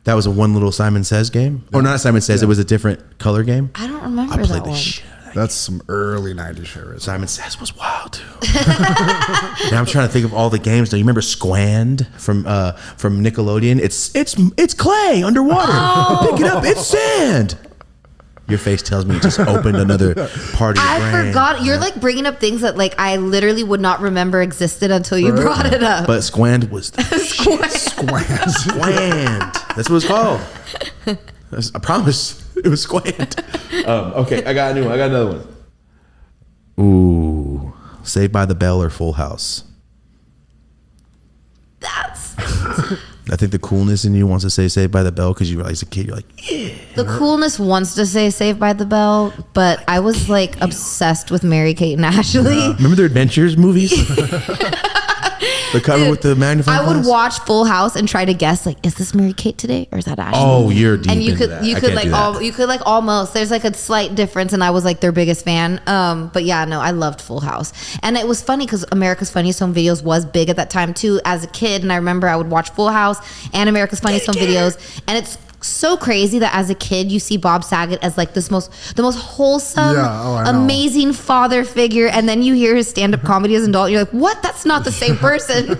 That was a one little Simon Says game. Or not Simon Says. It was a different color game. I don't I remember played that the one. shit. That's some early 90s shit. Right? Simon Says was wild too. Now I'm trying to think of all the games. Now you remember Squand from Nickelodeon? It's clay underwater. Pick it up. It's sand. Your face tells me you just opened another part of your brain. I forgot. You're like bringing up things that like I literally would not remember existed until you brought it up. But Squand was the shit. Squand. That's what it's called. I promise. It was Squand. Okay, I got a new one. I got another one. Ooh. Saved by the Bell or Full House? That's I think the coolness in you wants to say Saved by the Bell because you were as a kid, you're like, yeah. the coolness wants to say Saved by the Bell, but I was like obsessed with Mary Kate and Ashley. Remember their Adventures movies? The cover with the magnifying I would glass? watch Full House and try to guess like, is this Mary Kate today or is that Ashley? Oh, you're deep and you into could that. you I could can't like do that. you could like almost there's like a slight difference and I was like their biggest fan. But yeah, no, I loved Full House. And it was funny because America's Funniest Home Videos was big at that time too as a kid, and I remember I would watch Full House and America's Funniest Home Videos, and it's so crazy that as a kid you see Bob Saget as like the most wholesome, I know. amazing father figure, and then you hear his stand-up comedy as an adult, you're like, what? That's not the same person.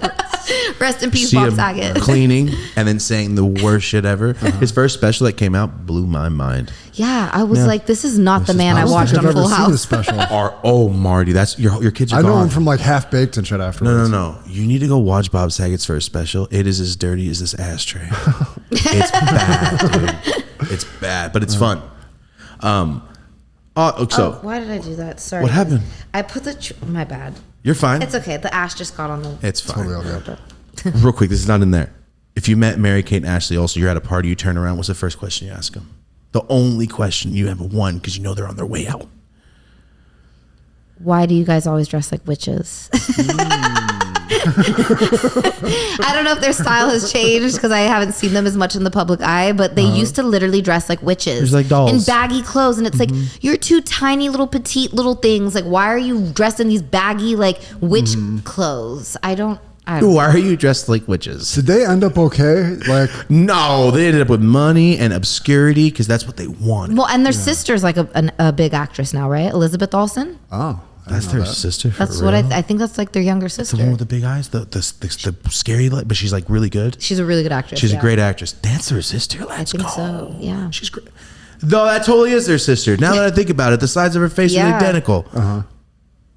Rest in peace, See Bob him Saget. cleaning and then saying the worst shit ever. His first special that came out blew my mind. Yeah, I was Yeah. like, this is not the man I don't watched think on I've ever Full seen this House. special. Marty, that's your kids are I know gone. him from like Half Baked and shit afterwards. No. You need to go watch Bob Saget's first special. It is as dirty as this ashtray. It's bad, dude. It's bad, but it's fun. So Why did I do that? Sorry. What happened? I put my bad. You're fine. It's okay. The ash just got on the. It's fine. Totally all good. Real quick, this is not in there. If you met Mary Kate and Ashley, also you're at a party, you turn around. What's the first question you ask them? The only question you have one because you know they're on their way out. Why do you guys always dress like witches? I don't know if their style has changed because I haven't seen them as much in the public eye, but they used to literally dress like witches. There's like dolls. In baggy clothes. And it's like, you're two tiny little petite little things. Like, why are you dressed in these baggy like witch clothes? I don't Why are you dressed like witches? Did they end up okay? Like, No, they ended up with money and obscurity because that's what they wanted. Well, and their sister's like a big actress now, right? Elizabeth Olsen. oh, I That's didn't know their that. sister. For That's real? what I think that's like their younger sister. The one with the big eyes, the scary, but she's like really good. She's a really good actress. She's yeah. a great actress. That's her sister. I Let's think go. so. Yeah. She's great. No, that totally is their sister. Now that I think about it, the sides of her face Yeah. are identical.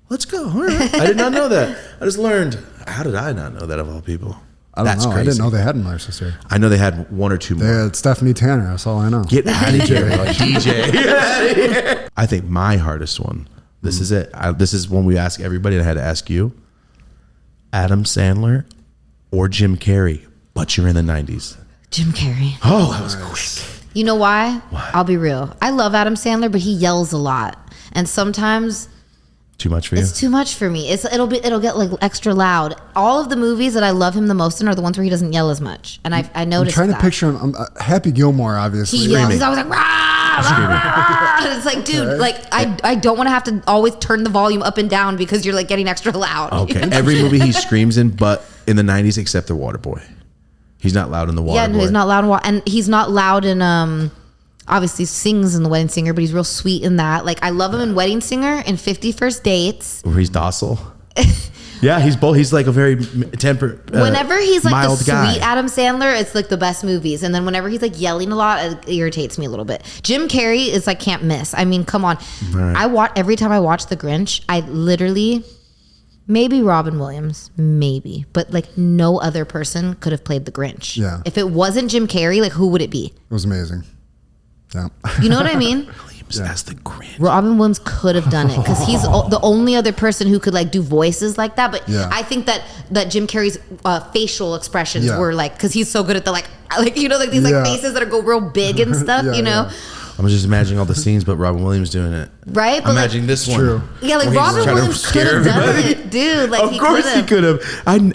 Let's go. All right. I did not know that. I just learned. How did I not know that of all people? I don't know. I didn't know they had another sister. I know they had one or two They more. had Stephanie Tanner. That's all I know. Get out of here, DJ. Get outta here. I think my hardest one. This is it. This is one we ask everybody, and I had to ask you. Adam Sandler or Jim Carrey, but you're in the 90s. Jim Carrey. Oh, that was quick. You know why? I'll be real. I love Adam Sandler, but he yells a lot, and sometimes Too much for you? it's too much for me. It'll get like extra loud. All of the movies that I love him the most in are the ones where he doesn't yell as much, and I I'm noticed trying that. to picture him. Happy Gilmore, obviously. He yells. He's always like, rah, rah, rah. And it's like, dude, like I don't want to have to always turn the volume up and down because you're like getting extra loud. Okay. Every movie he screams in, but in the 90s, except The Waterboy. He's not loud in The Waterboy. Yeah, no, he's not loud and he's not loud in obviously sings in The Wedding Singer, but he's real sweet in that. Like I love him in Wedding Singer and 50 First Dates. Where he's docile. Yeah, he's both. He's like a very Whenever he's like the mild sweet guy. Adam Sandler, it's like the best movies. And then whenever he's like yelling a lot, it irritates me a little bit. Jim Carrey is like can't miss. I mean, come on. Right. Every time I watch The Grinch, I literally maybe Robin Williams, maybe, but like no other person could have played the Grinch. Yeah. If it wasn't Jim Carrey, like who would it be? It was amazing. Yeah. You know what I mean? William Williams as the Grinch. Robin Williams could have done it because he's the only other person who could like do voices like that. But I think that Jim Carrey's facial expressions were like, because he's so good at the like you know, like these like faces that go real big and stuff. You know. I'm just imagining all the scenes, but Robin Williams doing it. Right? But imagining like, this one. True. Yeah, like Robin Williams could have done it, dude. Like, of course he could have.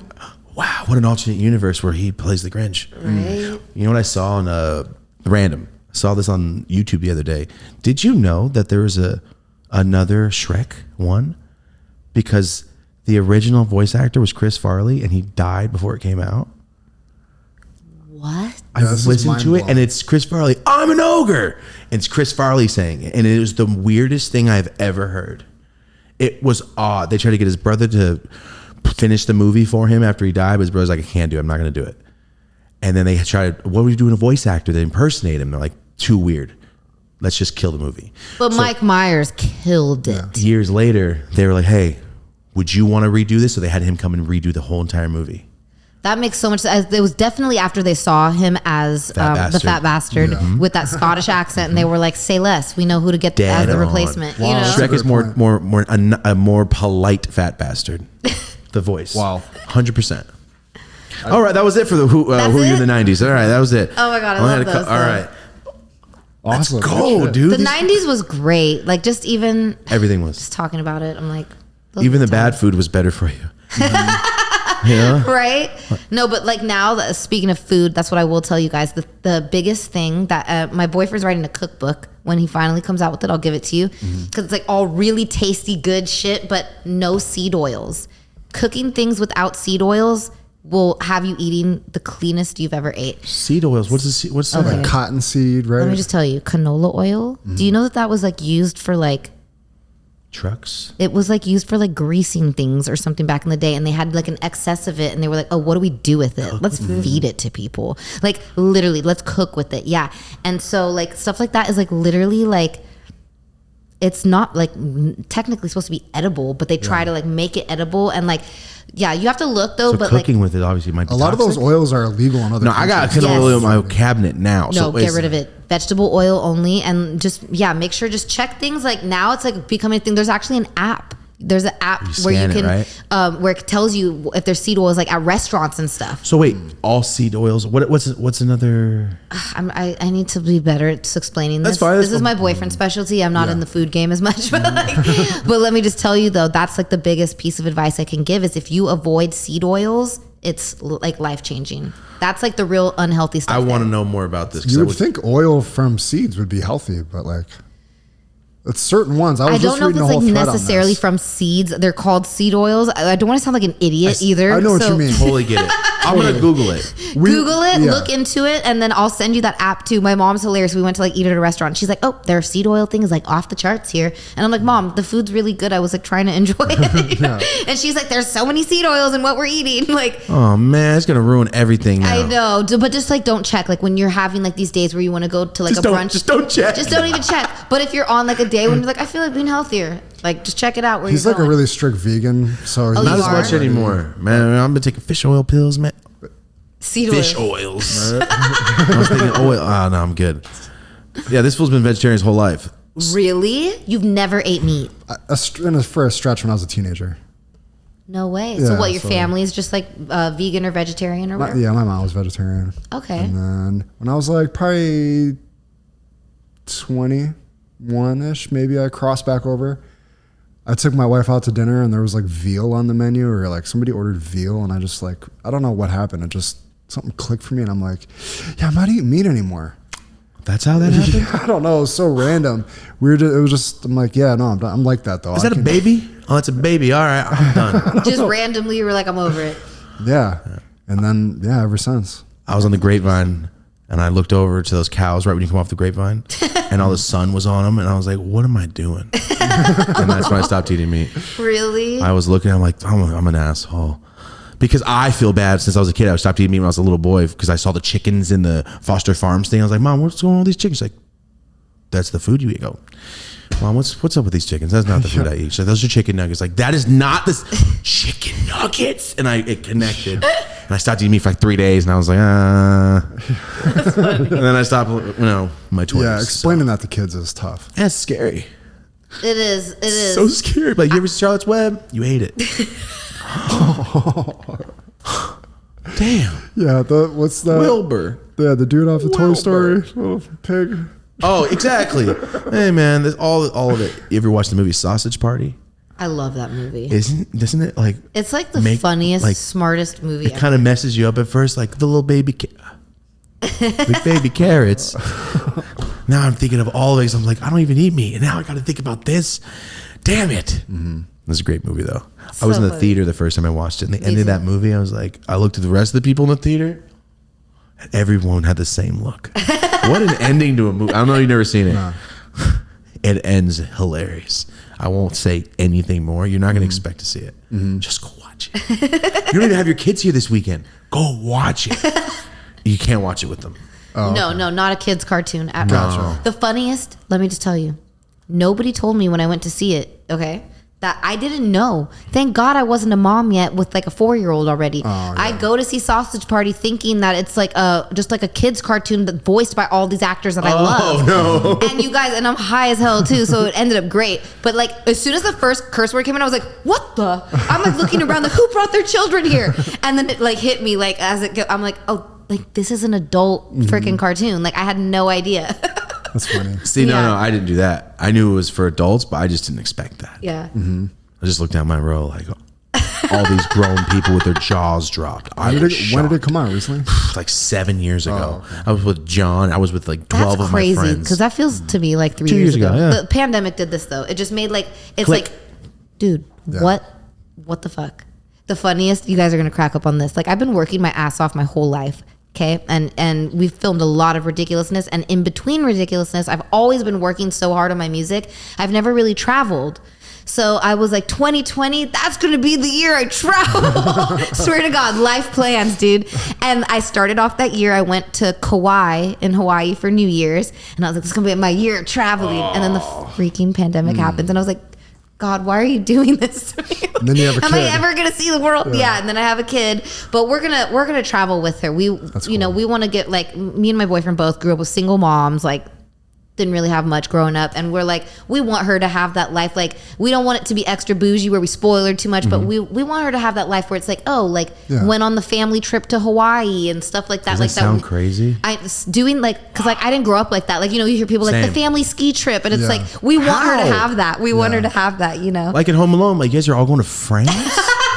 Wow, what an alternate universe where he plays the Grinch. Right. You know what I saw on random? I saw this on YouTube the other day. Did you know that there was another Shrek one? Because the original voice actor was Chris Farley, and he died before it came out. What? I listened to it, and it's Chris Farley. I'm an ogre. And it's Chris Farley saying it, and it was the weirdest thing I've ever heard. It was odd. They tried to get his brother to finish the movie for him after he died, but his brother's like, I can't do it. I'm not going to do it. And then they tried, what were you doing a voice actor to impersonate him? They're like, too weird. Let's just kill the movie. But Mike Myers killed it. Years later, they were like, hey, would you want to redo this? So they had him come and redo the whole entire movie. That makes so much sense. It was definitely after they saw him as the fat bastard with that Scottish accent, and they were like, "Say less. We know who to get as the replacement." Wow. You know? Shrek is a more polite fat bastard. The voice. Wow. 100%. All right, that was it for the who you in the 90s. All right, that was it. Oh my God, I love those. All right. Awesome. Let's go, dude. The 90s was great. Like just even Everything was. just talking about it, I'm like, Even the bad food was better for you. Yeah. Right? No, but like now, speaking of food, that's what I will tell you guys. The biggest thing that my boyfriend's writing a cookbook. When he finally comes out with it, I'll give it to you. Because it's like all really tasty, good shit, but no seed oils. Cooking things without seed oils will have you eating the cleanest you've ever ate. Seed oils. What's Like cottonseed, right? Let me just tell you, canola oil. Do you know that was like used for like trucks? It was like used for like greasing things or something back in the day, and they had like an excess of it, and they were like, oh, what do we do with it? Let's feed it to people. Like literally, let's cook with it. Yeah. And so like stuff like that is like literally like, it's not like technically supposed to be edible, but they try to like make it edible. And like, yeah, you have to look though. So but cooking like, with it obviously might be a lot of those oils are illegal in other No, countries. I got canola oil in my cabinet now. no, So get rid of it. Vegetable oil only, and just make sure just check things. Like now it's like becoming a thing. There's actually an app. There's an app where you can where it tells you if there's seed oils like at restaurants and stuff. So wait, all seed oils. What's another? I need to be better at explaining this. That's fine. This is my boyfriend's specialty. I'm not in the food game as much, but but let me just tell you though, that's like the biggest piece of advice I can give is if you avoid seed oils, it's like life changing. That's like the real unhealthy stuff. I want to know more about this. You would think oil from seeds would be healthy, but like it's certain ones. I don't know if it's like necessarily from seeds. They're called seed oils. I don't want to sound like an idiot either. I know what you mean. Totally get it. I'm gonna Google it. Google it, look into it, and then I'll send you that app too. My mom's hilarious. We went to like eat at a restaurant. She's like, "Oh, their seed oil thing is like off the charts here," and I'm like, "Mom, the food's really good. I was like trying to enjoy it." You know? And she's like, "There's so many seed oils in what we're eating." Like, oh man, it's gonna ruin everything now. I know, but just like don't check. Like when you're having like these days where you want to go to like a brunch, just don't check. Just don't even check. But if you're on like a day when you're like, I feel like being healthier, like just check it out. Where he's you're like going. a really strict vegan, so Oh, Not as are? much anymore, man. I've been taking fish oil pills, man. Seed Fish oils. I was thinking oil. Oh no, I'm good. Yeah, this fool's been vegetarian his whole life. Really? You've never ate meat? For a stretch when I was a teenager. No way. Yeah, so what? Your so- family is just like vegan or vegetarian or My whatever? my mom was vegetarian. Okay. And then when I was like probably 21-ish, maybe I crossed back over. I took my wife out to dinner and there was like veal on the menu, or like somebody ordered veal, and I just like, I don't know what happened. It just, something clicked for me, and I'm like, yeah, I'm not eating meat anymore. That's how that happened. I don't know. It was so random. It was just, I'm like, yeah, no, I'm like that though. Is that a baby? Oh, it's a baby. All right, I'm done. Just randomly, you were like, I'm over it. Yeah. And then, yeah, ever since. I was on the grapevine and I looked over to those cows right when you come off the grapevine and all the sun was on them. And I was like, what am I doing? And that's when I stopped eating meat. Really? I was looking, I'm like, I'm an asshole. Because I feel bad since I was a kid. I stopped eating meat when I was a little boy because I saw the chickens in the Foster Farms thing. I was like, Mom, what's going on with these chickens? She's like, that's the food you eat. I go, Mom, what's up with these chickens? That's not the food I eat. She's like, those are chicken nuggets. Like, that is not this chicken nuggets. And it connected. And I stopped eating meat for like 3 days, and I was like, and then I stopped, my 20s. Yeah, explaining that to kids is tough. That's scary. It is. It is. So scary. Like, you ever see Charlotte's Web? You ate it. Damn. Yeah, what's that? Wilbur. Yeah, the dude off of Toy Wilbur. Story, little pig. Oh, exactly. Hey, man, there's all of it. You ever watch the movie Sausage Party? I love that movie. Doesn't it like? It's like the funniest, like, smartest movie It ever. kind of messes you up at first, like the little baby, big baby carrots. Now I'm thinking of all of these. I'm like, I don't even eat meat, and now I got to think about this. Damn it! Mm-hmm. It was a great movie, though. I was in the theater the first time I watched it, and the end of that movie, I was like, I looked at the rest of the people in the theater, and everyone had the same look. What an ending to a movie! I don't know, you've never seen it. Nah. It ends hilarious. I won't say anything more. You're not going to expect to see it. Just go watch it. You don't even have your kids here this weekend. Go watch it. You can't watch it with them. Oh, no, not a kid's cartoon at all. The funniest, let me just tell you, nobody told me when I went to see it, okay, that I didn't know. Thank God I wasn't a mom yet with like a 4-year-old already. Oh, yeah. I go to see Sausage Party thinking that it's like just like a kid's cartoon that voiced by all these actors that I love. No. And you guys, and I'm high as hell too, so it ended up great. But like as soon as the first curse word came in, I was like, what the? I'm like looking around like, who brought their children here? And then it like hit me like I'm like, oh, like this is an adult freaking cartoon. Like I had no idea. That's funny. See, no, I didn't do that. I knew it was for adults, but I just didn't expect that. Yeah. Mm-hmm. I just looked down my row like all these grown people with their jaws dropped. When did it come out recently? Like 7 years ago. Okay. I was with John. I was with like 12 That's of crazy, my friends. because that feels to me like 3 2 years ago. Yeah. The pandemic did this though. It just made like it's Click. like, dude, what the fuck? The funniest. You guys are gonna crack up on this. Like I've been working my ass off my whole life. Okay. And we've filmed a lot of Ridiculousness, and in between Ridiculousness, I've always been working so hard on my music. I've never really traveled. So I was like, 2020, that's going to be the year I travel. Swear to God, life plans, dude. And I started off that year. I went to Kauai in Hawaii for New Year's. And I was like, this is going to be my year of traveling. And then the freaking pandemic happens. And I was like, God, why are you doing this to me? And then you have a kid. Am I ever gonna see the world? Yeah. And then I have a kid, but we're gonna travel with her. We we want to get like, me and my boyfriend both grew up with single moms, like didn't really have much growing up, and we're like, we want her to have that life. Like we don't want it to be extra bougie where we spoil her too much, but we want her to have that life where it's like, went on the family trip to Hawaii and stuff like that. Does that sound crazy? I doing like, because like I didn't grow up like that. Like, you hear people like the family ski trip, and it's like, we want her to have that. We want her to have that, Like in Home Alone, like you guys are all going to France?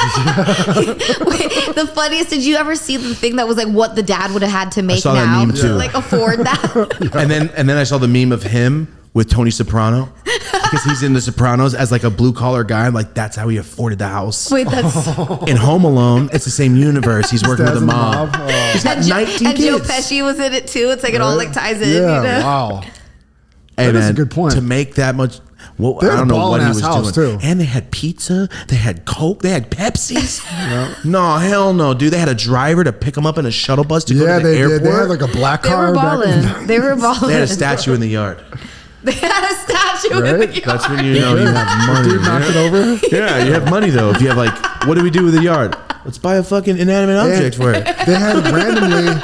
Wait, the funniest, did you ever see the thing that was like what the dad would have had to make now to like afford that? And then I saw the meme of him with Tony Soprano, because he's in The Sopranos as like a blue collar guy. I'm like, that's how he afforded the house. Wait, that's in Home Alone. It's the same universe. He's working with a mob. He's got 19 and kids. Joe Pesci was in it too. It's like it all like ties in. Yeah, wow. And that is a good point. To make that much. Well, I don't know what he was doing. Too. And they had pizza, they had Coke, they had Pepsis. No, hell no, dude. They had a driver to pick them up in a shuttle bus to go to the airport. They had like a black car. They were balling. They had a statue in the yard. They had a statue in the yard. That's when you know you have money. Dude knocked it over. Yeah, you have money though. If you have like, what do we do with the yard? Let's buy a fucking inanimate object for it. They had randomly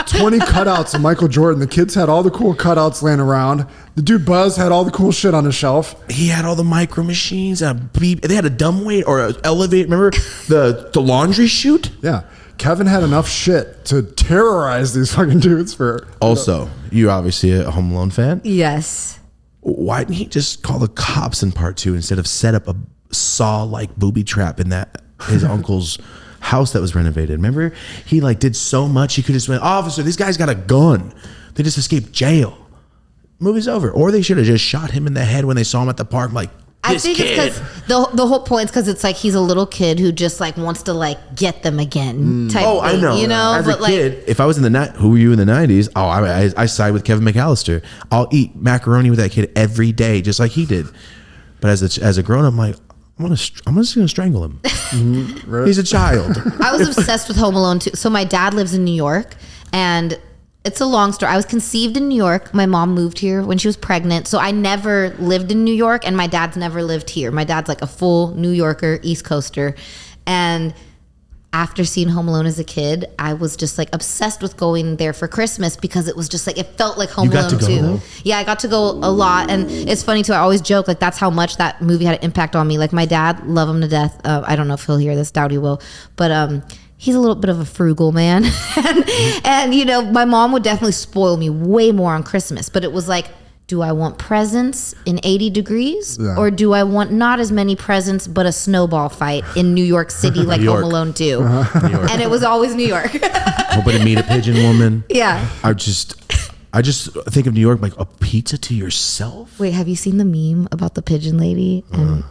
20 cutouts of Michael Jordan. The kids had all the cool cutouts laying around. The dude Buzz had all the cool shit on his shelf. He had all the micro machines. They had a dumbwaiter or an elevator. Remember the laundry chute? Yeah. Kevin had enough shit to terrorize these fucking dudes for. Also, you're obviously a Home Alone fan. Yes. Why didn't he just call the cops in part 2 instead of set up a saw-like booby trap in his uncle's house that was renovated? Remember, he like did so much. He could have just went, officer, these guys got a gun. They just escaped jail. Movie's over. Or they should have just shot him in the head when they saw him at the park. Like, I think it's because the whole point is because it's like he's a little kid who just like wants to like get them again. Type thing, I know. As a kid, if I was in who were you in the 90s? Oh, I side with Kevin McAllister. I'll eat macaroni with that kid every day, just like he did. But as a grown up, I'm like, I'm just gonna strangle him. Right. He's a child. I was obsessed with Home Alone too. So my dad lives in New York, and it's a long story. I was conceived in New York. My mom moved here when she was pregnant. So I never lived in New York, and my dad's never lived here. My dad's like a full New Yorker, East Coaster. And after seeing Home Alone as a kid, I was just like obsessed with going there for Christmas because it was just like, it felt like Home Alone too. Though? Yeah, I got to go a lot. And it's funny too, I always joke, like that's how much that movie had an impact on me. Like my dad, love him to death. I don't know if he'll hear this, doubt he will. But he's a little bit of a frugal man. and you know, my mom would definitely spoil me way more on Christmas. But it was like, do I want presents in 80 degrees? Yeah. Or do I want not as many presents, but a snowball fight in New York City like Home Alone 2? New York. And it was always New York. Hoping to meet a pigeon woman. Yeah. I just think of New York like a pizza to yourself. Wait, have you seen the meme about the pigeon lady? Okay,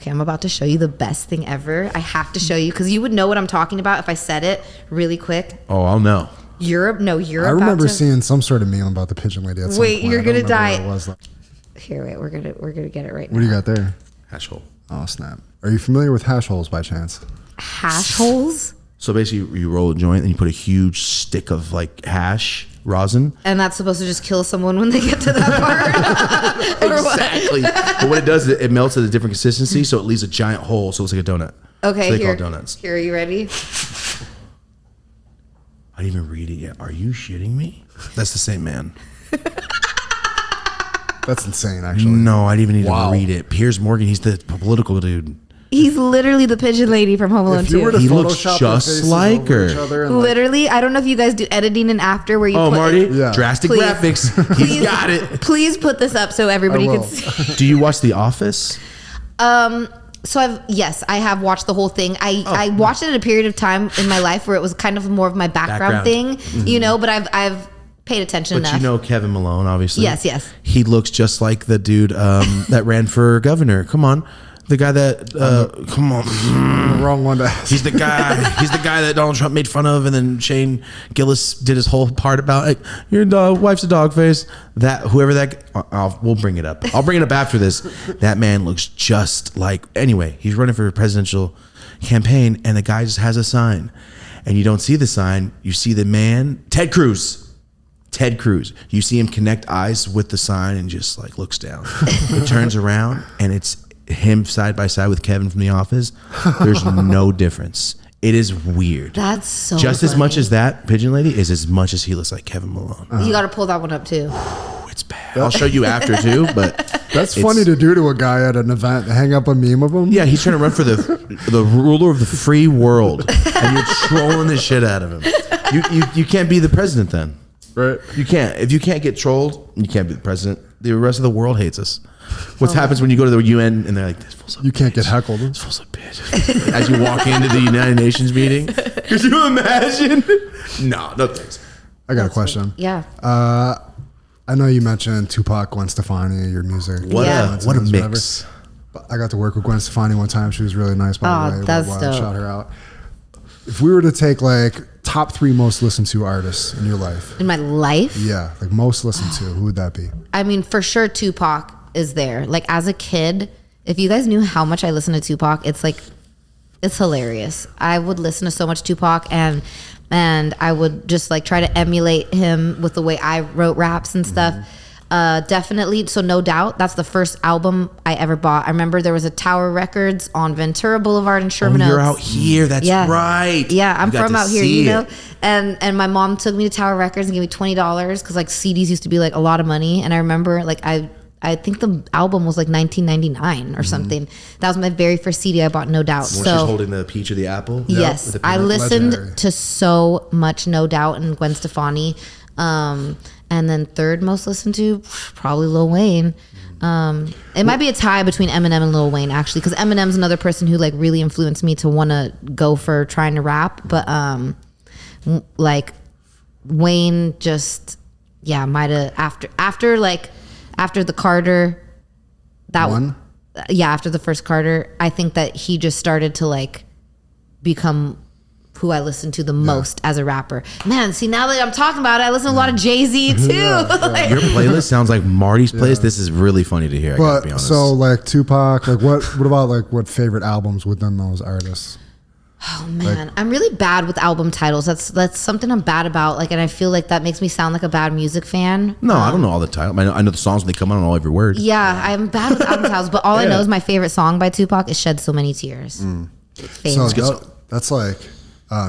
I'm about to show you the best thing ever. I have to show you because you would know what I'm talking about if I said it really quick. Oh, I'll know. Europe. I remember seeing some sort of meme about the pigeon lady. At some point. You're gonna die. It was like. Here, wait. We're gonna get it right now. What do you got there? Hash hole. Oh snap! Are you familiar with hash holes by chance? Hash holes. So basically, you roll a joint and you put a huge stick of like hash rosin, and that's supposed to just kill someone when they get to that part. Exactly. But what it does is it melts at a different consistency, so it leaves a giant hole, so it's like a donut. Okay, so they call it donuts. Here, are you ready? I didn't even read it yet. Are you shitting me? That's the same man. That's insane, actually. No, I didn't even need to read it. Piers Morgan, he's the political dude. He's literally the pigeon lady from Home Alone 2. He looks just like her. Literally, I don't know if you guys do editing and after where you put Marty, drastic graphics. He's got it. Please put this up so everybody can see. Do you watch The Office? So I have watched the whole thing. I watched it at a period of time in my life where it was kind of more of my background thing, you know, but I've paid attention enough. But you know Kevin Malone, obviously. Yes. He looks just like the dude that ran for governor. Come on. The guy that come on, the wrong one to ask. He's the guy that Donald Trump made fun of, and then Shane Gillis did his whole part about like, your wife's a dog face. We'll bring it up. I'll bring it up after this. That man looks just like. Anyway, he's running for a presidential campaign, and the guy just has a sign, and you don't see the sign. You see the man, Ted Cruz. You see him connect eyes with the sign and just like looks down. It turns around, and it's him side by side with Kevin from The Office. There's no difference. It is weird. That's so just funny. As much as that pigeon lady is as much as he looks like Kevin Malone. You got to pull that one up too. It's bad. I'll show you after too, but that's funny to do to a guy at an event. Hang up a meme of him. Yeah, he's trying to run for the ruler of the free world, and you're trolling the shit out of him. You can't be the president then. Right. You can't. If you can't get trolled, you can't be the president. The rest of the world hates us. What happens when you go to the UN and they're like, this fool's a You can't bitch. get heckled. This fool's a bitch. As you walk into the United Nations meeting. Could you imagine? No thanks. I got a question. Yeah. I know you mentioned Tupac, Gwen Stefani, your music. What a mix. I got to work with Gwen Stefani one time. She was really nice, by the way. That's dope. Shout her out. If we were to take like top 3 most listened to artists in your life. In my life? Yeah, like most listened to. Who would that be? I mean, for sure Tupac is there. Like as a kid, if you guys knew how much I listened to Tupac, it's hilarious. I would listen to so much Tupac and I would just like try to emulate him with the way I wrote raps and stuff. Definitely. So No Doubt, that's the first album I ever bought. I remember there was a Tower Records on Ventura Boulevard in Sherman Oaks. You're out here. That's right. Yeah, I'm from out here, you know. And my mom took me to Tower Records and gave me $20 because like CDs used to be like a lot of money. And I remember like I think the album was like $19.99 or something. That was my very first CD I bought, No Doubt. She's holding the peach or the apple. Yes, I listened to so much No Doubt and Gwen Stefani. And then third most listened to, probably Lil Wayne. It might be a tie between Eminem and Lil Wayne, actually, because Eminem's another person who like really influenced me to want to go for trying to rap. But like Wayne just, might have after the Carter, that one, after the first Carter, I think that he just started to like become who I listen to the most as a rapper. Man, see, now that I'm talking about it, I listen to a lot of Jay-Z too. Your playlist sounds like Marty's playlist. This is really funny to hear. I gotta be honest. So like Tupac, like what about like what favorite albums within those artists? Oh man, I'm really bad with album titles. That's something I'm bad about. Like, and I feel like that makes me sound like a bad music fan. No, I don't know all the titles. I know the songs when they come out. I don't know every word. Yeah, I'm bad with album titles. But all I know is my favorite song by Tupac is "Shed So Many Tears." famous. That's like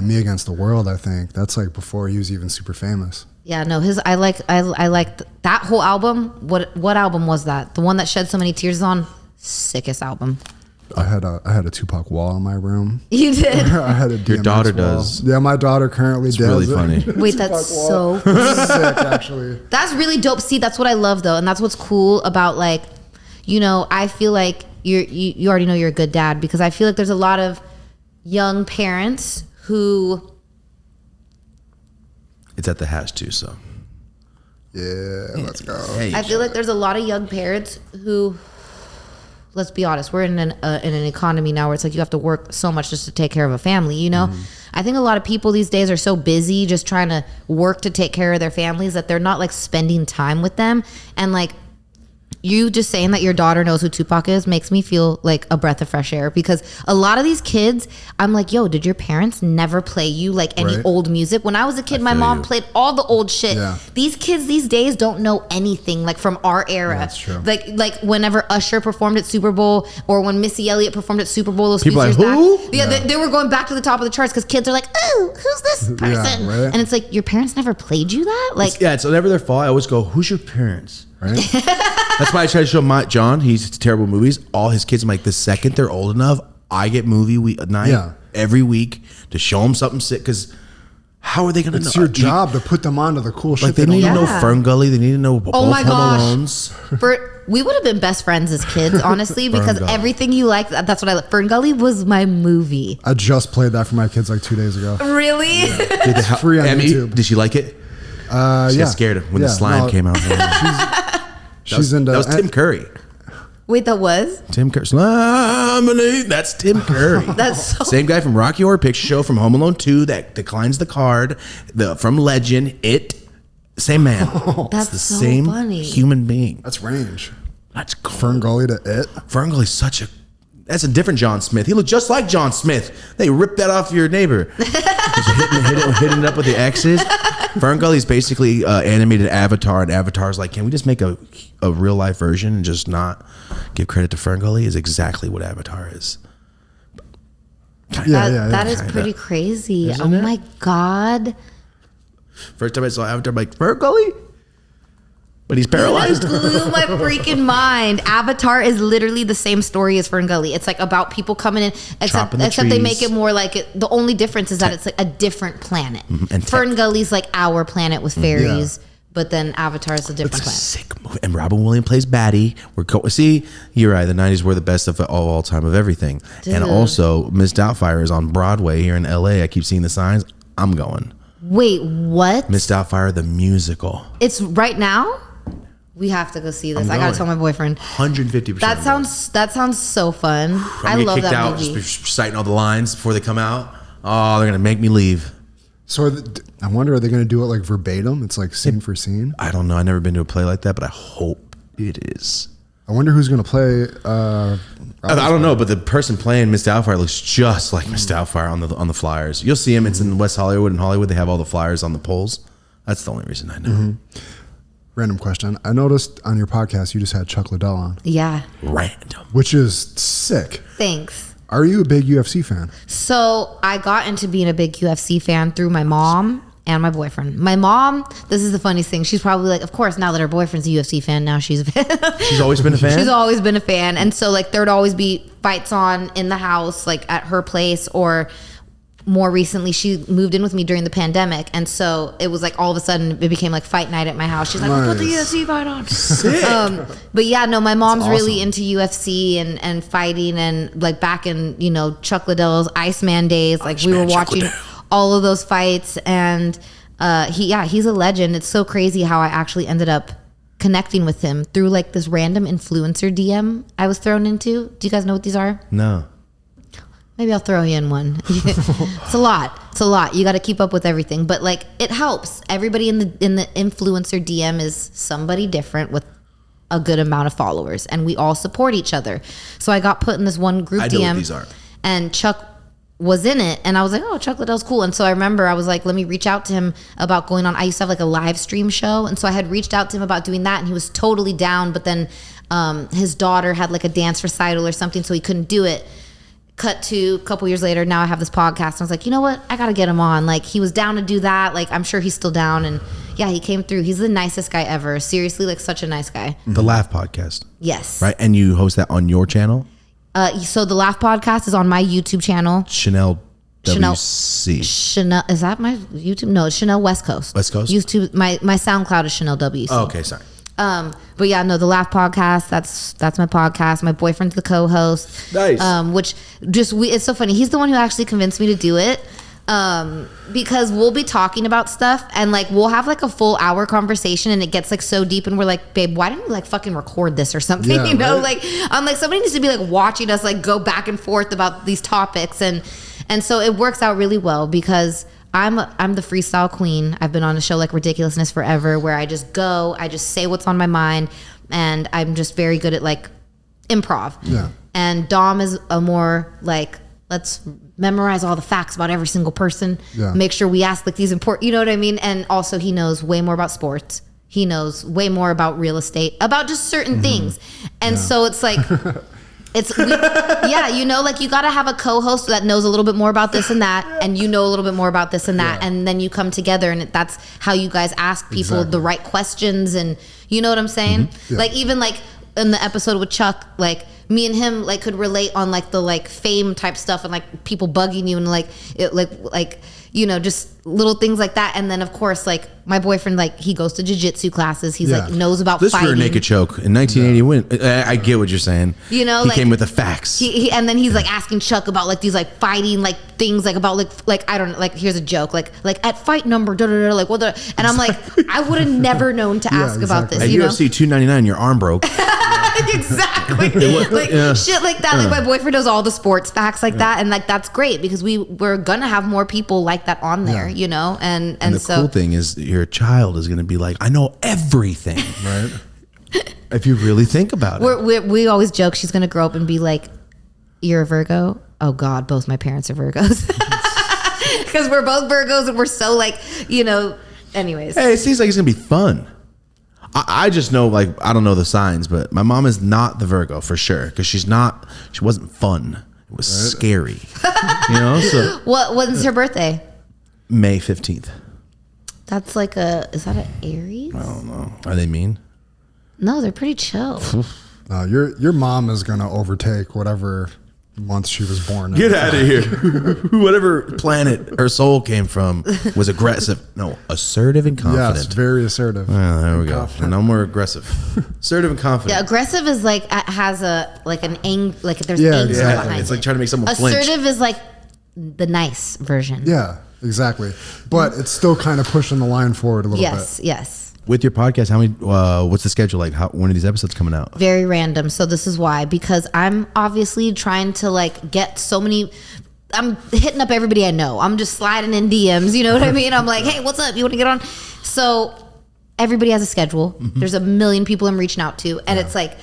Me Against the World, I think. That's like before he was even super famous. Yeah, no, I like that whole album. What album was that? The one that Shed So Many Tears on? Sickest album. I had a Tupac wall in my room. You did? I had a DMX Your daughter wall. does. Yeah, my daughter currently It's does. really funny. Wait, that's so Sick, actually. That's really dope. See, that's what I love though, and that's what's cool about like, you know, I feel like you already know you're a good dad because I feel like there's a lot of young parents who. It's at the hash too, so. Yeah, let's go. Hey, I feel like there's a lot of young parents who, let's be honest, we're in an economy now where it's like you have to work so much just to take care of a family, you know? I think a lot of people these days are so busy just trying to work to take care of their families that they're not like spending time with them. And like, you just saying that your daughter knows who Tupac is makes me feel like a breath of fresh air because a lot of these kids, I'm like, yo, did your parents never play you like any old music? When I was a kid, my mom played all the old shit. Yeah. These kids these days don't know anything like from our era. That's true. Like whenever Usher performed at Super Bowl or when Missy Elliott performed at Super Bowl, those People few like, years who? back, yeah, they were going back to the top of the charts because kids are like, oh, who's this person? right. And it's like, your parents never played you that? Like, Yeah, it's never their fault. I always go, who's your parents? Right? That's why I try to show John, he's terrible movies. All his kids, I'm like, the second they're old enough, I get movie night every week to show them something sick. Because how are they going to know? It's your job to put them onto the cool shit. Like they need to know Yeah. Fern Gully. They need to know both my Home gosh. Alones. We would have been best friends as kids, honestly, because Gully. everything you like, that's what I like. Fern Gully was my movie. I just played that for my kids like 2 days ago. Really? Did they free on Emmy, YouTube. did she like it? She got scared when the slime came out. She's into. That was Tim Curry. Wait, that was? Tim Curry. Lemonade. That's Tim Curry. That's so Same guy from Rocky Horror Picture Show, from Home Alone 2, that declines the card, from Legend, It. Same man. That's it's the so same funny. human being. That's range. That's cool. Fern Gully to It. Fern Gully's that's a different John Smith. He looked just like John Smith. They ripped that off your neighbor. Just hitting it up with the X's. Fern Gully's basically animated Avatar, and Avatar's like, can we just make a real life version and just not give credit to Fern Gully? Is exactly what Avatar is. That is pretty crazy. Isn't Oh it? my God. First time I saw Avatar, I'm like, Fern Gully? But he's paralyzed. You just blew my freaking mind. Avatar is literally the same story as Fern Gully. It's like about people coming in, except Chopping the they make trees. it more like it. The only difference is that it's like a different planet. And Fern tech. Gully's like our planet with fairies, but then Avatar is a different It's a planet. sick movie. And Robin Williams plays Batty. See, you're right. The 90s were the best of all time of everything. Dude. And also, Miss Doubtfire is on Broadway here in LA. I keep seeing the signs. I'm going. Wait, what? Miss Doubtfire, the musical. It's right now? We have to go see this. I gotta going. tell my boyfriend. 150%. That sounds so fun. I love that movie. Reciting all the lines before they come out. Oh, they're going to make me leave. So I wonder, are they going to do it like verbatim? It's like scene for scene. I don't know. I've never been to a play like that, but I hope it is. I wonder who's going to play. I don't know, but the person playing Miss Doubtfire looks just like Miss Doubtfire on the flyers. You'll see him. It's in West Hollywood. In Hollywood, they have all the flyers on the poles. That's the only reason I know. Random question. I noticed on your podcast you just had Chuck Liddell on, Yeah. Random. which is sick. Thanks. Are you a big UFC fan? So I got into being a big UFC fan through my mom and my boyfriend. My mom, this is the funniest thing. She's probably like, of course, now that her boyfriend's a UFC fan, now she's a fan. She's always been a fan? She's always been a fan. And so like there'd always be fights on in the house, like at her place, or more recently she moved in with me during the pandemic. And so it was like all of a sudden it became like fight night at my house. She's like, we'll put the UFC fight on. Sick. But yeah, no, my mom's awesome. really into UFC and fighting, and like back in, Chuck Liddell's Iceman days, like we were Iceman Chuck watching Liddell. all of those fights, and he's a legend. It's so crazy how I actually ended up connecting with him through like this random influencer DM I was thrown into. Do you guys know what these are? No. Maybe I'll throw you in one. It's a lot. You got to keep up with everything, but like it helps. Everybody in the influencer DM is somebody different with a good amount of followers, and we all support each other. So I got put in this one group I know DM, what these are. and Chuck was in it, and I was like, oh, Chuck Liddell's cool. And so I remember I was like, let me reach out to him about going on. I used to have like a live stream show, and so I had reached out to him about doing that, and he was totally down. But then his daughter had like a dance recital or something, so he couldn't do it. cut to a couple years later, now I have this podcast. And I was like, you know what? I got to get him on. Like, he was down to do that. Like, I'm sure he's still down. And yeah, he came through. He's the nicest guy ever. Seriously, like, such a nice guy. The Laugh Podcast. Yes. Right? And you host that on your channel? So the Laugh Podcast is on my YouTube channel. Chanel WC. Chanel, is that my YouTube? No, it's Chanel West Coast. West Coast? YouTube, my SoundCloud is Chanel WC. Oh, okay, sorry. But yeah, no, the Laugh Podcast, that's my podcast. My boyfriend's the co-host. Nice. Which it's so funny. He's the one who actually convinced me to do it. Because we'll be talking about stuff and like we'll have like a full hour conversation and it gets like so deep and we're like, babe, why didn't we like fucking record this or something? Yeah, you know, right? like I'm like, somebody needs to be like watching us like go back and forth about these topics, and so it works out really well because I'm the freestyle queen. I've been on a show like Ridiculousness forever where I just say what's on my mind, and I'm just very good at like improv. Yeah. And Dom is a more like, let's memorize all the facts about every single person. Yeah. Make sure we ask like these important, you know what I mean? And also he knows way more about sports. He knows way more about real estate, about just certain things. And so it's like, yeah, you know, like you got to have a co-host that knows a little bit more about this and that, and you know a little bit more about this and that, and then you come together, and that's how you guys ask people the right questions, and you know what I'm saying? Yeah. Like even like in the episode with Chuck, like me and him like could relate on like the like fame type stuff and like people bugging you and like it like you know, just little things like that. And then of course like my boyfriend, like he goes to jiu-jitsu classes. He's like knows about this fighting. for a naked choke in 1980 win. I get what you're saying. You know, he like, came with the facts. He and then he's like asking Chuck about like these like fighting like things like about like I don't know, like here's a joke like at fight number like what the, and I'm like I would have never known to ask about this. At You know? UFC 299, your arm broke. Exactly. Like shit like that. Like my boyfriend knows all the sports facts like that, and like that's great because we're gonna have more people like that on there, you know. And the so cool thing is your child is gonna be like, I know everything. Right. If you really think about it. we always joke she's gonna grow up and be like, you're a Virgo? Oh God, both my parents are Virgos. Because we're both Virgos and we're so like, you know. Anyways. Hey, it seems like it's gonna be fun. I just know, like, I don't know the signs, but my mom is not the Virgo for sure because she wasn't fun. It was scary, you know. So when's her birthday? May 15th. That's like is that an Aries? I don't know. Are they mean? No, they're pretty chill. Your mom is gonna overtake whatever month she was born in. Get out of here. Whatever planet her soul came from was aggressive. No, assertive and confident. Yes, very assertive. Well, there we go. No more aggressive. Assertive and confident. Yeah, aggressive is like has a like an like there's Yeah, anger exactly. behind It's it. like trying to make someone flinch. Assertive is like the nice version. Yeah, exactly. But it's still kind of pushing the line forward a little bit. Yes. With your podcast, how many? What's the schedule like? When are these episodes coming out? Very random. So this is why, because I'm obviously trying to like get so many. I'm hitting up everybody I know. I'm just sliding in DMs. You know what I mean? I'm like, hey, what's up? You want to get on? So everybody has a schedule. There's a million people I'm reaching out to, and it's like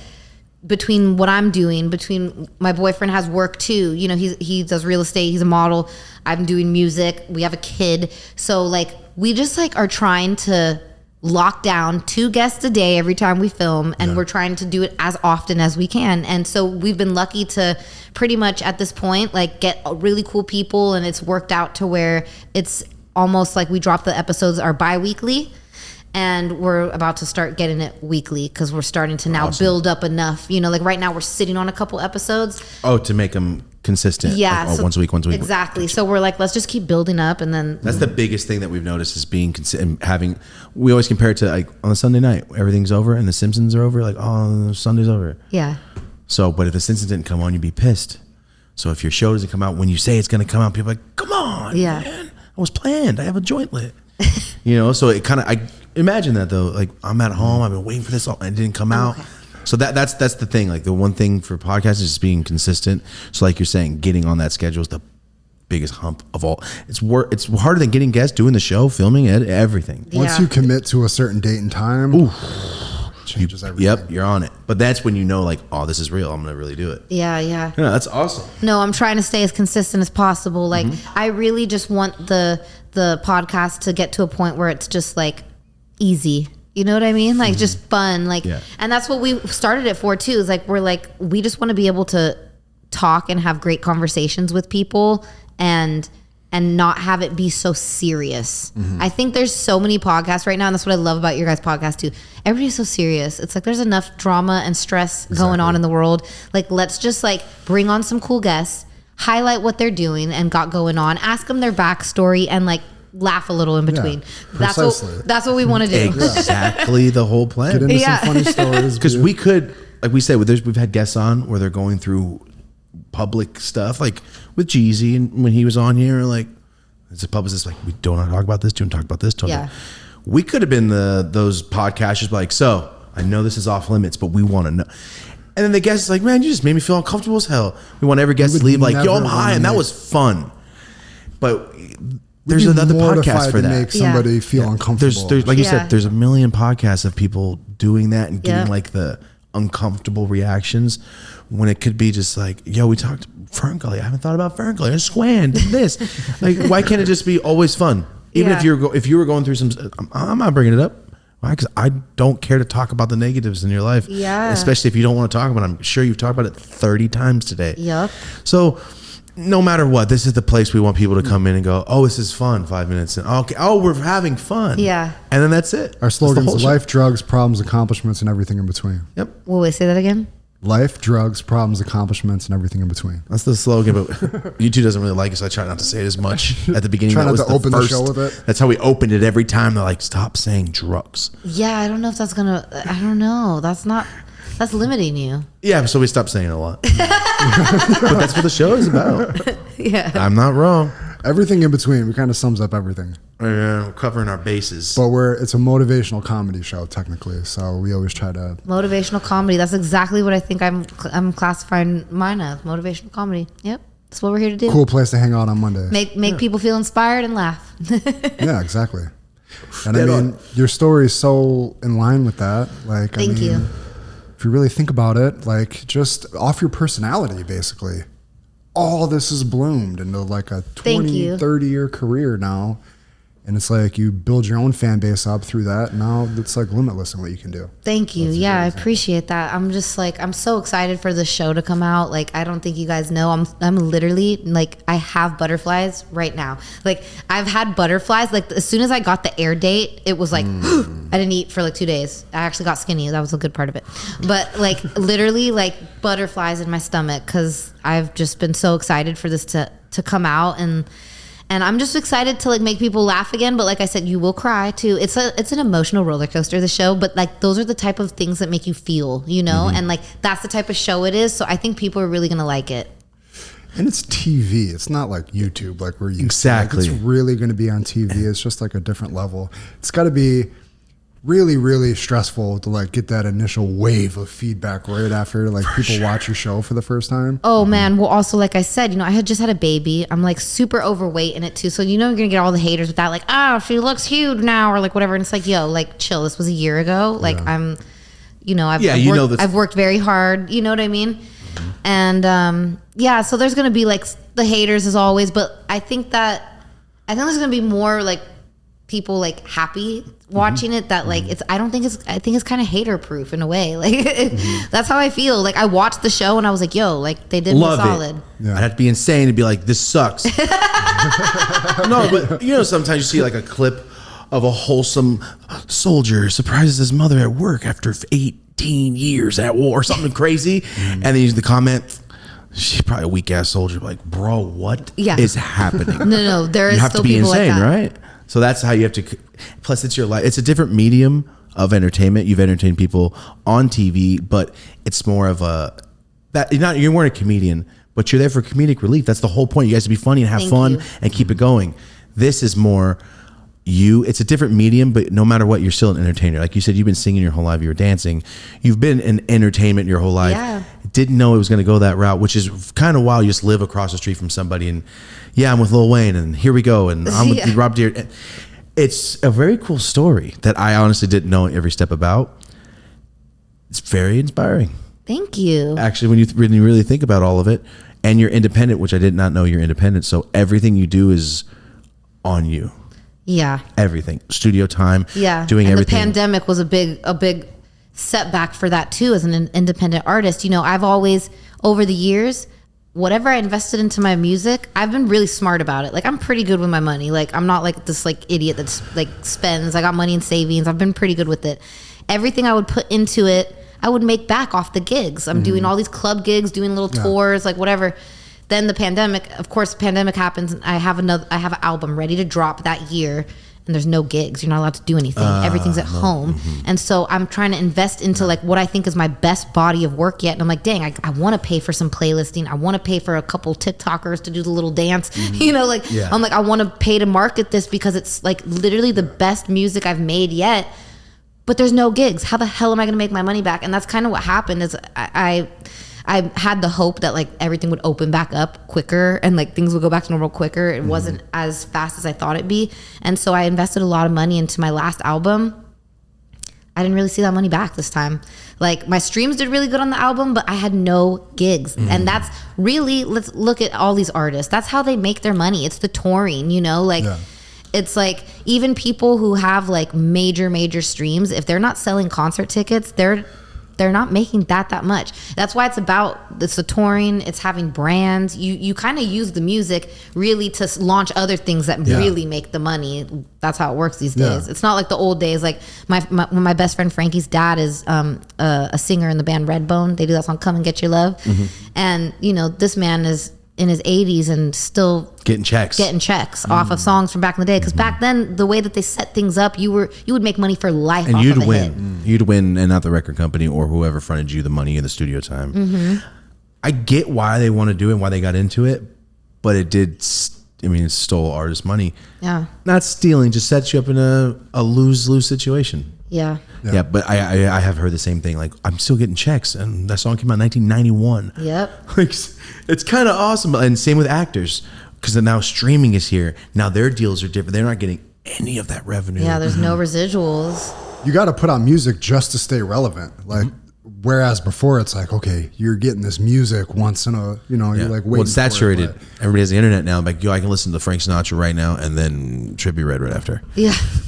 between what I'm doing, between my boyfriend has work too. You know, he does real estate. He's a model. I'm doing music. We have a kid. So like we just like are trying to lock down 2 guests a day every time we film, and we're trying to do it as often as we can. And so we've been lucky to pretty much at this point like get really cool people, and it's worked out to where it's almost like we drop the episodes are bi-weekly, and we're about to start getting it weekly because we're starting to now build up enough, you know, like right now we're sitting on a couple episodes. Oh, to make them consistent. Yeah. Like, once a week. Exactly. So we're like, let's just keep building up, and then That's the biggest thing that we've noticed is being having. We always compare it to like on a Sunday night, everything's over and the Simpsons are over. Like, oh, Sunday's over. yeah. So, but if the Simpsons didn't come on, you'd be pissed. So if your show doesn't come out when you say it's going to come out, people are like, come on, man. I was planned. I have a joint lit. You know, so it kind of, I imagine that though. Like I'm at home, I've been waiting for this, and it didn't come out. So that's the thing. Like the one thing for podcasts is just being consistent. So like you're saying, getting on that schedule is the biggest hump of all. It's harder than getting guests, doing the show, filming it, everything. Once you commit to a certain date and time, changes everything. Yep, you're on it. But that's when you know, like, oh, this is real. I'm gonna really do it. Yeah. That's awesome. No, I'm trying to stay as consistent as possible. Like I really just want the podcast to get to a point where it's just like easy. You know what I mean? Like just fun. Like, and that's what we started it for too. Is like, we just want to be able to talk and have great conversations with people and not have it be so serious. I think there's so many podcasts right now, and that's what I love about your guys' podcast too. Everybody's so serious. It's like there's enough drama and stress going on in the world. Like, let's just like bring on some cool guests, highlight what they're doing and got going on, ask them their backstory, and like laugh a little in between. That's what we want to do. Exactly the whole plan. Get into some funny stories. Because we could, like we said, we've had guests on where they're going through public stuff, like with Jeezy, and when he was on here, like it's a publicist, like we don't want to talk about this, don't talk about this. We could have been those podcasters, like, so I know this is off limits, but we want to know. And then the guest is like, man, you just made me feel uncomfortable as hell. We want every guest to leave like, yo, I'm high, and that was fun. But there's another podcast for that. Make somebody feel uncomfortable. There's like you said, there's a million podcasts of people doing that and getting like the uncomfortable reactions, when it could be just like, yo, we talked Ferngully. I haven't thought about Ferngully. I Squan did this. Like, why can't it just be always fun? Even if you were going through some, I'm not bringing it up. Why? Because I don't care to talk about the negatives in your life. Especially if you don't want to talk about it. I'm sure you've talked about it 30 times today. So no matter what, this is the place we want people to come in and go, oh, this is fun. 5 minutes. And okay. Oh, we're having fun. And then that's it. Our slogan's life, drugs, problems, accomplishments, and everything in between. Will we say that again? Life, drugs, problems, accomplishments, and everything in between. That's the slogan, but YouTube doesn't really like it, so I try not to say it as much at the beginning. Try not to open the show with it. That's how we opened it every time. They're like, stop saying drugs. I don't know if that's gonna, I don't know. That's limiting you. Yeah, so we stopped saying it a lot. But that's what the show is about. I'm not wrong. Everything in between. We kind of sums up everything. We're covering our bases. But it's a motivational comedy show, technically. So we always try to... Motivational comedy. That's exactly what I think I'm classifying mine as. Motivational comedy. Yep. That's what we're here to do. Cool place to hang out on Mondays. Make people feel inspired and laugh. Yeah, exactly. And I mean, your story is so in line with that. Like, Thank you. If you really think about it, like, just off your personality, basically, all this has bloomed into like a 20, 30 year career now. And it's like you build your own fan base up through that. Now it's like limitless in what you can do. Thank you. I appreciate that. I'm just like, I'm so excited for the show to come out. Like, I don't think you guys know, I'm literally like, I have butterflies right now. Like, I've had butterflies. Like, as soon as I got the air date, it was like, I didn't eat for like 2 days. I actually got skinny. That was a good part of it. But like, literally like butterflies in my stomach, because I've just been so excited for this to come out. And I'm just excited to like make people laugh again. But like I said, you will cry too. It's an emotional roller coaster, the show. But like, those are the type of things that make you feel, you know? And like, that's the type of show it is. So I think people are really going to like it. And it's TV. It's not like YouTube, like we're used to. Exactly. Like, it's really going to be on TV. It's just like a different level. It's got to be really, really stressful to like get that initial wave of feedback right after like people watch your show for the first time. Oh man. Well, also, like I said, you know, I had just had a baby. I'm like super overweight in it too. So, you know, you're going to get all the haters with that. Like, oh, she looks huge now, or like whatever. And it's like, yo, like chill. This was a year ago. Like I've worked very hard. You know what I mean? And so there's going to be like the haters as always, but I think there's going to be more like people like happy watching it, that like I think it's kind of hater proof in a way. Like that's how I feel. Like I watched the show and I was like, yo, like they did me solid. I'd have to be insane to be like, this sucks. No, but you know, sometimes you see like a clip of a wholesome soldier surprises his mother at work after 18 years at war or something crazy. And then you the comment, she's probably a weak ass soldier. Like, bro, what is happening? No, there is you have still to be people insane, like that. Right? So that's how you have to. Plus, it's your life. It's a different medium of entertainment. You've entertained people on TV, but it's more of you weren't a comedian, but you're there for comedic relief. That's the whole point. You guys to be funny and have fun and keep it going. This is more you. It's a different medium, but no matter what, you're still an entertainer. Like you said, you've been singing your whole life. You were dancing. You've been in entertainment your whole life. Yeah. Didn't know it was going to go that route, which is kind of wild. You just live across the street from somebody and I'm with Lil Wayne and here we go. And I'm with Rob Dyrdek. It's a very cool story that I honestly didn't know every step about. It's very inspiring. Thank you. Actually, when you really think about all of it, and you're independent, which I did not know you're independent. So everything you do is on you. Yeah. Everything. Studio time. Yeah. Doing and everything. The pandemic was a big setback for that too as an independent artist. You know, I've always, over the years, whatever I invested into my music, I've been really smart about it. Like, I'm pretty good with my money. Like, I'm not like this like idiot that's like spends. I got money in savings. I've been pretty good with it. Everything I would put into it, I would make back off the gigs. I'm doing all these club gigs, doing little tours, like whatever. Then the pandemic, of course, pandemic happens. And I have an album ready to drop that year. And there's no gigs. You're not allowed to do anything. Everything's at home. And so I'm trying to invest into like what I think is my best body of work yet. And I'm like, dang, I want to pay for some playlisting. I want to pay for a couple TikTokers to do the little dance. You know, like I'm like, I want to pay to market this because it's like literally the best music I've made yet. But there's no gigs. How the hell am I going to make my money back? And that's kind of what happened is I had the hope that like everything would open back up quicker and like things would go back to normal quicker. It wasn't as fast as I thought it'd be. And so I invested a lot of money into my last album. I didn't really see that money back this time. Like my streams did really good on the album, but I had no gigs. And that's really, let's look at all these artists. That's how they make their money. It's the touring, you know, like it's like even people who have like major streams, if they're not selling concert tickets, they're not making that much. That's why it's the touring, it's having brands. You kind of use the music really to launch other things that really make the money. That's how it works these days. It's not like the old days. Like my best friend Frankie's dad is a singer in the band Redbone. They do that song Come and Get Your Love. And you know, this man is in his 80s and still getting checks off of songs from back in the day, because back then the way that they set things up, you would make money for life and off you'd of a win hit. You'd win, and not the record company or whoever fronted you the money in the studio time. I get why they want to do it and why they got into it, but it stole artist money. Not stealing, just sets you up in a lose situation. Yeah, but I have heard the same thing. Like, I'm still getting checks, and that song came out in 1991. Like, it's kind of awesome. And same with actors, because now streaming is here. Now their deals are different. They're not getting any of that revenue. Yeah, there's no residuals. You got to put out music just to stay relevant. Like, whereas before it's like, okay, you're getting this music once in a, you know, you're like waiting. Well, it's saturated. Everybody has the internet now. Like, yo, I can listen to Frank Sinatra right now and then Trippie Redd right after.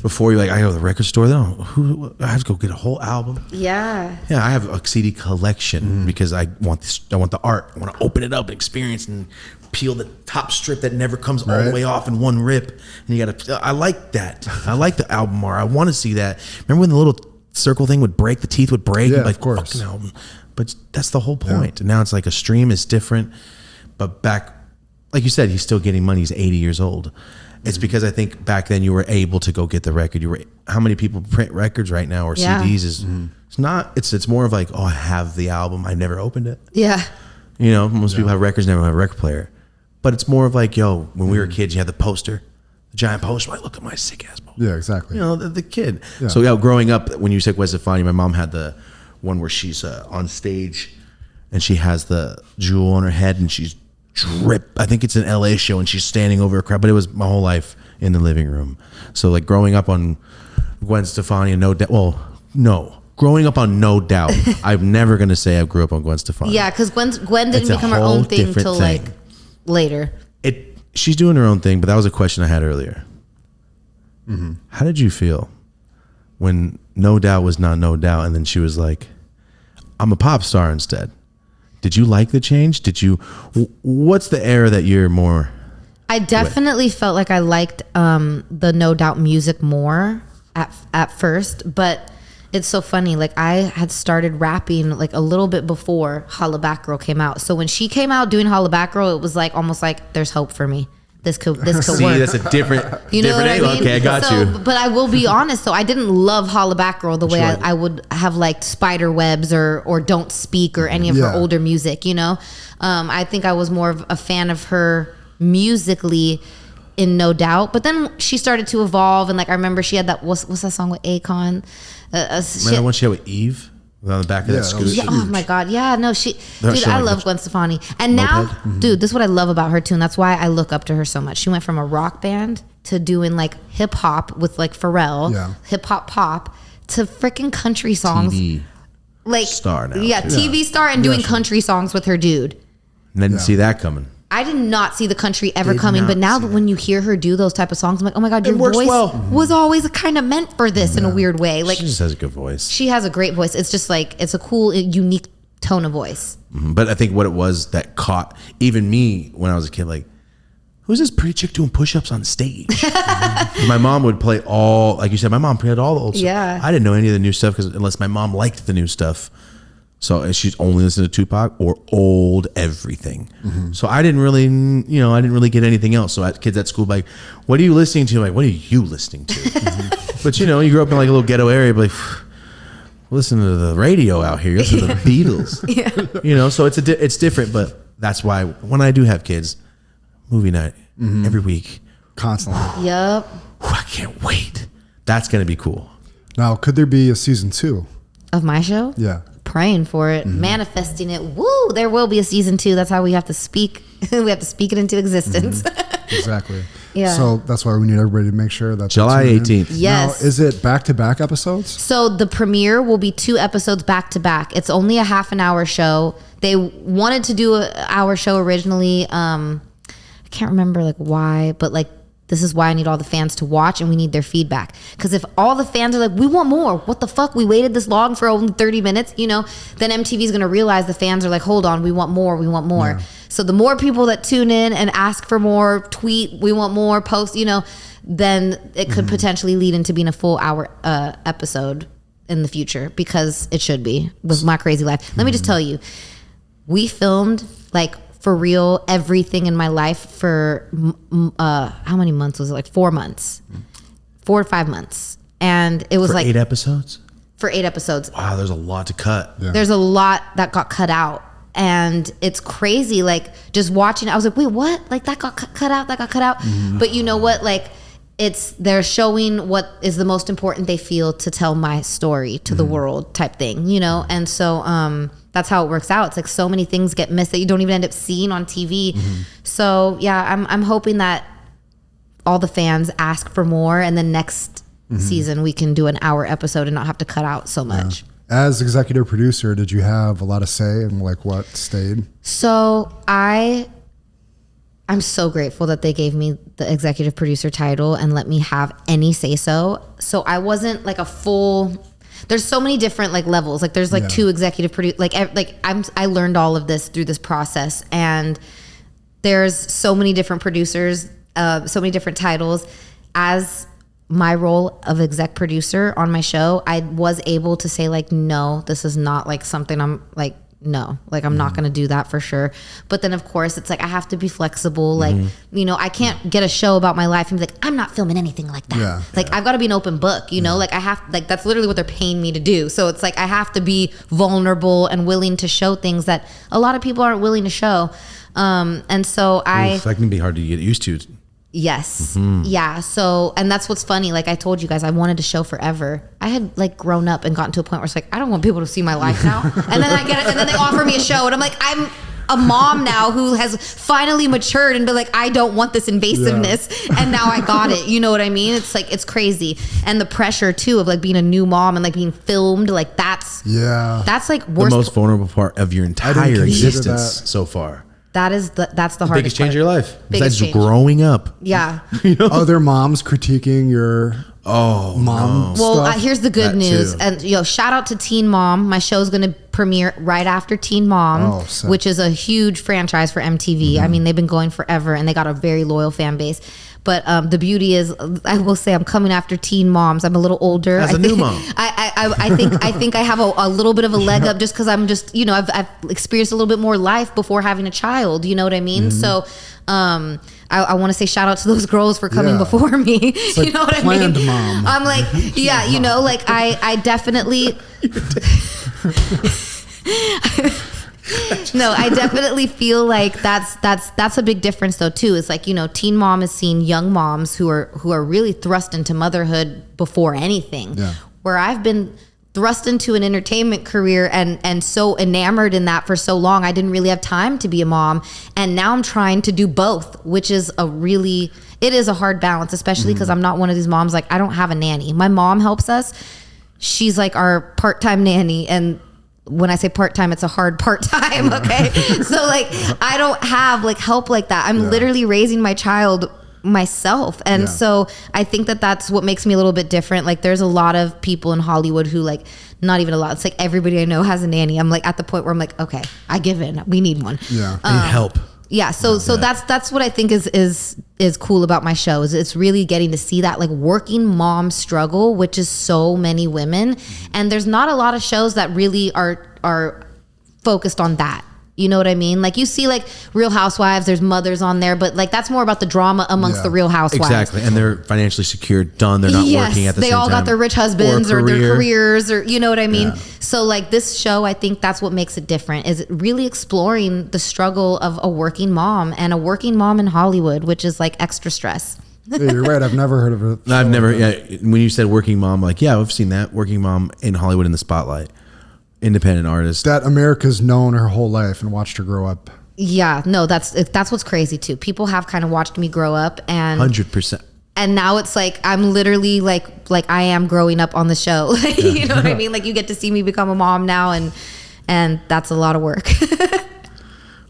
Before you're like, I go to the record store. Then I have to go get a whole album. Yeah, I have a CD collection because I want this. I want the art. I want to open it up and experience and peel the top strip that never comes all the way off in one rip. And you gotta. I like that. I like the album art. I want to see that. Remember when the little circle thing would break, the teeth would break? Yeah, like, of course. Album. But that's the whole point. And now it's like a stream is different. But back, like you said, he's still getting money. He's 80 years old. It's because I think back then you were able to go get the record. How many people print records right now or CDs is it's not. It's more of like, oh, I have the album. I never opened it. You know, most people have records, never have a record player. But it's more of like, yo, when we were kids, you had the poster. Giant poster. Like, look at my sick ass poster. Yeah, exactly. You know, the kid. So growing up, when you said Gwen Stefani, my mom had the one where she's on stage and she has the jewel on her head and she's I think it's an LA show and she's standing over a crowd. But it was my whole life in the living room. So like growing up on Gwen Stefani and growing up on No Doubt. I'm never gonna say I grew up on Gwen Stefani. Yeah, because Gwen didn't become her own thing till like later. She's doing her own thing, but that was a question I had earlier. How did you feel when No Doubt was not No Doubt, and then she was like, I'm a pop star instead? Did you like the change? What's the era that you're more? I definitely felt like I liked the No Doubt music more at first, but it's so funny. Like, I had started rapping like a little bit before Holla Back Girl came out. So when she came out doing Holla Back Girl, it was like almost like there's hope for me. This could work. See, that's a different, angle. I mean? Okay, I got you. But I will be honest, though, I didn't love Holla Back Girl the way I would have liked Spider Webs or Don't Speak or any of her older music. You know, I think I was more of a fan of her musically in No Doubt. But then she started to evolve, and like I remember she had that what's that song with Akon? Remember when she had with Eve on the back of that scooter? Oh my God. Yeah, no, dude, I love Gwen Stefani. And now, dude, this is what I love about her too. And that's why I look up to her so much. She went from a rock band to doing like hip hop with like Pharrell, hip hop pop, to freaking country songs. TV like star now. Yeah, TV star and doing country songs with her dude. And I didn't see that coming. I did not see the country ever coming, but now when you hear her do those type of songs, I'm like, oh my God, your voice was always kind of meant for this in a weird way. Like, she just has a good voice. She has a great voice. It's just like, it's a cool, unique tone of voice. But I think what it was that caught even me when I was a kid, like, who's this pretty chick doing push-ups on stage? My mom would play all, like you said, my mom played all the old stuff. I didn't know any of the new stuff unless my mom liked the new stuff. So she's only listened to Tupac or old everything. So I didn't really get anything else. So kids at school, like, what are you listening to? I'm like, what are you listening to? But you grew up in like a little ghetto area, but like, listen to the radio out here. Listen to the Beatles. So it's different, but that's why when I do have kids, movie night every week. Constantly. Yep. I can't wait. That's going to be cool. Now, could there be a season 2? Of my show? Yeah. Praying for it, manifesting it. Woo! There will be a season 2. That's how we have to speak. We have to speak it into existence. Exactly. Yeah. So that's why we need everybody to make sure that July 18th. Yes. Now, is it back-to-back episodes? So the premiere will be 2 episodes back to back. It's only a half an hour show. They wanted to do our show originally. I can't remember like why, but like this is why I need all the fans to watch and we need their feedback. Because if all the fans are like, we want more, what the fuck? We waited this long for only 30 minutes, then MTV is going to realize the fans are like, hold on, we want more. Yeah. So the more people that tune in and ask for more, tweet, we want more, post, then it could potentially lead into being a full hour episode in the future, because it should be with my crazy life. Let me just tell you, we filmed like for real everything in my life for how many months was it? Like 4 months, 4 or 5 months. And it was For like 8 episodes? For 8 episodes. Wow, there's a lot to cut. Yeah. There's a lot that got cut out. And it's crazy, like just watching, I was like, wait, what? Like that got cut out, that got cut out. But you know what? Like they're showing what is the most important they feel to tell my story to the world type thing, And so that's how it works out. It's like so many things get missed that you don't even end up seeing on TV. So yeah, I'm hoping that all the fans ask for more, and then next season we can do an hour episode and not have to cut out so much. Yeah. As executive producer, did you have a lot of say in like what stayed? So I'm so grateful that they gave me the executive producer title and let me have any say so. So I wasn't like a full. There's so many different like levels. Like there's like 2 executive produce. I learned all of this through this process, and there's so many different producers, so many different titles. As my role of exec producer on my show, I was able to say like, no, this is not like something I'm like, no, like I'm not going to do that for sure. But then of course it's like, I have to be flexible. Like, I can't get a show about my life and be like, I'm not filming anything like that. Yeah. Like I've got to be an open book, like I have, like, that's literally what they're paying me to do. So it's like, I have to be vulnerable and willing to show things that a lot of people aren't willing to show. And so that can be hard to get used to. Yes. Yeah. So, and that's what's funny. Like I told you guys, I wanted to show forever. I had like grown up and gotten to a point where it's like, I don't want people to see my life now. And then I get it. And then they offer me a show and I'm like, I'm a mom now who has finally matured and be like, I don't want this invasiveness. Yeah. And now I got it. You know what I mean? It's like, it's crazy. And the pressure too of like being a new mom and like being filmed, like that's like worst. The most vulnerable part of your entire existence so far. That's the hardest biggest change of your life. Biggest Besides growing up. Yeah. Other moms critiquing your mom stuff? Well, here's the good news. And shout out to Teen Mom. My show's going to premiere right after Teen Mom, which is a huge franchise for MTV. I mean, they've been going forever and they got a very loyal fan base. But the beauty is, I will say, I'm coming after teen moms. I'm a little older. As a new mom, I think I have a little bit of a leg up just because I'm just I've experienced a little bit more life before having a child. You know what I mean? So I want to say shout out to those girls for coming before me. It's like, you know what I mean? Mom. I'm like, yeah, like I definitely. No, I definitely feel like that's a big difference though too. It's like, Teen Mom is seeing young moms who are really thrust into motherhood before anything. Yeah. Where I've been thrust into an entertainment career and so enamored in that for so long, I didn't really have time to be a mom. And now I'm trying to do both, which is it is a hard balance, especially because I'm not one of these moms, like I don't have a nanny. My mom helps us. She's like our part-time nanny, and when I say part-time, it's a hard part-time, okay? So like, I don't have like help like that. I'm literally raising my child myself. And so I think that that's what makes me a little bit different. Like there's a lot of people in Hollywood who like, not even a lot. It's like everybody I know has a nanny. I'm like at the point where I'm like, okay, I give in. We need one. Yeah. I need help. Yeah. So that's what I think is cool about my show is it's really getting to see that like working mom struggle, which is so many women. And there's not a lot of shows that really are focused on that. You know what I mean? Like you see like Real Housewives, there's mothers on there, but like that's more about the drama amongst the Real Housewives. Exactly. And they're financially secure, done. They're not working at the same time. They all got their rich husbands or their careers or you know what I mean? Yeah. So like this show, I think that's what makes it different is really exploring the struggle of a working mom and a working mom in Hollywood, which is like extra stress. Yeah, you're right. I've never heard of it. I've never, when you said working mom, like, yeah, I've seen that working mom in Hollywood in the spotlight. Independent artist that America's known her whole life and watched her grow up. Yeah, no, that's what's crazy too. People have kind of watched me grow up and 100%. And now it's like I'm literally like I am growing up on the show. You know what I mean? Like you get to see me become a mom now, and that's a lot of work.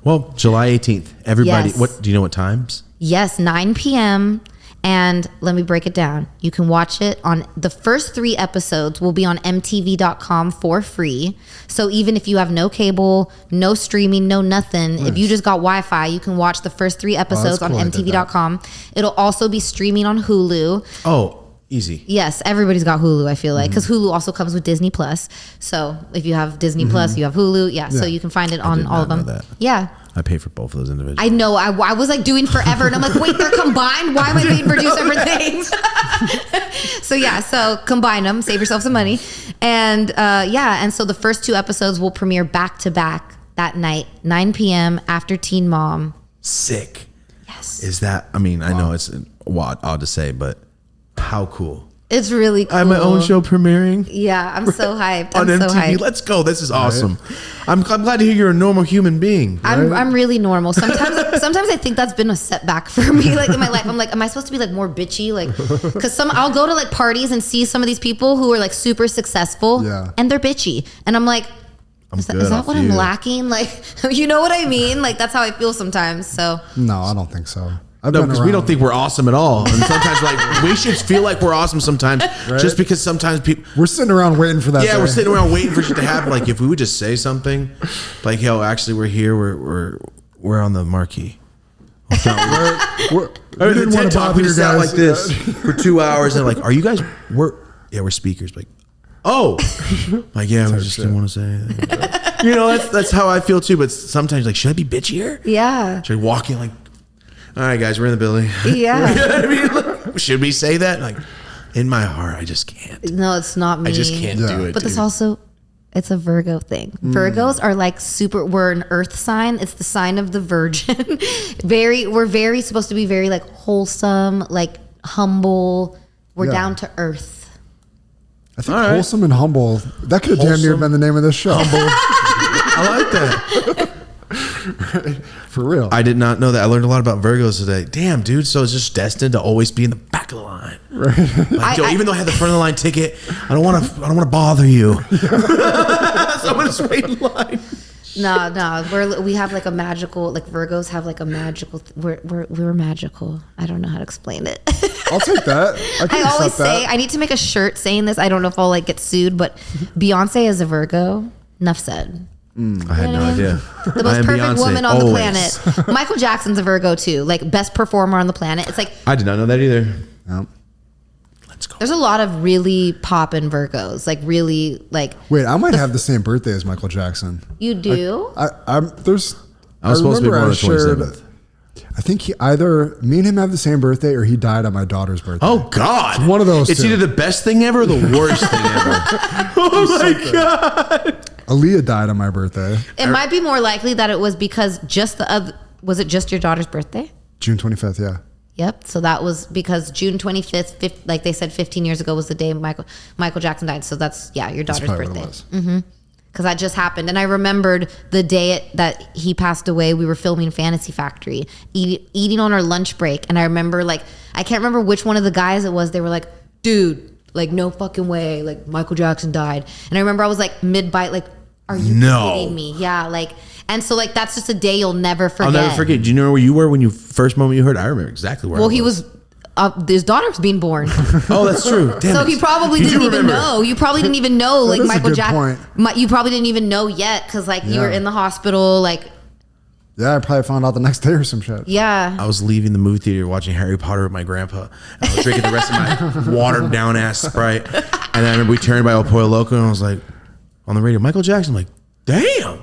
Well, July 18th. Everybody, Yes. what do you know? What times? Yes, 9 p.m. And let me break it down. You can watch it on the first 3 episodes will be on mtv.com for free. So even if you have no cable, no streaming, no nothing, if you just got Wi-Fi, you can watch the first 3 episodes on mtv.com. It'll also be streaming on Hulu. Oh, easy. Yes, everybody's got Hulu, I feel like, because Hulu also comes with Disney Plus. So if you have Disney Plus, you have Hulu. Yeah, so you can find it on all of them. That. Yeah. I pay for both of those individually. I know. I was like doing forever, and I'm like, wait, they're combined? Why am I paying for 2 separate things? So combine them, save yourself some money, and and so the first 2 episodes will premiere back to back that night, 9 p.m. after Teen Mom. Sick. Yes. Is that? I mean, I know it's odd to say, but how cool. It's really cool. I have my own show premiering. Yeah, I'm so hyped. On I'm so MTV. hyped. Let's go. This is awesome. I'm glad to hear you're a normal human being. I'm really normal. Sometimes I think that's been a setback for me. Like in my life, I'm like, am I supposed to be like more bitchy? Like, because I'll go to like parties and see some of these people who are like super successful, and they're bitchy, and I'm like, is that what I'm lacking? Like, you know what I mean? Like that's how I feel sometimes. So no, I don't think so. No, because we don't think we're awesome at all. And sometimes like we should feel like we're awesome sometimes, just because sometimes people we're sitting around waiting for that. Yeah, we're sitting around waiting for shit to happen. Like if we would just say something, like, yo, actually we're here, we're on the marquee. we didn't want to bother you guys like this for 2 hours and like, are you guys we're speakers, like, oh, like, yeah, we just didn't want to say anything. You know, that's how I feel too. But sometimes like, should I be bitchier? yeah, Should I walk in like, all right, guys, we're in the building. yeah. You know what I mean? Like, should we say that? Like, in my heart, I just can't. No, it's not me. I just can't do it. But this also, it's a Virgo thing. Virgos are like we're an earth sign. It's the sign of the Virgin. We're very supposed to be very like wholesome, like humble. We're down to earth. I think wholesome and humble, that could have damn near been the name of this show. I like that. For real. I did not know that. I learned a lot about Virgos today. Damn, dude. So it's just destined to always be in the back of the line. Right. Like, even though I had the front of the line ticket, I don't want to bother you. So I'm gonna just wait in line. No, we have like a magical, like Virgos have like a magical. We're magical. I don't know how to explain it. I'll take that. I always say I need to make a shirt saying this. I don't know if I'll like get sued, but Beyonce is a Virgo. Enough said. I had no idea. The most perfect woman on the planet. Michael Jackson's a Virgo too, like best performer on the planet. It's like I did not know that either. No. Let's go. There's a lot of really poppin' Virgos, like really like. Wait, I might have the same birthday as Michael Jackson. You do? I was supposed to be born on the 27th. I think either me and him have the same birthday or he died on my daughter's birthday. Oh God! It's one of those. It's either the best thing ever or the worst thing ever. Oh my God! Aaliyah died on my birthday. It might be more likely that it was because was it just your daughter's birthday? June 25th, yeah. Yep. So that was because June 25th, like they said 15 years ago was the day Michael Jackson died. So that's, your daughter's birthday. Mm-hmm. Because that just happened. And I remembered the day that he passed away, we were filming Fantasy Factory, eating on our lunch break. And I remember I can't remember which one of the guys it was. They were like, dude, like no fucking way. Like Michael Jackson died. And I remember I was like mid-bite, like, are you kidding me? Yeah. Like, And so like that's just a day you'll never forget. I'll never forget. Do you know where you were when you first moment you heard? I remember exactly where. Well, he was. His daughter was being born. Oh, that's true. Damn so it. he probably You didn't do even remember. know. You probably didn't even know like is a Michael good Jackson. You probably didn't even know yet because like you were in the hospital. Like Yeah, I probably found out the next day or some shit. yeah. I was leaving the movie theater watching Harry Potter with my grandpa. And I was drinking the rest of my watered down ass Sprite. And then I remember we turned by El Pollo Loco and I was like, on the radio, Michael Jackson. I'm like, damn.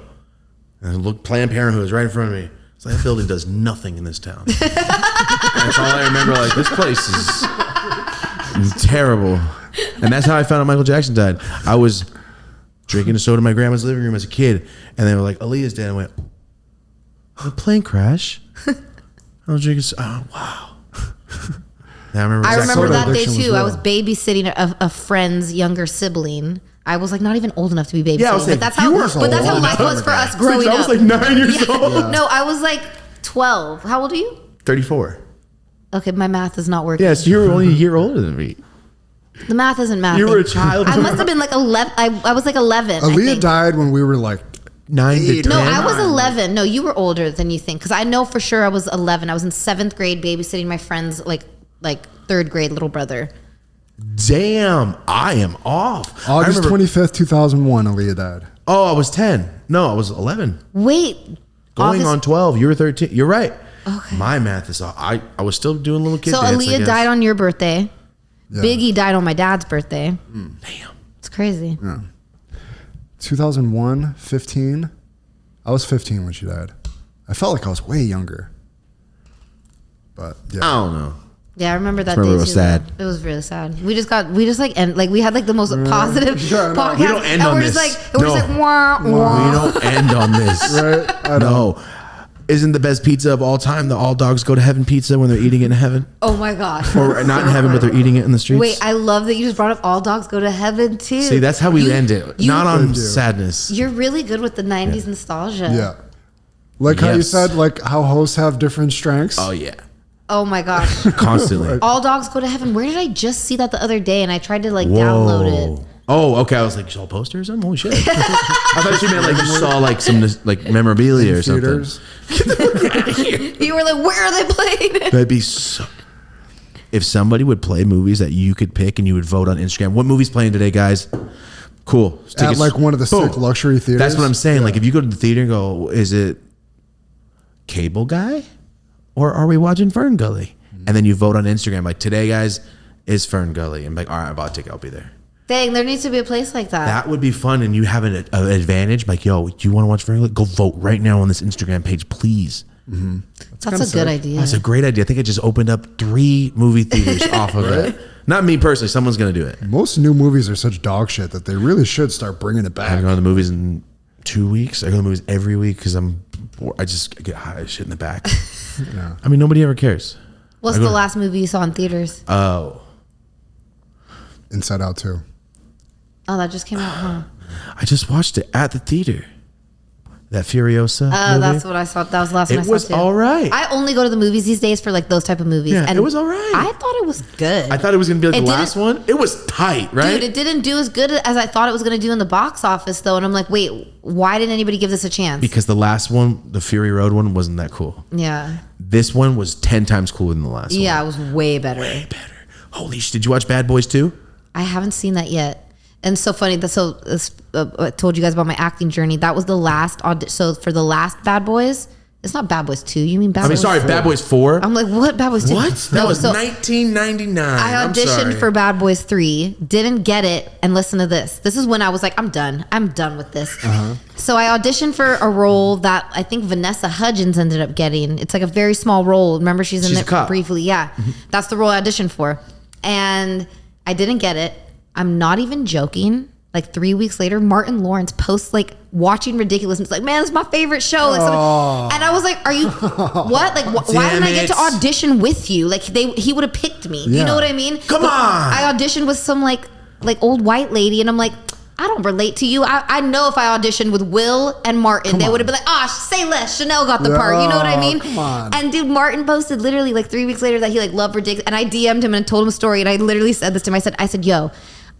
And I looked, Planned Parenthood was right in front of me. It's like, that building does nothing in this town. And that's all I remember. Like, this place is terrible. And that's how I found out Michael Jackson died. I was drinking a soda in my grandma's living room as a kid. And they were like, Aaliyah's dead. I went, a plane crash? I was drinking, oh, wow. I remember that day addiction was too. I real. was babysitting a friend's younger sibling. I was like not even old enough to be babysitting. Yeah, I was but like, that's you how weren't that's how old life enough. was for us growing I up. was like 9 years old. No, I was like 12. How old are you? 34. Okay, my math is not working. Yeah, so you were only a year older than me. The math isn't mathing. You were a child. I must have been like 11. I was like 11. I Aaliyah think. died when we were like 9 to 10. No, I was 11. No, you were older than you think. Because I know for sure I was 11. I was in 7th grade babysitting my friend's like 3rd grade little brother. Damn, I am off. August I remember- 25th, 2001, Aaliyah died. Oh, I was 10. No, I was 11. Wait. Going August- on 12. You were 13. You're right. Okay. My math is off. I was still doing little kid So dance, I Aaliyah guess. died on your birthday. Yeah. Biggie died on my dad's birthday. Damn. It's crazy. 2001, 15. I was 15 when she died. I felt like I was way younger. But yeah. I don't know. Yeah, I remember that Remember day it was too, sad. though. It was really sad. We just we had like the most positive Yeah, I know. podcast. We don't end and on we're this. just like, we're just No. like, wah, wah. We don't end on this. Right? I know. No. Isn't the best pizza of all time the all dogs go to heaven pizza when they're eating it in heaven? Oh my gosh. Or not in heaven, but they're eating it in the streets? Wait, I love that you just brought up all dogs go to heaven too. See, that's how we You- end it. you- Not on do. sadness. You're really good with the 90s nostalgia. Yeah. Like how you Yes. said, like how hosts have different strengths. Oh, yeah. Oh my gosh. Constantly. All dogs go to heaven. Where did I just see that the other day? And I tried to like download it. Oh, okay. I was like, you saw posters? Holy shit. I thought you meant like you saw like some like memorabilia or something. Theaters. You were like, where are they playing? That'd be so. If somebody would play movies that you could pick and you would vote on Instagram, what movie's playing today, guys? Cool. At Tickets- like one of the Boom. sick luxury theaters. That's what I'm saying. Yeah. Like if you go to the theater and go, is it Cable Guy or are we watching Fern Gully? And then you vote on Instagram like today, guys, is Fern Gully. And like, all right, I bought a ticket. I'll be there. Dang, there needs to be a place like that. That would be fun, and you have an advantage. Like, yo, do you want to watch Fern Gully? Go vote right now on this Instagram page, please. That's a good idea. That's a great idea. I think it just opened up 3 movie theaters off of it. Not me personally. Someone's gonna do it. Most new movies are such dog shit that they really should start bringing it I back. go to the movies in 2 weeks. I go to the movies every week because I just get high as shit in the back. Yeah. I mean, nobody ever cares. What's the last movie you saw in theaters? Oh, Inside Out too. Oh, that just came out, huh? I just watched it at the theater. That Furiosa. Oh, movie. that's what I saw. That was the last one I It saw was too. all right. I only go to the movies these days for like those type of movies. Yeah, and it was all right. I thought it was good. I thought it was gonna be like It the last didn't- one. It was tight, right? Dude, it didn't do as good as I thought it was going to do in the box office, though. And I'm like, wait, why didn't anybody give this a chance? Because the last one, the Fury Road one, wasn't that cool. Yeah. This one was 10 times cooler than the last one. Yeah, it was way better. Way better. Holy shit. Did you watch Bad Boys 2? I haven't seen that yet. And so funny. I told you guys about my acting journey. That was the last so for the last Bad Boys. It's not Bad Boys 2. You mean Bad Boys? Bad Boys 4. I'm like, what? Bad Boys 2? What? That was so 1999. I I'm auditioned sorry. for Bad Boys 3, didn't get it, and listen to this. This is when I was like, I'm done with this. So I auditioned for a role that I think Vanessa Hudgens ended up getting. It's like a very small role. Remember, she's in a it cop. briefly. Yeah, that's the role I auditioned for, and I didn't get it. I'm not even joking. Like 3 weeks later, Martin Lawrence posts like watching Ridiculousness. Like, man, it's my favorite show. Like, and I was like, "Are you what? Like, why didn't I get to audition with you? Like, he would have picked me. Do you know what I mean? Come on. I auditioned with some like old white lady, and I'm like, I don't relate to you. I know if I auditioned with Will and Martin, they would have been like, say less. Chanel got the part. You know what I mean? Come on. And dude, Martin posted literally like 3 weeks later that he like loved Ridiculous, and I DM'd him and told him a story, and I literally said this to him. I said, yo,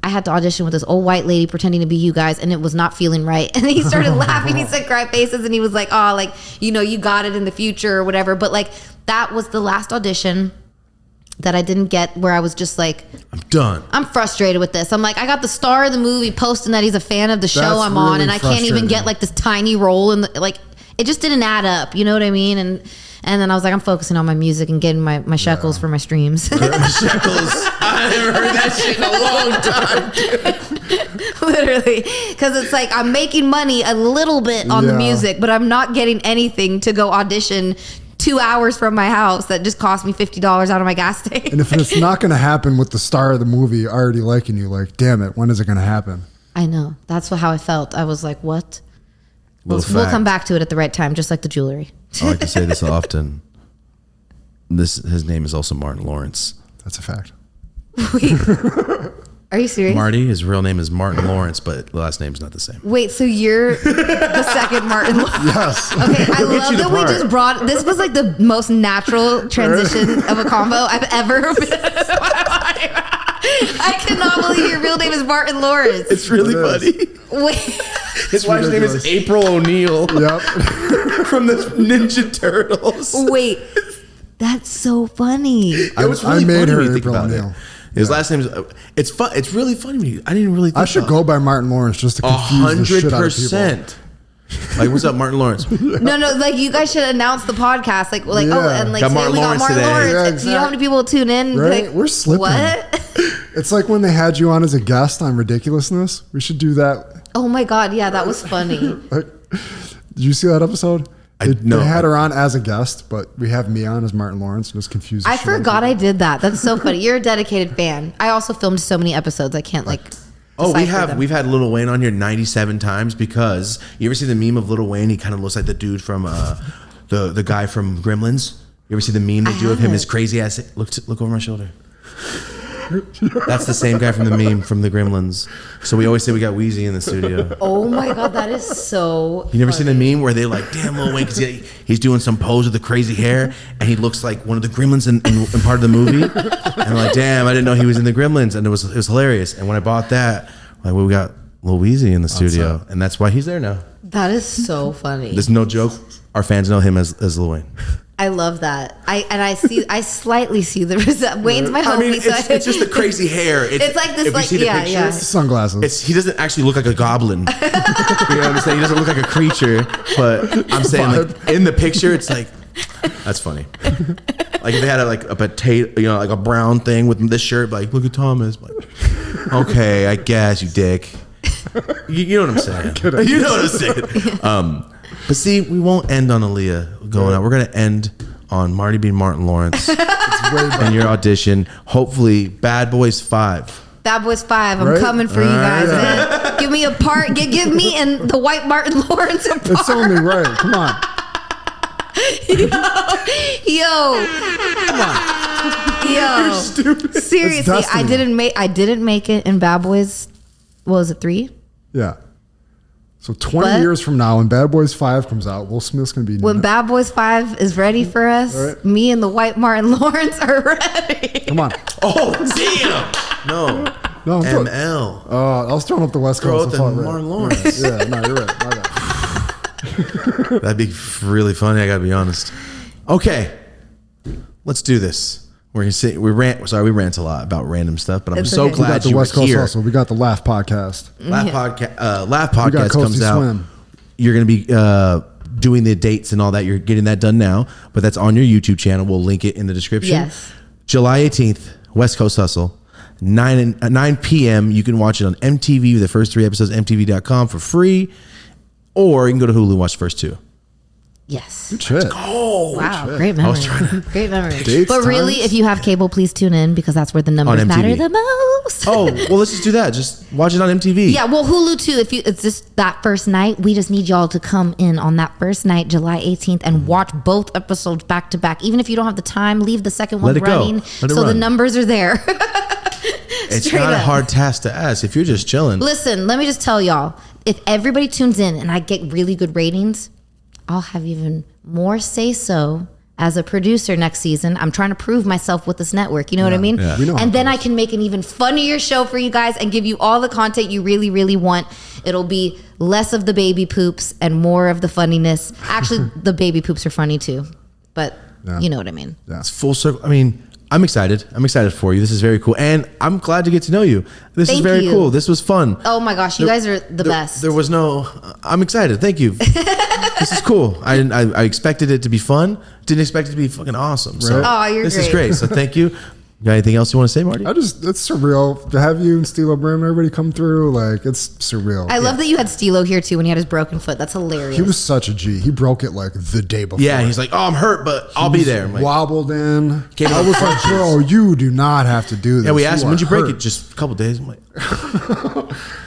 I had to audition with this old white lady pretending to be you guys, and it was not feeling right. And he started laughing. He said cry faces, and he was like, oh, like, you know, you got it in the future or whatever. But like, that was the last audition that I didn't get, where I was just like, I'm done. I'm frustrated with this. I'm like, I got the star of the movie posting that he's a fan of the show That's I'm on, really and I can't even get like this tiny role in the, like, it just didn't add up. You know what I mean? And then I was like, I'm focusing on my music and getting my shekels for my streams. Shekels. I haven't heard that shit in a long time. Literally. Because it's like, I'm making money a little bit on the music, but I'm not getting anything to go audition 2 hours from my house that just cost me $50 out of my gas tank. And if it's not going to happen with the star of the movie already liking you, like, damn it, when is it going to happen? I know. That's how I felt. I was like, what? We'll fact. come back to it at the right time, just like the jewelry. I like to say this often. His name is also Martin Lawrence. That's a fact. Wait. Are you serious? Marty, his real name is Martin Lawrence, but the last name's not the same. Wait, so you're the second Martin Lawrence? Yes. Okay, I love you the that we part. just brought, this was like the most natural transition of a combo I've ever been in my life. I cannot believe your real name is Martin Lawrence. It's really It funny. Wait. His wife's name is ridiculous. April O'Neil Yep. from the Ninja Turtles. Wait. That's so funny. It was really I made funny her when you think April about it. O'Neil. His last name is. It's fun. It's really funny. When you, I didn't really. Think I should go by Martin Lawrence just to confuse the shit out of people. 100%. Like, what's up, Martin Lawrence? No, like you guys should announce the podcast. Like, oh, Yeah. and like Got today Martin we got Lawrence Martin today. Lawrence. Yeah, And you know how many people will tune in? Right? Like, We're slipping. what? It's like when they had you on as a guest on Ridiculousness. We should do that. Oh my God. Yeah, that was funny. Like, did you see that episode? No. They had her on as a guest, but we have me on as Martin Lawrence, and it was confusing. I forgot I did that. That's so funny. You're a dedicated fan. I also filmed so many episodes. I can't like. Oh, decipher them. we've had Lil Wayne on here 97 times because you ever see the meme of Lil Wayne? He kind of looks like the dude from the guy from Gremlins. You ever see the meme they do of him? His crazy ass. Look over my shoulder. That's the same guy from the meme from the Gremlins. So we always say we got Wheezy in the studio. Oh my God, that is so. You never seen the meme where they like, damn, Lil Wayne, because he's doing some pose with the crazy hair, and he looks like one of the Gremlins in part of the movie. And I'm like, damn, I didn't know he was in the Gremlins, and it was hilarious. And when I bought that, like, well, we got Lil Wheezy in the studio, and that's why he's there now. That is so funny. There's no joke. Our fans know him as Lil Wayne. I love that. I slightly see the resemblance. Wayne's my homie. I mean, so it's just the crazy hair. It's like this, if you like, see the yeah, picture, yeah. Sunglasses. he doesn't actually look like a goblin. You know what I'm saying? He doesn't look like a creature. But I'm saying, like, in the picture, it's like, that's funny. Like if they had a potato, you know, like a brown thing with this shirt, like, look at Thomas. Like, okay, I guess, you dick. You know what I'm saying? You know what I'm saying? But see, we won't end on Aaliyah going out. We're gonna end on Marty being Martin Lawrence and your audition. Hopefully, Bad Boys 5. Bad Boys 5. I'm Right? coming for you guys, man. Give me a part. Give me and the white Martin Lawrence a part. It's only right. Come on. Yo. Come on. Yo. Seriously, It's I didn't make it in Bad Boys. What was it, 3? Yeah. So 20 But- years from now, when Bad Boys 5 comes out, Will Smith's going to be... When Bad Boys 5 is ready for us, Right. me and the white Martin Lawrence are ready. Come on. Oh, damn! No. No, I'm throwing- ML. I was throwing up the West Throw Coast. out I the thought, Martin Lawrence. Yeah, no, you're right. My bad. That'd be really funny. I gotta be honest. Okay, let's do this. We're gonna say we rant a lot about random stuff, but I'm It's so okay. We glad got the you West were Coast here. Hustle. We got the Laugh Podcast. Laugh podcast Coasty comes out. Swim. You're gonna be doing the dates and all that. You're getting that done now, but that's on your YouTube channel. We'll link it in the description. Yes. July 18th, West Coast Hustle. 9 p.m. You can watch it on MTV. The first 3 episodes, MTV.com for free, or you can go to Hulu and watch the first 2. Yes. Good shit. Oh, Wow, great memory. Great memory. Dates, But really, times. if you have cable, please tune in because that's where the numbers MTV. matter the most. Oh, well, let's just do that. Just watch it on MTV. Yeah, well, Hulu too. If it's just that first night, we just need y'all to come in on that first night, July 18th, and watch both episodes back to back. Even if you don't have the time, leave the second one Let it go. running Let it so the run. numbers are there. It's Straight not a up. hard task to ask if you're just chilling. Listen, let me just tell y'all, if everybody tunes in and I get really good ratings, I'll have even more say so as a producer next season. I'm trying to prove myself with this network. You know what I mean? Yeah. We know how And it then goes. I can make an even funnier show for you guys and give you all the content you really, really want. It'll be less of the baby poops and more of the funniness. Actually, the baby poops are funny too, but you know what I mean? Yeah. It's full circle. I mean, I'm excited. I'm excited for you. This is very cool. And I'm glad to get to know you. This is Thank very you. cool. This was fun. Oh my gosh, you guys are the best. There was no, I'm excited. Thank you. This is cool. I expected it to be fun. Didn't expect it to be fucking awesome. So Oh, you're this is great. great. So thank you. You got anything else you want to say, Marty? It's surreal to have you and Stilo Brim, everybody come through. Like, it's surreal. I love that you had Stilo here too when he had his broken foot. That's hilarious. He was such a G. He broke it like the day before. Yeah, he's like, oh, I'm hurt, but I'll be there. I'm like, Wobbled in. Came I up was like, bro, you do not have to do this. yeah, we asked him, when'd you break hurt." it? Just a couple days. I'm like,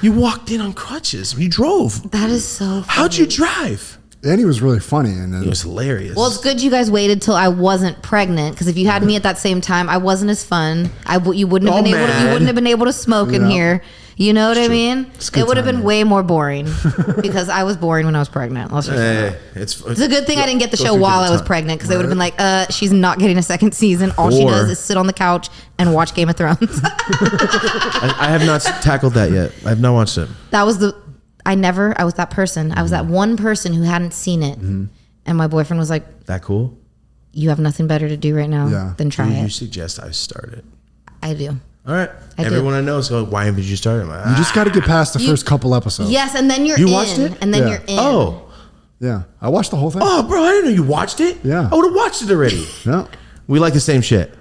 you walked in on crutches. You drove. That is so funny. How'd you drive? And he was really funny. And It then was hilarious. Well, it's good you guys waited till I wasn't pregnant, because if you had me at that same time, I wasn't as fun. You wouldn't have Oh, been able to, you man. wouldn't have been able to smoke in Yeah. here. You know what I mean? good It would have been timing. way more boring because I was boring when I was pregnant. Let's just say that. Hey, it's It's a good thing I didn't get the Go show through while different I was time. pregnant, because they would have been like, she's not getting a second season. All she Or- does is sit on the couch and watch Game of Thrones. I have not tackled that yet. I have not watched it. I was that person. I was that one person who hadn't seen it. And my boyfriend was like, That cool? you have nothing better to do right now Yeah. than try You it. suggest I start it. I do. All right. I do. Everyone I know is going, why haven't you started? I'm like, you just got to get past the You- first couple episodes. Yes, and then you're You in. watched it? And then Yeah. you're in. Oh. Yeah. I watched the whole thing. Oh, bro, I didn't know you watched it. Yeah. I would have watched it already. No. We like the same shit.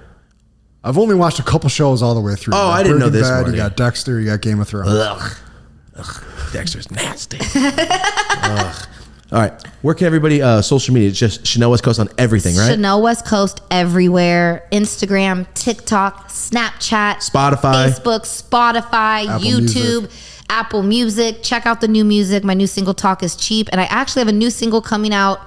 I've only watched a couple shows all the way through. Oh, You got I didn't know Breaking this, Bad, Marty. You got Dexter, you got Game of Thrones. Ugh. Dexter's nasty. Ugh. All right. Where can everybody, social media, just Chanel West Coast on everything, right? Chanel West Coast everywhere. Instagram, TikTok, Snapchat, Spotify. Facebook, Spotify, Apple YouTube, Music. Apple Music. Check out the new music. My new single, Talk is Cheap. And I actually have a new single coming out.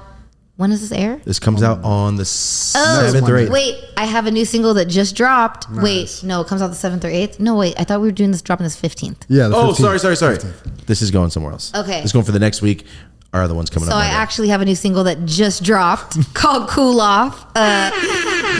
When does this air? This comes out on the 7th or 8th. Wait, I have a new single that just dropped. Wait, no, it comes out the 7th or 8th. No, wait, I thought we were doing this dropping this 15th. Yeah. The Oh, 15th. sorry. This is going somewhere else. Okay. This is going for the next week. Our other one's coming So up. I Monday. actually have a new single that just dropped called Cool Off.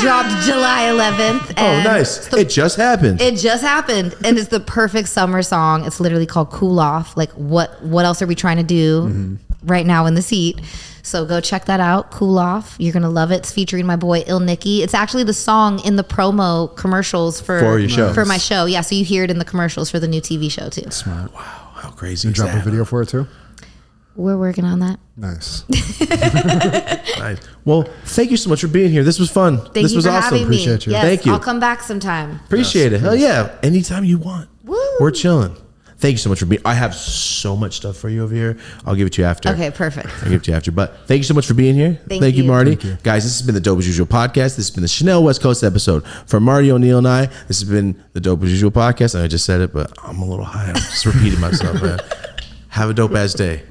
Dropped July 11th. Oh, and nice. It just happened. It just happened, and it's the perfect summer song. It's literally called "Cool Off." Like, what else are we trying to do right now in this heat? So go check that out. "Cool Off." You're gonna love it. It's featuring my boy Il Nicky. It's actually the song in the promo commercials for your show. for my show. Yeah, so you hear it in the commercials for the new TV show too. Smart. Wow, how crazy You is drop a that? video for it too? We're working on that. Nice. Nice. Well, thank you so much for being here. This was fun. Thank This you was for awesome. having Appreciate me. you. Yes, Thank you. I'll come back sometime. Appreciate it. Hell yeah. Anytime you want. Woo. We're chilling. Thank you so much for being. I have so much stuff for you over here. I'll give it to you after. Okay, perfect. I'll give it to you after. But thank you so much for being here. Thank you, you. Marty. Thank you. Guys, this has been the Dope as Usual podcast. This has been the Chanel West Coast episode. For Marty O'Neill and I, this has been the Dope as Usual podcast. I just said it, but I'm a little high. I'm just repeating myself, man. Have a dope ass day.